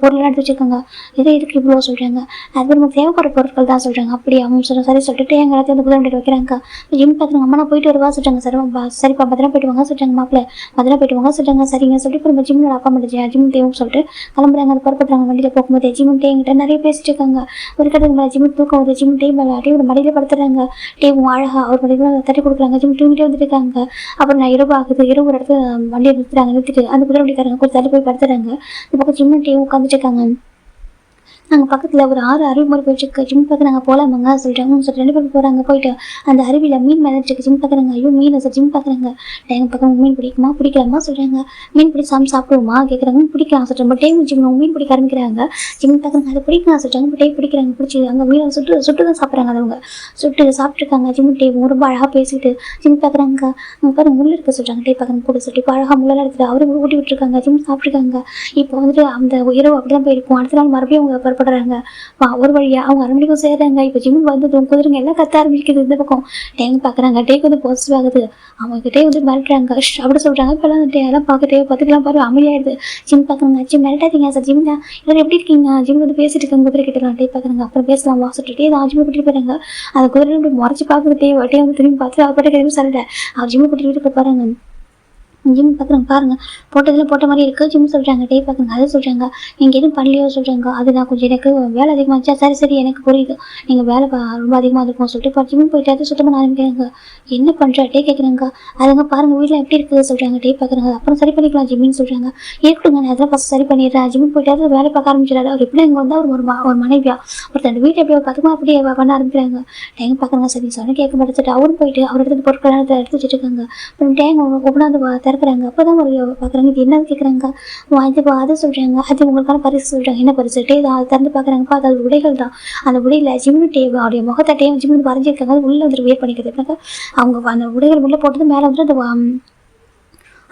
பொருளெல்லாம் எடுத்து வச்சுருக்காங்க. இதை இதுக்கு இவ்வளோ சொல்கிறாங்க. அது நமக்கு தேவைப்படுற பொருட்கள் தான் சொல்கிறாங்க. அப்படி அவங்க சரி சொல்லிட்டு எங்கள் எல்லாத்தையும் வந்து புதன் வைக்கிறாங்க. ஜிம் பார்க்குறாங்க. அம்மா நான் போயிட்டு வருவா சொல்கிறாங்க. சரிப்பா பத்திரம் போயிட்டு வாங்க சொல்கிறாங்க. மாப்பிள்ள பத்திரம் போயிட்டு வாங்க சொல்கிறாங்க. சரிங்க சொல்லிட்டு இப்போ ஜிம்மோட அப்பா மட்டும் ஜிம் டேவும் சொல்லிட்டு கிளம்புறாங்க. அது புறப்படுறாங்க. வண்டியில் போகும்போது ஜிம் டே எங்கிட்ட நிறைய பேசிட்டு இருக்காங்க. ஒரு கட்டத்துக்கு மேலே ஜிம் தூக்கம் வருது. ஜிம் டே மேலே டேவோட மடியில் படுத்துறாங்க. டேவும் அழகாக அவர் மடியில் தட்டி கொடுக்குறாங்க. ஜிம் டூங்கிட்டே வந்துட்டு இருக்காங்க. அப்புறம் நான் இரவு ஆகுது. இரவு ஒரு இடத்துல வண்டியை நிறுத்திட்டு அந்த குதிரை வண்டிக்காரங்க கொஞ்சம் தள்ளி போய் படுத்துறாங்க. இந்த பக்கம் ஜிம் டேவும் உட்காந்துட்டு இருக்காங்க. நாங்கள் பக்கத்தில் ஒரு 6 அருவி மாதிரி போயிட்டுருக்கு. ஜிம் பார்க்க நாங்கள் போகலாமாங்க சொல்கிறாங்க. சொல்லிட்டு 2 பேரும் போகிறாங்க. போயிட்டு அந்த அருவியில் மீன் மிதந்துருக்கு. ஜிம் பார்க்குறாங்க. ஐயோ மீன் சார் ஜிம் பார்க்குறாங்க. எங்கள் பக்கம் மீன் பிடிக்குமா பிடிக்கலாமா சொல்கிறாங்க. மீன் பிடிச்சி சாப்பிடுவோமா கேட்குறாங்க. பிடிக்கலாம் சொல்கிறாங்க. டேவும் ஜிம் மீன் பிடிக்க ஆரம்பிக்கிறாங்க. ஜிம் பார்க்குறாங்க. அது பிடிக்கலாம் சொல்கிறாங்க. டே பிடிக்கிறாங்க. பிடிச்சி அங்கே மீனை சுட்டு தான் சாப்பிட்றாங்க. அவங்க சுட்டு சாப்பிட்ருக்காங்க. ஜிம் டேவும் ரொம்ப அழகாக பேசிட்டு ஜிம் பார்க்குறாங்க. அங்கே பாருங்க முள் இருக்க சொல்கிறாங்க. டே பார்க்குறாங்க கூட சொல்லிட்டு இப்போ அழகாக முள்ளெல்லாம் எடுத்துட்டு அவரும் ஊட்டி விட்டுருக்காங்க. ஜிம் சாப்பிட்ருக்காங்க. இப்போ வந்துட்டு அந்த இரவு அப்படி தான் போயிருக்கும். அடுத்த நாள் மறுபடியும் அவங்க படுறாங்க. ஒரு வழியா அவங்க 6 மணிக்கும் சேர்றாங்க. இப்போ ஜிம் வந்து குதிரைங்க எல்லாம் கத்த ஆரம்பிக்குது. இந்த பக்கம் டேங்க பார்க்குறாங்க. டேக்கு வந்து பாசிட்டிவ் ஆகுது. அவங்க டே வந்து மிரட்டுறாங்க அப்படி சொல்கிறாங்க. இப்போல்லாம் டே எல்லாம் பார்த்துக்கலாம் பாரு அமைதியாயிடுது. ஜிம் பார்க்குறாங்க. ஜிம் மிரட்டாதீங்க சார் ஜிம் தான் எல்லாரும் எப்படி இருக்கீங்க ஜிம் வந்து பேசிட்டு இருக்காங்க. குதிரை கிட்டலாம் டே பார்க்குறாங்க. அப்புறம் பேசலாம் வாசிட்டு டே தான் ஜிம்மை கூட்டிட்டு போயிறாங்க. அந்த குதிரை அப்படி முறைச்சி பார்க்குது. டே வந்து திரும்பி பார்த்து அவர்கிட்ட எதுவும் சொல்லலை. அவர் ஜிம்மை கூட்டிட்டு பாருங்க. ஜிம் பார்க்குறேங்க பாருங்க போட்டதில் போட்ட மாதிரி இருக்குது. ஜிம் சொல்கிறாங்க டே பார்க்குறேங்க அதை சொல்கிறாங்க நீங்கள் எதுவும் பண்ணலையோ சொல்கிறாங்க. அது நான் கொஞ்சம் எனக்கு வேலை அதிகமாகிடுச்சா சரி எனக்கு புரியுது நீங்கள் வேலை ரொம்ப அதிகமாக இருக்கும் சொல்லிட்டு இப்போ ஜிம் போயிட்டு அதை சுத்தம் பண்ண ஆரம்பிக்கிறாங்க. என்ன பண்ணுற டே கேட்குறாங்க. அதுங்க பாருங்கள் வீட்டில் எப்படி இருக்குது சொல்கிறாங்க. டே பார்க்குறாங்க அப்புறம் சரி பண்ணிக்கலாம் ஜிம்மின்னு சொல்கிறாங்க. இருக்கட்டுங்க நான் அதெல்லாம் ஃபஸ்ட் சரி பண்ணிடுறேன். ஜிம் போயிட்டு அதை வேலை பார்க்க ஆரம்பிச்சிடாரு. அவர் எப்படி இங்கே வந்து ஒரு மனைவியா ஒருத்தர் வீட்டை எப்படி கற்றுமா அப்படியே பண்ண ஆரம்பிக்கிறாங்க. டேங்க பார்க்குறாங்க சரி சொன்ன கேட்க மாட்டேன். அவரும் போயிட்டு அவர் எடுத்து பொருட்கள் எடுத்து வச்சுட்டு இருக்காங்க. அப்புறம் டேங்க ஒவ்வொன்றா திறக்கிறாங்க. அப்போ தான் ஒரு பார்க்குறாங்க இது என்னது கேட்குறாங்க. இது அதை சொல்கிறாங்க. அது உங்களுக்கான பரிசு சொல்கிறாங்க. என்ன பரிசு டே அதை திறந்து பார்க்குறாங்க. பார்த்து அது உடைகள் தான். அந்த உடையில் ஜிம்மு டேவ் அவருடைய முகத்தை டேவ் ஜிம்மு வரைஞ்சிருக்காங்க. அது உள்ளே வந்துட்டு வியர் பண்ணிக்கிறது. அவங்க அந்த உடைகள் உள்ளே போட்டது மேலே வந்துட்டு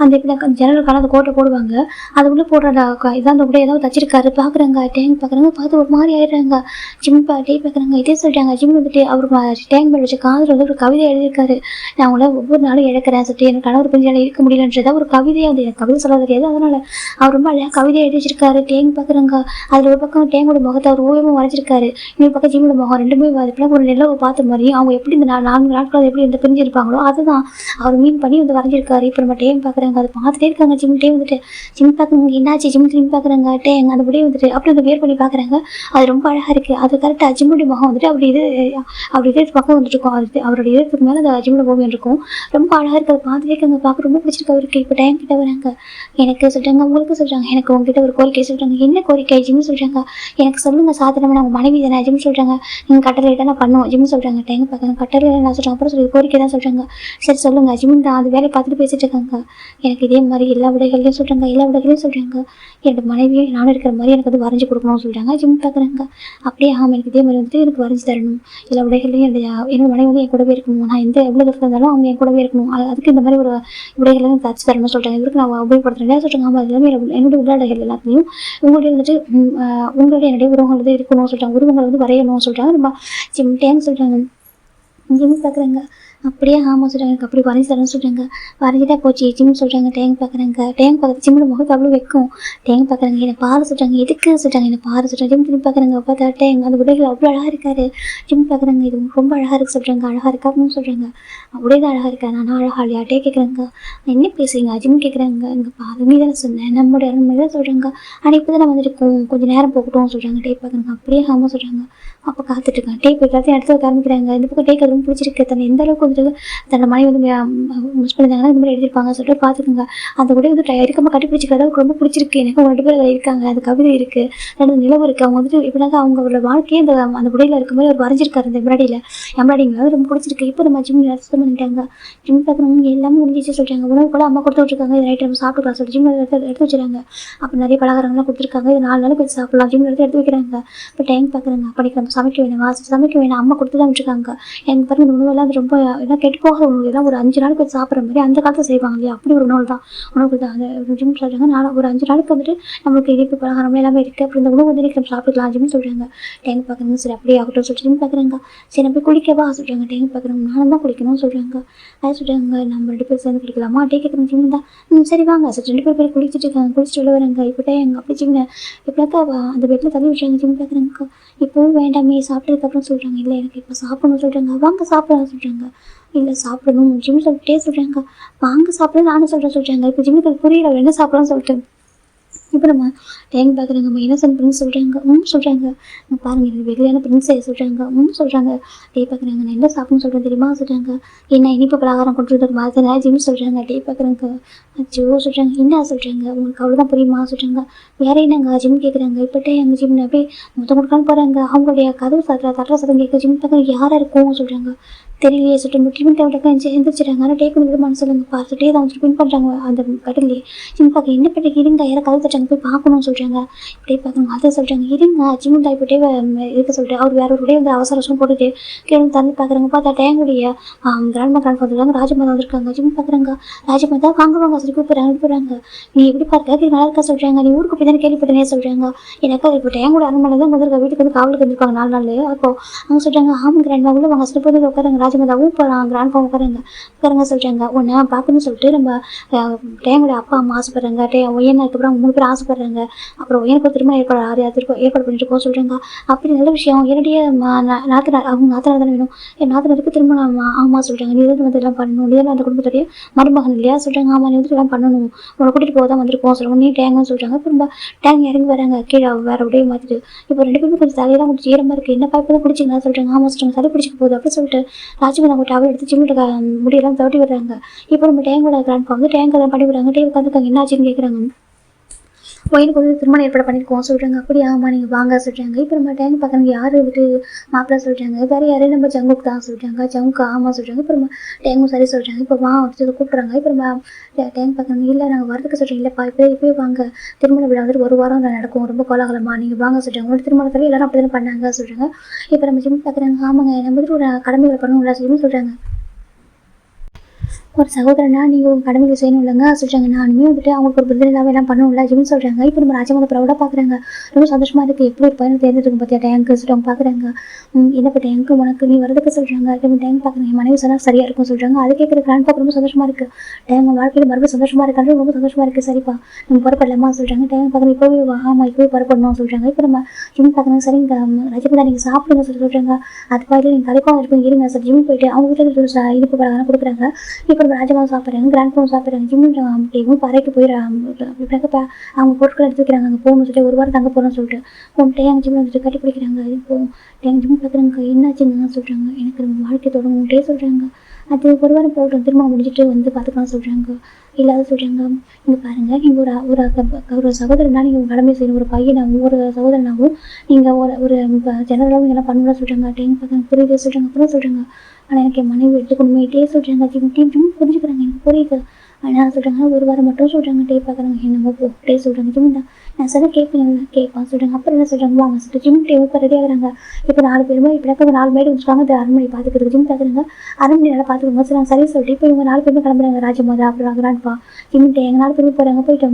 அந்த இப்போ ஜன்னலுக்கான அந்த கோட்டை போடுவாங்க. அது உள்ளே போடுற இதான் அந்த உடைய ஏதாவது தச்சிருக்காரு பார்க்குறாங்க. டேங்க் பார்க்குறாங்க பார்த்து ஒரு மாதிரி ஆயிடுறாங்க. ஜிம் டே பார்க்குறாங்க இதே சொல்கிறாங்க. ஜிம் வந்துட்டு அவர் டேங்க் மேலே வச்ச காதில் வந்து ஒரு கவிதை எழுதியிருக்காரு. நான் அவங்கள ஒவ்வொரு நாளும் இழக்கிறேன் சொல்லிட்டு எனக்கு கணவர் கொஞ்சம் இருக்க முடியலன்றதா ஒரு கவிதையாக வந்து எனக்கு கவிதை சொல்ல தெரியாது. அதனால் அவர் ரொம்ப அழகாக கவிதை எழுதி வச்சிருக்காரு. டேங்க் பார்க்குறாங்க அதில் ஒரு பக்கம் டேங்கோட முகத்தை அவர் ஓவியமாக வரைஞ்சிருக்காரு. இன்னொரு பக்கம் ஜிம்மோட முகம் ரெண்டுமே இப்படிலாம் ஒரு நிலவை பார்த்த மாதிரி அவங்க எப்படி இந்த 4 நாட்கள் எப்படி இந்த பிரிஞ்சிருப்பாங்களோ அதுதான் அவர் மீன் பண்ணி வந்து வரைஞ்சிருக்காரு. இப்போ நம்ம டேங்க் பார்க்குறாங்க அதை பார்த்துட்டே இருக்காங்க. ஜிம்மிட்டே வந்துட்டு ஜிம் பார்க்குறாங்க என்னாச்சு ஜிம் திரும்பி பார்க்குறாங்க. டேங் அந்த முடியே வந்துட்டு அப்படி வந்து வேர் பண்ணி பார்க்குறாங்க. அது ரொம்ப அழகாக இருக்குது. அது கரெக்டாக ஜிம்முடைய முகம் வந்துட்டு அப்படி இதே பக்கம் வந்துட்டு இருக்கும். அது அவருடைய இதற்கு மேலே அந்த ஜிம்மோட ஓவியம் இருக்கும். ரொம்ப அழகாக இருக்குது. அதை பார்த்துட்டே இருக்காங்க. பார்க்க ரொம்ப பிடிச்சிருக்கு அவருக்கு. இப்போ டேங்க் கிட்ட வராங்க. எனக்கு சொல்கிறாங்க உங்களுக்கு சொல்கிறாங்க எனக்கு உங்ககிட்ட ஒரு கோரிக்கை சொல்கிறாங்க. என்ன கோரிக்கை ஜிம் சொல்கிறாங்க. எனக்கு சொல்லுங்கள் சாதாரணமாக நான் மனைவி தானே ஜிம் சொல்கிறாங்க. நீங்கள் கட்டளை தான் நான் பண்ணுவோம் ஜிம் சொல்கிறாங்க. டேங்க் பார்க்குறாங்க கட்டளை நான் சொல்கிறாங்க. அப்புறம் சொல்லி கோரிக்கை தான் சொல்கிறாங்க. சரி சொல்லுங்கள் ஜிம் தான் அது வேலையை பார்த்துட்டு பேசிட்டு இருக்காங்க. எனக்கு இதே மாதிரி எல்லா விடைகளையும் சொல்கிறாங்க. என்னோட மனைவியும் நானும் இருக்கிற மாதிரி எனக்கு வந்து வரைஞ்சி கொடுக்கணும்னு சொல்கிறாங்க. ஜிம் பார்க்குறாங்க அப்படியே ஆமாம் எனக்கு இதே மாதிரி வந்துட்டு எனக்கு வரைஞ்சி தரணும். எல்லா விடைகளையும் என்னோட மனைவி வந்து என் கூடவே இருக்கணும். நான் எவ்வளோ தூரத்தில் இருந்தாலும் அவங்க என் கூடவே இருக்கணும். அதுக்கு இந்த மாதிரி ஒரு விடைகளையும் தச்சு தரணும்னு சொல்கிறாங்க. இதுக்கு நான் உபயோகப்படுத்துகிறேன் சொல்கிறாங்க. ஆமாம் அது எல்லாமே என்னுடைய உள்ளாடைகள் எல்லாத்தையும் உங்களுடைய வந்துட்டு என்னுடைய உருவங்கள் வந்து இருக்கணும்னு சொல்கிறாங்க. உருவங்களை வந்து வரையணும்னு சொல்கிறாங்க. ரொம்ப ஜிம் டேன்னு சொல்கிறாங்க. ஜிம் பார்க்குறாங்க அப்படியே ஆமாம் சொல்கிறாங்க. எனக்கு அப்படி வரைஞ்சி தரேன்னு சொல்கிறாங்க. வரைஞ்சிட்டா போச்சு ஜிம் சொல்கிறாங்க. டேங்க் பார்க்குறாங்க. டேங்க் பார்க்குறது ஜிம்மோட முகத்தை அவ்வளோ வைக்கும். டேங்க் பார்க்குறாங்க என்னை பாரு சொல்கிறாங்க. எதுக்கு சொல்கிறாங்க. என்னை பாரு சொல்கிறாங்க. ஜிம் திரும்பி பார்க்குறாங்க. பார்த்தா டேங்க் அந்த உடைகள் அவ்வளோ அழகாக இருக்காரு. ஜிம் பார்க்குறாங்க இது ரொம்ப அழகாக இருக்குது சொல்கிறாங்க. அழகாக இருக்கான்னு சொல்கிறாங்க. அப்படியே தான் அழகாக இருக்கா நானும் அழகா இல்லையா டே கேட்குறாங்க. என்ன பேசுறீங்க ஜிம் கேட்குறாங்க. இங்கே பாரு நீ தானே சொன்னேன் நம்மளுடைய அரண்மனை தான் சொல்கிறாங்க. ஆனால் இப்போ தான் வந்துருக்கோம் கொஞ்சம் நேரம் போகட்டும் சொல்கிறாங்க. டே பார்க்குறாங்க அப்படியே ஆமாம் சொல்கிறாங்க. அப்போ காத்துட்ருக்கேன். டே போய் எல்லாத்தையும் இடத்துல காமிக்கிறாங்க. இந்த பக்கம் டேக்கு ரொம்ப பிடிச்சிருக்கு. தன்னை எந்த அளவுக்கு வந்துட்டு தன்னோட மனைவி வந்து மிஸ் பண்ணியிருந்தாங்கன்னா இந்த மாதிரி எழுதியிருப்பாங்க சொல்லிட்டு பார்த்துக்கோங்க. அந்த கூட வந்து இருக்காமல் கட்டிப்பிடிச்சிக்கிறது அவருக்கு ரொம்ப பிடிச்சிருக்கு. எனக்கு அவங்க 2 பேர் அதில் இருக்காங்க. அது கவிதை இருக்குது. 2 நிலவு இருக்குது. அவங்க வந்துட்டு எப்படினாக்கா அவங்களோட வாழ்க்கையே அந்த உடையில் இருக்கும்போது அவர் வரைஞ்சிருக்காரு. இந்த எம்ப்ராய்டிங்கில் அது ரொம்ப பிடிச்சிருக்கு. இப்போ நம்ம ஜிம் சுத்தம் பண்ணிட்டாங்க. ஜிம் பார்க்குறவங்க எல்லாமே முடிஞ்சிச்சு சொல்கிறாங்க. உணவு கூட அம்மா கொடுத்து விட்ருக்காங்க. இது நைட்டு நம்ம சாப்பிட்டுக்கலாம் சொல்லிட்டு ஜிம் எடுத்து வச்சுருக்காங்க. அப்புறம் நிறைய பலகாரங்கள்லாம் கொடுத்துருக்காங்க. இது 4 நாளைக்கு வச்சு சாப்பிடலாம் ஜிம் எடுத்து வைக்கிறாங்க. இப்போ டைம் பார்க்குறாங்க. அப்படி நம்ம சமைக்க வேணும் அம்மா கொடுத்து தான் விட்டுருக்காங்க. எனக்கு பாருங்க இந்த உணவெல்லாம் அது ரொம்ப எல்லாம் கெட்டு போகாத உணவு எல்லாம் ஒரு 5 நாளுக்கு வச்சு சாப்பிட்ற மாதிரி அந்த காலத்தில் செய்வாங்க இல்லையா அப்படி ஒரு உணவு தான் அந்த ஜிம் சொல்கிறாங்க. ஒரு 5 நாளுக்கு வந்துட்டு நம்மளுக்கு இனிப்பு பலகாரம் எல்லாமே இருக்குது. அப்புறம் இந்த உணவு வந்து நம்ம சாப்பிட்டுக்கலாம் ஜிம் சொல்கிறாங்க. டைம் பார்க்குறாங்க. சரி அப்படியே ஆகட்டும் சொல்லிட்டு ஜிம் பார்க்குறாங்க. சரி நம்ம போய் குளிக்கவா சொல்கிறாங்க. டைம் பார்க்குறாங்க. நானும் தான் குளிக்கணும்னு சொல்கிறாங்க. அதை சொல்கிறாங்க நம்ம 2 பேர் சேர்ந்து குளிக்கலாமா டே கேட்குறாங்க. ஜிம் தான் சரி வாங்க சார் 2 பேர் குளிச்சுட்டு இருக்காங்க. குளிச்சுட்டு உள்ள வராங்க. இப்போ டைம் அப்படி ஜிம்னு எப்படினாக்கா அந்த பெட்டில் தள்ளி விட்டுறாங்க. ஜிம் பார்க்குறாங்க. இப்போவும் வேண்டாமே சாப்பிட்டதுக்கப்புறம் சொல்கிறாங்க. இல்லை எனக்கு இப்போ சாப்பிடணும்னு சொல்கிறாங்க. வாங்க சாப்பிடலாம் சொல்கிறாங்க. இல்லை சாப்பிடணும் ஜிம் சொல்லிட்டே சொல்கிறாங்க. வாங்க சாப்பிட நானும் சொல்கிறாங்க. இப்போ ஜிம்முக்கு அது புரியல என்ன சாப்பிடலாம்னு சொல்லிட்டு இப்போ நம்ம டேங்க் பார்க்குறாங்க. நம்ம இன்னசென்ட் பிரின்ஸ் சொல்கிறாங்க. சொல்கிறாங்க பாருங்கள் எனக்கு வெளியான பிரின்ஸே சொல்கிறாங்க. சொல்கிறாங்க. டே பார்க்குறாங்க. நான் என்ன சாப்பிட்ணுன்னு சொல்கிறேன் தெரியுமா சொல்கிறாங்க. என்ன இனிப்பு பலகாரம் கொண்டு வந்து மாதிரி ஜிம் சொல்கிறாங்க. டே பார்க்குறாங்க. அச்சோ சொல்கிறாங்க. என்ன சொல்கிறாங்க உங்களுக்கு அவ்வளோதான் புரியுமா சொல்கிறாங்க. வேற என்னங்க ஜிம் கேட்குறாங்க. இப்போட்டே எங்கள் ஜிம்னு அப்படியே மொத்தம் கொடுக்கான்னு போகிறாங்க. அவங்களுடைய கதவு தட்டுற சத்தம் கேட்க ஜிம் பார்க்குறாங்க. யாராக இருக்கும் சொல்கிறாங்க. தெரியலையே சொல்லிட்டு முற்றிலும் தேவையாக எந்திரிச்சிட்டாங்க. ஆனால் டேக்கு வந்து விடுமான்னு சொல்லுங்க பார்த்துட்டே தான் வந்துட்டு பின் பண்ணுறாங்க அந்த கட்டிலே. ஜிம் பார்க்க என்ன பண்ணி இருங்க யாரை கதவு தட்டாங்க போய் பார்க்கணும்னு சொல்கிறாங்க. இப்படியே பார்க்குறாங்க. அதை சொல்கிறாங்க. இருங்க ஜிம் தான் இப்போட்டே இருக்க சொல்லிட்டு அவர் வேற ஒரு வந்து அவசரம் போட்டுட்டு கீழே தந்து பார்க்குறாங்க. பார்த்தா டேங்குடைய கிராண்ட் ஃபாதர் ராஜமாதா வந்திருக்காங்க. ஜிம் பார்க்குறாங்க. ராஜமாதா வாங்குவாங்க சொல்லி கூப்பிட்றாங்க. நீ எப்படி பார்க்க நல்லா இருக்கா சொல்கிறாங்க. நீ ஊருக்கு போய் தானே கேள்விப்பட்டனே சொல்கிறாங்க. எனக்கு இப்போ டேங்கோட அரண்மனை தான் வந்திருக்க வீட்டுக்கு வந்து காவலுக்கு வந்துருக்காங்க 4 நாள். அப்போ அவங்க சொல்கிறாங்க ஆமாம் கிராண்ட் உள்ள வாங்க சொல்லி போய் உட்காராங்க. ராஜமாதாவும் கிராண்ட் ஃபார்ம் உட்காருங்க சொல்கிறாங்க. உன்னை பார்க்கணும்னு சொல்லிட்டு நம்ம டேங்கோட அப்பா அம்மா ஆசைப்படுறாங்க. ஒய்யன் அதுக்கப்புறம் 3 பேர் ஆசைப்படுறாங்க. அப்புறம் ஒய்யனுக்கு திருமணம் ஏற்பாடு பண்ணிட்டு போக சொல்கிறாங்க. அப்படி நல்ல விஷயம் என்னுடைய நாத்தனார் அவங்க நாத்தனார் தானே வேணும், என் நாத்தனாருக்கு திருமணம் ஆமாம் சொல்கிறாங்க. நீ வந்து எல்லாம் பண்ணணும், நீ அந்த குடும்பத்துடைய மருமகன் இல்லையா சொல்கிறாங்க. ஆமாம், நீ வந்து எல்லாம் பண்ணணும், உன்னை கூட்டிகிட்டு போக தான் வந்திருக்கோம் சொல்லுவோம். நீ டேங்குன்னு சொல்கிறாங்க. இப்போ நம்ம டேங்க் இறங்கி வராங்க கீழே வேற உடைய மாற்றிட்டு. இப்போ 2 பேருமே கொஞ்சம் தலையெல்லாம் கொஞ்சம் ஈரமாக இருக்குது. என்ன பைப்பு தான் குடிச்சிங்களா சொல்கிறாங்க. ஆமாம் சொல்கிறாங்க. சளி பிடிச்சிக்க போகுது அப்படி சொல்லிட்டு ராஜ்குமார் அவங்க டவல் எடுத்து சிம்மிட்ட முடியெல்லாம் தவட்டி விடுறாங்க. இப்போ நம்ம டேங்கோட கிராண்ட் ஃபார்ம் வந்து டேங்க் தான் பண்ணி விடுறாங்க. டே உட்காந்துருக்காங்க. என்ன ஆச்சுன்னு கேட்குறாங்க. ஒய்னுக்கு வந்து திருமணம் ஏற்பாடு பண்ணியிருக்கோம் சொல்கிறாங்க. அப்படியே ஆமாம் நீங்கள் வாங்க சொல்கிறாங்க. இப்போ நம்ம டேங்க் பார்க்குறாங்க. யார் வந்துட்டு மாப்பிள்ளை சொல்கிறாங்க. வேறு யாரையும் நம்ம ஜங்குக்கு தான் சொல்கிறாங்க. ஜங்குக்கு ஆமாம் சொல்கிறாங்க. இப்போ நம்ம டேங்கும் சரி சொல்கிறாங்க. இப்போ வா வந்துட்டு கூப்பிட்றாங்க. இப்போ நம்ம டேங்க் பார்க்குறாங்க. இல்லை நாங்கள் வரதுக்கு சொல்கிறீங்க. இல்லைப்பா இப்போயே வாங்க, திருமண விழா வந்துட்டு 1 வாரம் தான் நடக்கும், ரொம்ப கோலாகலமாக நீங்கள் வாங்க சொல்கிறாங்க. உங்களோட திருமணத்தில் எல்லாரும் அப்படி தானே பண்ணாங்க சொல்கிறாங்க. இப்போ நம்ம ஜிம் பார்க்குறாங்க. ஆமாங்க நம்ம வந்துட்டு ஒரு கடமைகளை பண்ணணும்ல சொல்லி சொல்கிறாங்க. ஒரு சகோதரனா நீங்கள் உங்கள் கடமையை செய்யணும் இல்லைங்க சொல்கிறாங்க. நானுமே வந்துட்டு அவங்களுக்கு ஒரு விருதுலாவே எல்லாம் பண்ணணும்ல ஜிம்னு சொல்கிறாங்க. இப்போ நம்ம ராஜமாத ப்ரௌடாக பார்க்குறாங்க. ரொம்ப சந்தோஷமாக இருக்குது. எப்படி ஒரு பையனை தேர்ந்தெடுக்கும் பார்த்தியா டேங்க்கு சொல்லிட்டு பார்க்குறாங்க. என்னப்பா டேங்க்கு உனக்கு நீ வரதுக்கு சொல்கிறாங்க. இப்போ டேங்க் பார்க்குறேன், என் மனைவி சொன்னால் சரியாக இருக்கும் சொல்கிறாங்க. அது கேட்குற கிராண்ட் பார்க்க ரொம்ப சந்தோஷமாக இருக்குது. டேங்க் வாழ்க்கையில் மறுபடியும் சந்தோஷமாக இருக்காது, ரொம்ப சந்தோஷமாக இருக்குது. சரிப்பா நம்ம புறப்படலாமா சொல்கிறாங்க. டேங்க் பார்க்குறேன். இப்போவே ஆமாம் இப்போவே புறப்படணும் சொல்கிறாங்க. இப்போ நம்ம ஜிம் பார்க்குறாங்க. சரி இந்த ராஜமாதா நீங்கள் சாப்பிடுங்க சொல்கிறாங்க. அது பாதியில் நீங்கள் கலைப்பாக இருக்கும் இருங்க சார் ஜிம் போயிட்டு அவங்க வீட்டில் இனிப்பு பழகம் கொடுக்குறாங்க. இப்போ நம்ம ராஜமாதா சாப்பிட்றாங்க. கிராண்ட் ஃபார்ம் சாப்பிட்றாங்க. ஜிம்மும் பறைக்கு போயிடுறாங்க. அவங்க பொருட்கள் எடுத்து வைக்கிறாங்க. அங்கே போகணும்னு சொல்லிட்டு 1 வாரம் தங்க போகிறோம்னு சொல்லிட்டு டேங்க் ஜிம்மில் வந்துட்டு கட்டி பிடிக்கிறாங்க. இப்போ டேங்க் ஜிம் பார்க்குறாங்க. என்னாச்சுன்னு சொல்கிறாங்க. எனக்கு நம்ம வாழ்க்கை தொடங்கும்ட்டே சொல்கிறாங்க. அது 1 வாரம் போட்டோம், திருமணம் முடிஞ்சிட்டு வந்து பார்த்துக்கலாம் சொல்கிறாங்க. இல்லாத சொல்கிறாங்க. இங்கே பாருங்கள், நீங்கள் ஒரு சகோதரனா நீங்கள் உங்கள் கடமை செய்யணும். ஒரு பையனாகவும் ஒரு சகோதரனாகவும் நீங்கள் ஒரு ஜெனரலாகவும் நீங்கள் எல்லாம் பண்ணணும்னு சொல்கிறாங்க. டேங்க் பார்க்குறாங்க. புரியுது சொல்கிறாங்க. அப்புறம் சொல்கிறாங்க. ஆனால் எனக்கு என் மனைவி எடுத்துக்கணுமேட்டே சொல்கிறாங்க. ஜிம் புரிஞ்சுக்கிறாங்க. எனக்கு புரியுது. ஆனால் சொல்கிறாங்க 1 வாரம் மட்டும் சொல்கிறாங்க. டே பார்க்குறாங்க. என்னமோ போட்டே சொல்கிறாங்க. ஜிம் தான் நான் சொன்னால் கேட்பான் சொல்கிறாங்க. அப்புறம் என்ன சொல்கிறாங்க. வாங்க சொல்லிட்டு ஜிம் டே இப்போ ரெடி ஆகிறாங்க. இப்போ 4 பேருமே இப்போ 4 மேடு வச்சுருக்காங்க. அது அரண்மனை பார்த்துக்கிறதுக்கு ஜிம் பார்க்குறாங்க. அரண்மனை நல்லா பார்த்துக்கோங்க சொல்கிறாங்க. சரி சொல்லிட்டு இப்போ இவங்க 4 பேருமே கிளம்புறாங்க. ராஜமாதா அப்புறம் கிராண்ட்பா ஜிம் டே எங்கள் 4 பேருமே போகிறாங்க. போயிட்டு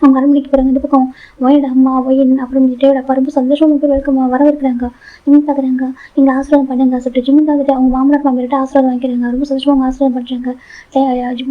அவங்க அரண்மனைக்கு போகிறாங்க. இந்த பக்கம் ஒய்யோட அம்மா ஒய்யன் அப்புறம் டேயோட அப்பா ரொம்ப சந்தோஷமாக பேர் வெல்கம் வரவேற்கிறாங்க. ஜிம் பார்க்குறாங்க. நீங்கள் ஆசீர்வாதம் பண்ணுங்க சொல்லிட்டு ஜிம் வந்துட்டு அவங்க மாமனார் மாமியார்கிட்ட ஆசீர்வாதம் வாங்கிக்கிறாங்க. ரொம்ப சந்தோஷமாக அவங்க ஆசீர்வாதம் பண்ணுறாங்க.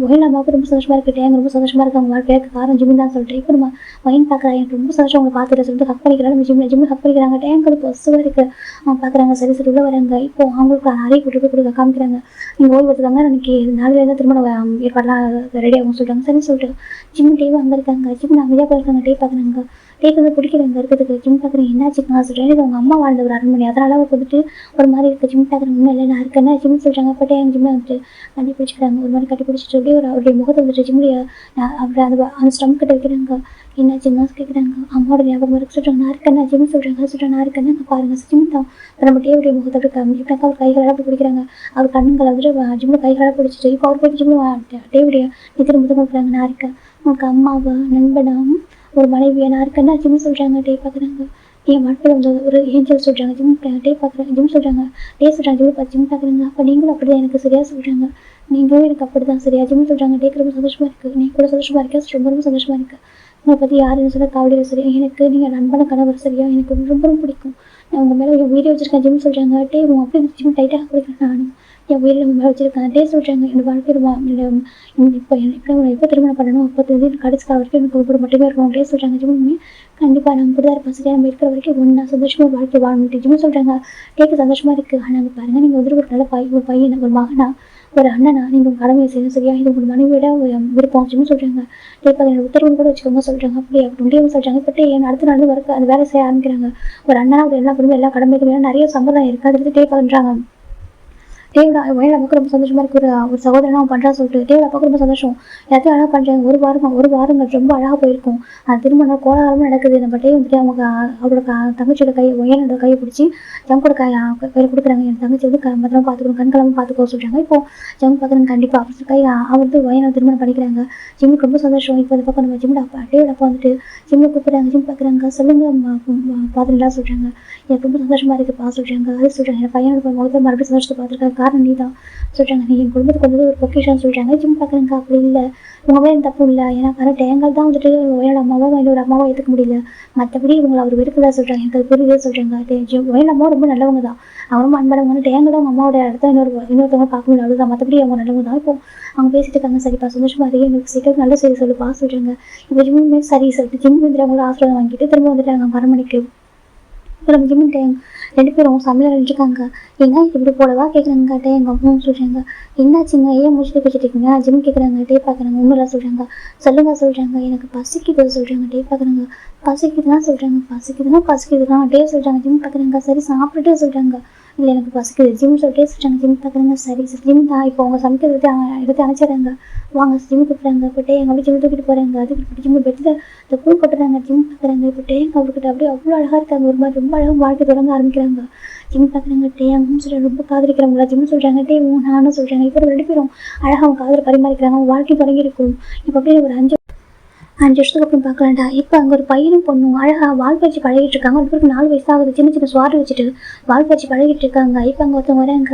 ஒயின் அம்மாவுக்கு ரொம்ப சந்தோஷமாக இருக்குது. டேங்க ரொம்ப சந்தோஷமாக இருக்குது. அவங்க வாழ்க்கைக்கு காரணம் ஜிம் தான் சொல்லிட்டு இப்போ நம்ம ஒயின் பார்க்குறாங்க. எனக்கு ரொம்ப சந்தோஷம் உங்களை பார்த்துட்டு சொல்லிட்டு ஹக் பண்ணிக்கிறாங்க. நம்ம ஜிம்மு ஹக் பண்ணிக்கிறாங்க. டேங்க் அது பசுவாக இருக்குது. அவங்க பார்க்குறாங்க. சரி சரி உள்ள வராங்க. இப்போ அவங்களுக்கு நிறைய கொடுக்க காமிக்கிறாங்க. நீங்கள் ஓய்வு எடுத்துக்காங்க. எனக்கு 4 தான் திருமணம் ஏற்பாடெல்லாம் ரெடி ஆகும் சொல்கிறாங்க. சரி சொல்லிட்டு ஜிம் டேவும் அங்கே இருக்காங்க. ஜிம் அமைதியாக போயிருக்காங்க. டே பார்க்குறாங்க. டேக்கு வந்து பிடிக்கிறாங்க இருக்கிறதுக்கு. ஜிம் பார்க்குறேன். என்னாச்சுக்கா சொல்கிறேன். எனக்கு அவங்க அம்மா வாழ்ந்த ஒரு அரண்மனை, அதனால அவருக்கு வந்துட்டு ஒரு மாதிரி இருக்குது. ஜிம் பார்க்குறாங்க. இன்னும் இல்லை நான் இருக்கேன்னா ஜிம் சொல்கிறாங்க. அப்போ எங்கள் ஜிம்மை வந்துட்டு கட்டி பிடிச்சிக்கிறாங்க. ஒரு மாதிரி கட்டி பிடிச்சிட்டு அப்படியே அவருடைய முகத்தை வந்துட்டு ஜிம்முடைய அப்படி அந்த ஸ்டம்ப் கிட்ட வைக்கிறாங்க. என்னாச்சுங்க கேட்குறாங்க. அம்மாவோட ஞாபகம் இருக்கு சொல்கிறாங்க. நான் இருக்கேன்னா ஜிம் சொல்கிறாங்க. நான் இருக்கேன்னா அங்கே பாருங்கள் ஜிம் தான் நம்ம டேவுடைய முகத்தை அப்படி காமிக்கிறாங்க. அவர் கைகளெல்லாம் அப்படி பிடிக்கிறாங்க. அவர் கண்ணுங்களை வந்துட்டு ஜிம்மில் கைகளெல்லாம் பிடிச்சிட்டு இப்போ அவர் போய்ட்டு ஜிம்மில் டேவுடைய நித்திர முத்தம் கொடுக்குறாங்க. நான் இருக்கேன் உங்களுக்கு அம்மாவை நண்பனா ஒரு மனைவியை நான் இருக்கேன்னா ஜிம் சொல்கிறாங்க. டே பார்க்குறாங்க. என் வாழ்க்கையில் வந்து ஒரு ஏஞ்சல் சொல்கிறாங்க. ஜிம் டே பார்க்குறாங்க. ஜிம் சொல்கிறாங்க. டே சொல்கிறாங்க. ஜிம் பார்த்து ஜிம் பார்க்குறாங்க. அப்போ நீங்களும் அப்படி தான் எனக்கு சரியாக சொல்கிறாங்க. நீங்களும் எனக்கு அப்படி தான் சரியா ஜிம் சொல்கிறாங்க. டேக்கு ரொம்ப சந்தோஷமாக இருக்குது. நீ கூட சந்தோஷமாக இருக்கா ரொம்ப சந்தோஷமாக இருக்குது. உங்களை பற்றி யாருன்னு சொல்ல கவலையில் சரியா எனக்கு நீங்கள் நண்பன கணவர் சரியா எனக்கு ரொம்ப ரொம்ப பிடிக்கும். நான் உங்கள் மேலே என் வீடியோ வச்சுருக்கேன். ஜிம் சொல்கிறாங்க. டே உங்க அப்படி ஜிம் டைட்டாக பிடிக்கிறேன். நானும் என் வீட்டில் மேலே வச்சுருக்கேன். டே சொல்கிறாங்க. என்னோட வாழ்க்கையில் இப்போ திருமணம் பண்ணணும். 30 கடைசி கால வரைக்கும் எனக்கு கூட மட்டுமே இருக்கணும். டே சொல்கிறாங்க. ஜிம்முமே கண்டிப்பாக நான் இப்படி தான் இருப்பேன் சரியா நம்ம இருக்கிற வரைக்கும் ஒன்றா சந்தோஷமாக வாழ்க்கை வாழணும். ஜிம் சொல்கிறாங்க. டேக்கு சந்தோஷமாக இருக்குது. ஆனால் அங்கே பாருங்கள் நீங்கள் வந்துட்டு ஒரு நல்ல ஒரு பையனை ஒரு மகனா ஒரு அண்ணனா நீங்கள் உங்கள் கடமையை செய்யணும் சரியா இது உங்கள் மனைவியோட விருப்பம் அப்படின்னு சொல்கிறாங்க. டே என்னோட உத்தரவு கூட வச்சுக்கோங்க சொல்கிறாங்க. அப்படியே அப்படின்னு சொல்கிறாங்க. இப்போ என் அடுத்த நடந்து வரக்கு அந்த வேலை செய்ய ஆரம்பிக்கிறாங்க. ஒரு அண்ணனா ஒரு எல்லா குடும்பம் எல்லா கடமைகளும் நிறைய சம்பிரதாயம் இருக்குது. அது வந்து டே பண்ணுறாங்க. டேவோட ஒயின் அப்பாவுக்கு ரொம்ப சந்தோஷமாக இருக்குது. ஒரு சகோதரனா அவன் பண்ணுறா சொல்லிட்டு டேவோட அப்பாவுக்கு ரொம்ப சந்தோஷம். எல்லாத்தையும் அழகாக பண்ணுறாங்க. ஒரு வாரங்கள் ரொம்ப அழகாக போயிருக்கும். அது திருமணம் கோலாகலமாக நடக்குது. நம்ம டே வந்துட்டு அவங்க அவரோட தங்கச்சியோட ஒயனோட கையை பிடிச்சி ஜங்கோட கையில் கொடுக்குறாங்க. என் தங்கச்சி வந்து மற்றவங்க பார்த்துக்கணும் கண்களாமல் பார்த்துக்கோ சொல்கிறாங்க. இப்போ ஜங்கு பார்க்குறாங்க. கண்டிப்பாக அப்படி கை அவர் வந்து ஒயனை திருமணம் பண்ணிக்கிறாங்க. ஜிம்முக்கு ரொம்ப சந்தோஷம். இப்போ அந்த பக்கம் நம்ம ஜிம்மோட அப்பா டேவோட அப்பா வந்துட்டு ஜிம்மில் கூப்பிட்றாங்க. ஜிம் பார்க்குறாங்க. சொல்லுங்க பார்த்துக்கலாம் சொல்கிறாங்க. எனக்கு ரொம்ப சந்தோஷமாக இருக்குப்பா சொல்கிறாங்க. அது சொல்கிறாங்க. என் பையனோட முகத்தை மறுபடியும் சந்தோஷத்தை பார்த்துருக்காங்க. காரணம் நீ தான் சொல்கிறாங்க. நீ என் குடும்பத்துக்கு வந்து ஒரு பொக்கிஷன் சொல்கிறாங்க. ஜிம் பார்க்குறாங்க. அப்படி இல்லை உங்க மேலே தப்பு இல்லை. ஏன்னா காரணம் டேங்கால் தான் வந்துட்டு ஒயனோட அம்மாவோ ஒரு அம்மாவோ ஏற்றுக்க முடியல. மற்றபடி இவங்களை அவர் வெறுக்கதான் சொல்கிறாங்க. எனக்கு அது புரியுதே சொல்கிறாங்க. ஒயன் அம்மாவும் ரொம்ப நல்லவங்க தான். அவங்க ரொம்ப அன்படவங்க டேங்கோட அவங்க அம்மாவோட இடத்த இன்னொருத்தவங்க பார்க்க முடியும் அவ்வளோதான். மற்றபடி அவங்க நல்லவங்க தான். இப்போ அவங்க பேசிட்டு இருக்காங்க. சரிப்பா சந்தோஷமா இருக்கு, எங்களுக்கு சீக்கிரம் நல்ல செய்தி சொல்லுப்பா சொல்றாங்க. இப்போ ஜிம்முமே சரி சொல்லிட்டு ஜிம் வந்துட்டு அவங்களோட ஆசீர்வாதம் வாங்கிட்டு திரும்ப வந்துட்டாங்க அரண்மனைக்கு. இப்போ நம்ம ஜிம்மிட்ட 2 பேரும் சமையல் நினைச்சுக்காங்க. ஏங்க இப்படி போடவா கேட்குறாங்க டே எங்கள் அம்மா சொல்கிறாங்க. என்னாச்சுங்க ஏன் முடிச்சுட்டு வச்சுட்டு இருக்கீங்க ஜிம் கேட்குறாங்க. டே பார்க்குறாங்க ஒன்றும் சொல்கிறாங்க. சொல்லுங்க சொல்கிறாங்க. எனக்கு பசிக்குது சொல்கிறாங்க. டே பார்க்குறாங்க. பசிக்குதுதான் சொல்கிறாங்க. பசிக்குதுதான் டே சொல்கிறாங்க. ஜிம் பார்க்குறாங்க. சரி சாப்பிட்டுட்டு சொல்கிறாங்க. இல்லை எனக்கு பசிக்குது ஜிம் சொல்லிட்டே சொல்கிறாங்க. ஜிம் பார்க்குறாங்க. சரி ஜிம் தான் இப்போ அவங்க சமைக்கிறத எடுத்து அணைச்சிடுறாங்க. வாங்க ஜிம் கூப்பிட்றாங்க. இப்போ டே எங்கள் அப்படி ஜிம் தூக்கிட்டு போகிறாங்க. அதுக்கு ஜிம் பெட்டில் இந்த பூ கொட்டுறாங்க. ஜிம் பார்க்குறாங்க. இப்போ டே அவர்கிட்ட அப்படியே அவ்வளோ அழகாக இருக்காங்க. ஒரு மாதிரி ரொம்ப அழகாக வாழ்க்கை தொடங்க ஆரம்பிக்கிறாங்க. ஜிம் பார்க்குறாங்க. டே அம்மா சொல்கிறாங்க ரொம்ப காதலிக்கிறவங்களா ஜிம் சொல்கிறாங்க. டே நானும் சொல்கிறாங்க. இப்போ 2 பேரும் அழகாக அவங்க காதலை பரிமாறிக்கிறாங்க. அவங்க வாழ்க்கை தொடங்கியிருக்கும். இப்போ அப்படியே ஒரு 5 வருஷத்துக்கு அப்புறம் பார்க்கலாம்டா. இப்போ அங்கே ஒரு பையனும் பொண்ணும் அழகாக வால் பயிற்சி பழகிட்டு இருக்காங்க. 2 பேருக்கு 4 வயசு ஆகுது. சின்ன சின்ன சுவாடு வச்சுட்டு வால் பயிற்சி பழகிட்டு இருக்காங்க. இப்போ அங்கே ஒருத்தவங்க வராங்க.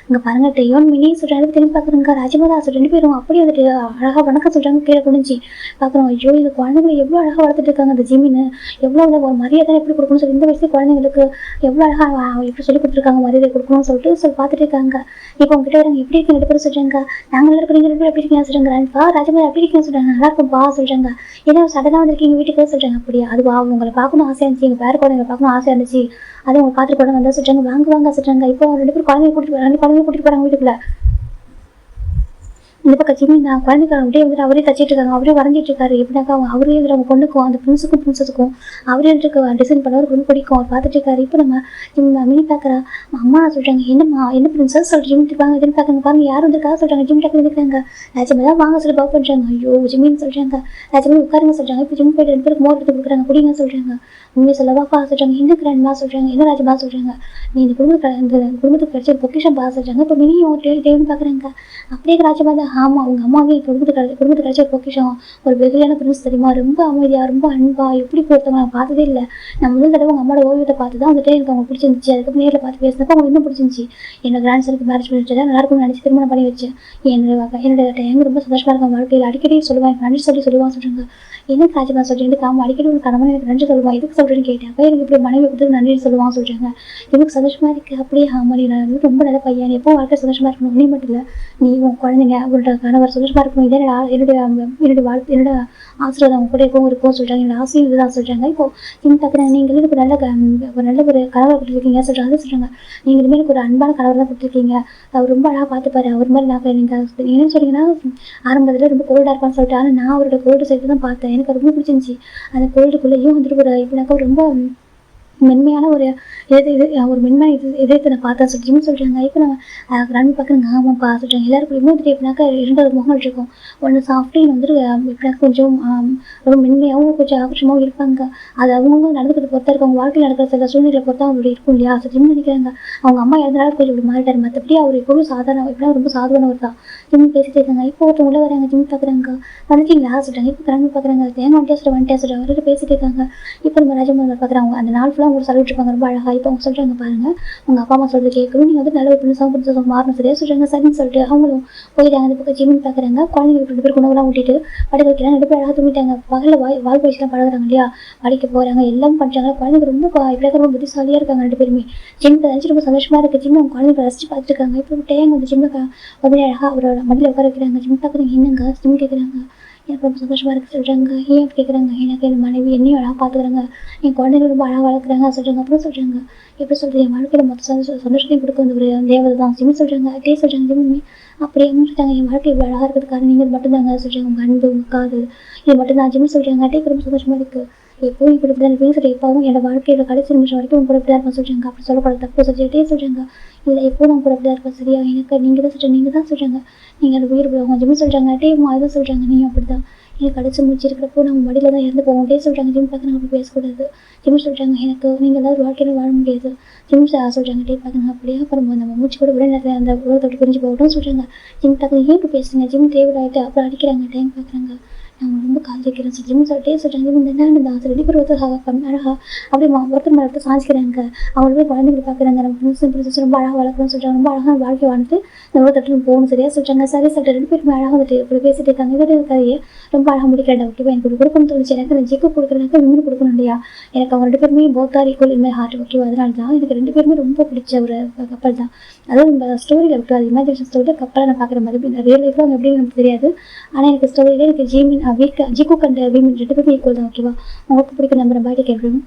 இங்கே பாருங்க டேயோன் மினி சொல்கிறாரு. திரும்பி பார்க்குறாங்க. ராஜமாதா 2 பேரும் அப்படியே வந்துட்டு அழகாக வணக்கம் சொல்கிறாங்க. கீழே குடிஞ்சு பார்க்குறோம். ஐயோ இந்த குழந்தைங்களை எவ்வளோ அழகாக வளர்த்துட்டு இருக்காங்க. அந்த ஜிம்மின்னு எவ்வளோ ஒரு மரியாதை எப்படி கொடுக்கணும்னு சொல்லி இந்த வயசு குழந்தைங்களுக்கு எவ்வளோ அழகாக எப்படி சொல்லி கொடுத்துருக்காங்க மரியாதை கொடுக்கணும்னு சொல்லிட்டு பார்த்துட்டு இருக்காங்க. இப்போ அவங்க கிட்ட வராங்க. எப்படி இருக்கு 2 பேரும் சொல்கிறாங்க. நாங்கள் நல்லா இருக்கீங்க 2 பேரும் எப்படி இருக்கீங்க சொல்கிறாங்க. ராஜமாதா எப்படி இருக்கீங்கன்னு சொல்கிறாங்க. நல்லா இருக்கும்பா சொல்கிறாங்க. ஏன்னா சடனாக வந்திருக்கீங்க வீட்டுக்கு சொல்கிறாங்க. அப்படியா அதுவா உங்களை பார்க்கணும் ஆசையாக இருந்துச்சு. எங்கள் பேர குழந்தைங்களை பார்க்கணும் ஆசையாக இருந்துச்சு. அதை உங்களை பார்த்துட்டு போனாங்க வந்தால் சொல்கிறாங்க. வாங்க சொல்கிறாங்க. இப்போ 2 பேரும் குழந்தைங்க கூட்டிட்டு போகிறாங்க வீட்டுக்குள்ள. இந்த பக்கம் ஜிம்மி நான் குழந்தைக்காரங்க அப்படியே வந்துட்டு அவரே தச்சிட்டு இருக்காங்க. அவரே வரைஞ்சிட்டு இருக்காரு. எப்படின்னாக்கா அவரே வந்து அவங்க பொண்ணுக்கும் அந்த பிரின்ஸுக்கும் அவரே வந்துட்டு டிசைன் பண்ண ரொம்ப பிடிக்கும். அவர் பார்த்துட்டு இருக்காரு. இப்போ நம்ம மினி பார்க்குறா. அம்மா சொல்கிறாங்க. என்ன பிரின்ஸஸ் சொல்லிட்டு ஜிம் இருப்பாங்க. ஜிம் பார்க்குறாங்க. பாருங்க யார் வந்திருக்காங்க சொல்கிறாங்க. ஜிம் டக்குனு இருக்கிறாங்க. ராஜமே தான் வாங்க சொல்லி பாவ் பண்ணுறாங்க. ஐயோ ஜிம்மின்னு சொல்கிறாங்க. ராஜமே உட்காருங்க சொல்கிறாங்க. இப்போ ஜிம் போய்ட்டு 2 பேருக்கு மோர் எடுத்து கொடுக்குறாங்க. குடிங்க சொல்கிறாங்க. உண்மையை சொல்லவாப்பா சொல்கிறாங்க. என்ன கிராண்ட்மா சொல்கிறாங்க. என்ன ராஜமா சொல்கிறாங்க. நீ இந்த குடும்பத்துக்கு கிடைச்ச ஒரு பொக்கிஷம் பா சொல்கிறாங்க. இப்போ மினியும் டேவின்னு பார்க்குறாங்க. அப்படியே ராஜமா தான் ஆமாம் அவங்க அம்மாவே குடும்பத்துக்கு கிடைச்ச ஒரு பொக்கிஷம் ஒரு வெகுளியான பிரின்ஸ் தெரியுமா. ரொம்ப அமைதியாக ரொம்ப அன்பா எப்படி பொறுத்தவங்க நான் பார்த்ததே இல்லை. நான் முதல் தடவை அவங்க அம்மாவோட ஓவியத்தை பார்த்து தான் வந்துட்டு எனக்கு அவங்க பிடிச்சிருந்துச்சு. அதுக்கு நேரில் பார்த்து பேசினப்போ அவங்க இன்னும் பிடிச்சிருந்துச்சு. என்னோட கிராண்ட் சனுக்கு மேரேஜ் பண்ணி வச்சா நல்லா இருக்கும்னு நினச்சி திருமணம் பண்ணி வச்சு என்னோட டைம் ரொம்ப சந்தோஷமாக இருக்கும் வாழ்க்கையில். அடிக்கடி சொல்லுவான் எனக்கு நன்றி சொல்லுவான்னு சொல்கிறாங்க. என்ன ராஜமா சொல்கிறேன் காம அடிக்கடி ஒரு கணவன் எனக்கு நன்றி சொல்லுவான். எதுக்கு சொல்கிறேன்னு கேட்டாங்க. எனக்கு இப்படி மனைவி கொடுத்து நன்றி சொல்லுவான்னு சொல்கிறாங்க. எனக்கு சந்தோஷமாக இருக்குது. அப்படியே ஆமாடி நான் ரொம்ப நல்ல பையன். எப்போ வாழ்க்கை சந்தோஷமாக இருக்கணும். நீ மட்டும் இல்லை நீ உன் குழந்தைங்க அவங்களோட கணவர் சந்தோஷமாக இருக்கணும். இதே என்னோட ஆசீர்வாதம் அவங்க கூட இருக்கும் சொல்கிறாங்க. என்னோட ஆசையும் இதுதான் சொல்கிறாங்க. இப்போ ஜிம் பார்க்குறேன். நீங்கள் எனக்கு நல்ல ஒரு கணவர் கொடுத்துருக்கீங்க சொல்கிறாங்க. அதை சொல்கிறாங்க. நீங்கள் இனிமேல் எனக்கு ஒரு அன்பான கணவர் தான் கொடுத்துருக்கீங்க. அவர் ரொம்ப அழகாக பார்த்துப்பாரு. அவர் மாதிரி நான் நீங்கள் என்ன சொல்கிறீங்கன்னா ஆரம்பத்தில் ரொம்ப கோல்டாக இருப்பான்னு சொல்லிட்டு ஆனால் நான் அவரோட கோல்டு சைடு தான் பார்த்தேன். எனக்கு ரொம்ப பிடிச்சிருந்துச்சி. அந்த கோல்டுக்குள்ளேயும் வந்துட்டு ஒரு இப்படினாக்கா ரொம்ப மென்மையான ஒரு ஒரு மென்மையான இதயத்தை நான் பார்த்தா சொல்லிட்டு சொல்கிறாங்க. இப்போ நம்ம ரன் பார்க்குறேங்க. ஆமாப்பா சொல்கிறாங்க. எல்லாருக்குள்ளேயுமே வந்துட்டு எப்படினாக்கா 2 முகங்கள் இருக்கும். ஒன்று சாஃப்ட்வேர் வந்துட்டு எப்படினாக்கா கொஞ்சம் ரொம்ப மென்மையாகவும் கொஞ்சம் ஆக்ரோஷமாகவும் இருப்பாங்க. அது அவங்க நடந்துக்கிட்டு பொறுத்தா இருக்கும். அவங்க வாழ்க்கையில் நடக்கிற சில சூழ்நிலை பொறுத்தா அவங்களோட இருக்கும் இல்லையா. சொல்லிட்டு நினைக்கிறாங்க. அவங்க அம்மா இறந்தனால கொஞ்சம் இப்படி மாறிட்டார். மற்றபடி அவர் எப்போவும் சாதாரண எப்படின்னா ரொம்ப சாதாரணவர் தான். ஜிம் பேசிட்டு இருக்காங்க. இப்போ ஒருத்தவங்க உள்ள வராங்க. ஜிம் பார்க்குறாங்க. வந்துட்டீங்களா சொல்கிறாங்க. இப்போ கரண்ட் பார்க்குறாங்க. தேங்காய் வந்துட்டே சொல்கிறாங்க. அவர்கிட்ட பேசிட்டு இருக்காங்க. இப்போ நம்ம ராஜமோகன் பார்க்குறாங்க. அந்த நாள் ஃபுல்லாக அவங்க சொல்லிட்டு இருப்பாங்க ரொம்ப அழகாக. இப்போ அவங்க சொல்கிறாங்க பாருங்கள் உங்கள் அப்பா அம்மா சொல்கிறது கேட்கணும். நீங்கள் வந்து நல்ல ஒரு பிரின்ஸாக மாறணும் சரியா சொல்கிறாங்க. சரின்னு சொல்லிட்டு அவங்களும் போயிட்டாங்க. அந்த பக்கம் ஜிம்மின்னு பார்க்குறாங்க. குழந்தைங்களுக்கு 2 பேருக்கு உணவுலாம் ஊட்டிட்டு படுக்க வைக்கலாம். 2 பேர் அழகாக தூங்கிட்டாங்க. பகலில் வால் பயிற்சிலாம் பழகுறாங்க இல்லையா. படிக்க போகிறாங்க எல்லாம் பண்ணுறாங்க. குழந்தைங்க ரொம்ப இப்படியாக ரொம்ப புத்திசாலியாக இருக்காங்க 2 பேருமே. ஜிம்மில் நினச்சி ரொம்ப சந்தோஷமாக இருக்குது. ஜிம் அவங்க குழந்தைங்க ரசிச்சு பார்த்துருக்காங்க. இப்போ டேங்க வந்து ஜிம்மில் உடனே அழகாக அவரோட மடியில் உட்கார வைக்கிறாங்க. ஜிம் பார்க்குறீங்க என்னங்க ஜிம் கேட்குறாங்க. எனக்கு ரொம்ப சந்தோஷமாக இருக்குது சொல்கிறாங்க. ஏன் அப்படி கேட்குறாங்க. எனக்கு என் மனைவி என்னையும் அழகாக பார்த்துக்கிறாங்க. என் குழந்தைங்க ரொம்ப அழகாக வளர்க்குறாங்க சொல்கிறாங்க. அப்புறம் சொல்கிறாங்க எப்படி சொல்கிறது என் வாழ்க்கையில் மொத்த சந்தோஷத்தையும் கொடுக்க வந்து ஒரு தேவதை தான் ஜிம்மி சொல்கிறாங்க. அதே சொல்கிறாங்க ஜிம்மி அப்படியே சொல்லிட்டாங்க. என் வாழ்க்கை இவ்வளோ அழகாக இருக்கிறதுக்காக நீங்கள் மட்டும்தாங்க சொல்கிறாங்க. உங்கள் அன்பு உங்கள் காதல் இது மட்டும்தான் ஜிம்மி சொல்கிறாங்க. அதே ரொம்ப சந்தோஷமாக இருக்குது. எப்போவும் இப்படி இப்படி தான் பேசுகிற எப்போவும் என்னோட வாழ்க்கையில் கடைசி நிமிஷம் வரைக்கும் உங்க கூட இப்படி தான் இருப்பேன் சொல்கிறாங்க. அப்படி சொல்லக்கூடாது தப்பு சொல்லிட்டே சொல்கிறாங்க. இல்லை எப்போவும் நான் கூட இப்படி தான் இருப்பேன் சரியா. எனக்கு நீங்கள் தான் சொல்கிறாங்க. நீங்கள் அது உயிர் போவாங்க ஜிம்மி சொல்கிறாங்க. அதே தான் சொல்கிறாங்க. நீங்கள் அப்படி தான் எனக்கு கடைசி முடிச்சு இருக்கிறப்போ நம்ம மடியில் தான் இறந்து போவோம். டே சொல்கிறாங்க. ஜிம் பார்க்குறாங்க. அப்படி பேசக்கூடாது. ஜிம் சொல்கிறாங்க. எனக்கு நீங்கள் ஏதாவது வாழ்க்கையில் வாழ முடியாது. ஜிம் சொல்கிறாங்க. டே பார்க்குறாங்க. அப்படியே அப்புறம் நம்ம மூச்சு கூட விட நேரத்தில் அந்த உலகத்தை விட்டு பிரிஞ்சு போகணும்னு சொல்கிறாங்க. ஜிம் பார்க்குறாங்க. ஏன் இப்போ பேசுகிறீங்க. ஜிம் தேவையாயிட்டு அப்புறம் அடிக்கிறாங்க. டைம் பார்க்குறாங்க. நான் ரொம்ப காதலிக்கிறேன் சொல்லிட்டு சொல்லிட்டாங்க. இவங்க என்ன அந்த ரெடி பேர் ஒருத்தர் அழகா அப்படியே ஒருத்தர் மேலே ஒருத்தர் சாதிக்கிறாங்க. அவங்க போய் குழந்தைகளை பார்க்குறாங்க. நம்ம பிரின்சஸ் ரொம்ப அழகாக வளர்க்கணும்னு சொல்லிட்டாங்க. ரொம்ப அழகாக வாழ்க்கை வாழ்ந்துட்டு நம்ம தட்டு போகணும் சரியா சொல்லிட்டாங்க. சரி சொல்லிட்டு 2 பேருமே அழகாக வந்துட்டு இப்படி பேசிட்டு இருக்காங்க. இதோட கதையை ரொம்ப அழகாக முடிக்கிறேன். ஓகேவா எனக்கு கொடுக்கணும்னு தோணுச்சு. எனக்கு அந்த ஜிக்கு கொடுக்குறதுக்கு விமன் கொடுக்கணும் இல்லையா? எனக்கு அவங்க 2 பேருமே both are equal in my heart. ஓகேவா அதனால தான் எனக்கு 2 பேருமே ரொம்ப பிடிச்ச ஒரு கப்பல் தான். அதாவது நம்ம ஸ்டோரியில் விட்டு அது இமேஜினேஷன் ஸ்டோரியில் கப்பலை நான் பார்க்குற மாதிரி ரியல் லைஃப்பில் அவங்க எப்படின்னு நமக்கு தெரியாது. ஆனால் எனக்கு ஸ்டோரியிலே எனக்கு ஜிக்கு அண்ட் வீமன் 2 பேருமே ஈக்குவல் தான். ஓகேவா உங்களுக்கு பிடிக்க நம்புறேன். Bye take care.